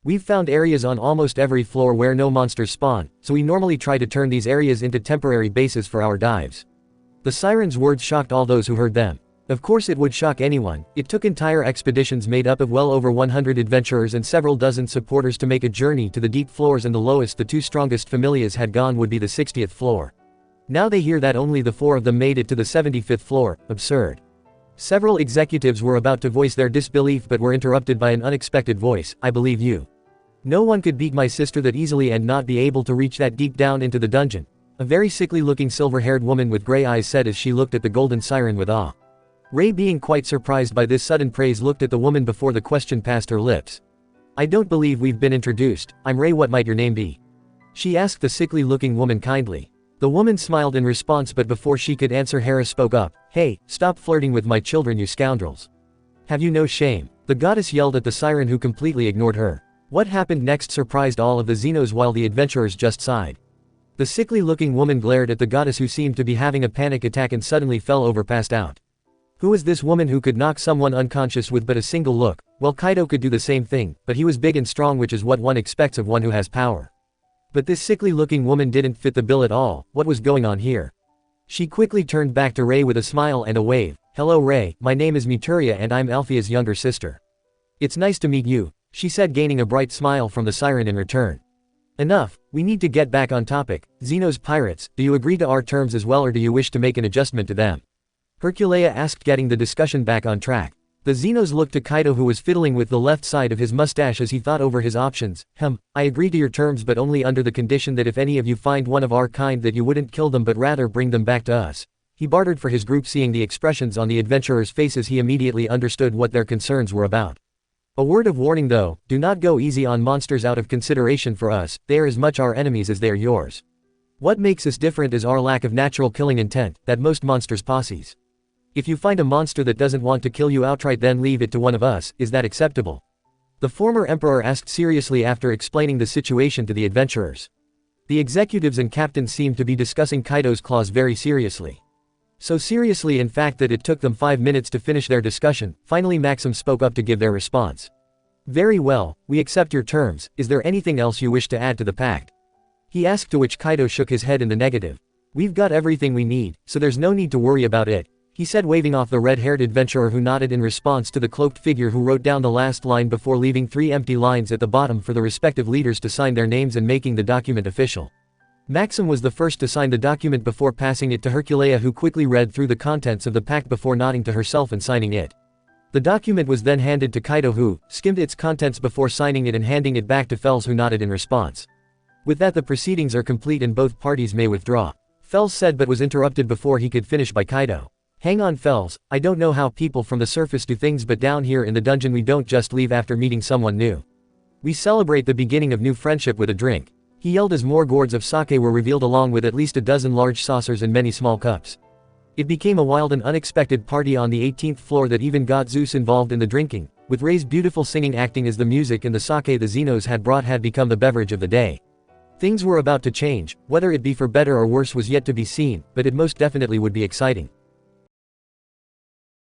"We've found areas on almost every floor where no monsters spawn, so we normally try to turn these areas into temporary bases for our dives." The siren's words shocked all those who heard them. Of course it would shock anyone. It took entire expeditions made up of well over 100 adventurers and several dozen supporters to make a journey to the deep floors, and the lowest the 2 strongest familias had gone would be the 60th floor. Now they hear that only the 4 of them made it to the 75th floor. Absurd. Several executives were about to voice their disbelief but were interrupted by an unexpected voice. "I believe you. No one could beat my sister that easily and not be able to reach that deep down into the dungeon," a very sickly-looking silver-haired woman with gray eyes said as she looked at the golden siren with awe. Rei, being quite surprised by this sudden praise, looked at the woman before the question passed her lips. "I don't believe we've been introduced. I'm Rei. What might your name be?" she asked the sickly-looking woman kindly. The woman smiled in response, but before she could answer, Hera spoke up. "Hey, stop flirting with my children, you scoundrels. Have you no shame?" the goddess yelled at the siren, who completely ignored her. What happened next surprised all of the Xenos while the adventurers just sighed. The sickly-looking woman glared at the goddess, who seemed to be having a panic attack and suddenly fell over, passed out. Who is this woman who could knock someone unconscious with but a single look? Well, Kaido could do the same thing, but he was big and strong, which is what one expects of one who has power. But this sickly-looking woman didn't fit the bill at all. What was going on here? She quickly turned back to Ray with a smile and a wave. "Hello Ray, my name is Muturia and I'm Althea's younger sister. It's nice to meet you," she said, gaining a bright smile from the siren in return. "Enough, we need to get back on topic. Xenos pirates, do you agree to our terms as well, or do you wish to make an adjustment to them?" Herculea asked, getting the discussion back on track. The Xenos looked to Kaido, who was fiddling with the left side of his mustache as he thought over his options. I agree to your terms, but only under the condition that if any of you find one of our kind, that you wouldn't kill them but rather bring them back to us." He bartered for his group. Seeing the expressions on the adventurers' faces, he immediately understood what their concerns were about. "A word of warning though, do not go easy on monsters out of consideration for us. They are as much our enemies as they are yours. What makes us different is our lack of natural killing intent, that most monsters posses. If you find a monster that doesn't want to kill you outright, then leave it to one of us. Is that acceptable?" The former emperor asked seriously after explaining the situation to the adventurers. The executives and captains seemed to be discussing Kaido's clause very seriously. So seriously, in fact, that it took them 5 minutes to finish their discussion. Finally Maxim spoke up to give their response. "Very well, we accept your terms. Is there anything else you wish to add to the pact?" he asked, to which Kaido shook his head in the negative. "We've got everything we need, so there's no need to worry about it," he said, waving off the red-haired adventurer, who nodded in response to the cloaked figure who wrote down the last line before leaving 3 empty lines at the bottom for the respective leaders to sign their names and making the document official. Maxim was the first to sign the document before passing it to Herculea, who quickly read through the contents of the pact before nodding to herself and signing it. The document was then handed to Kaido, who skimmed its contents before signing it and handing it back to Fels, who nodded in response. "With that, the proceedings are complete and both parties may withdraw," Fels said, but was interrupted before he could finish by Kaido. "Hang on Fels, I don't know how people from the surface do things, but down here in the dungeon we don't just leave after meeting someone new. We celebrate the beginning of new friendship with a drink," he yelled as more gourds of sake were revealed, along with at least a dozen large saucers and many small cups. It became a wild and unexpected party on the 18th floor that even got Zeus involved in the drinking, with Ray's beautiful singing acting as the music, and the sake the Xenos had brought had become the beverage of the day. Things were about to change. Whether it be for better or worse was yet to be seen, but it most definitely would be exciting.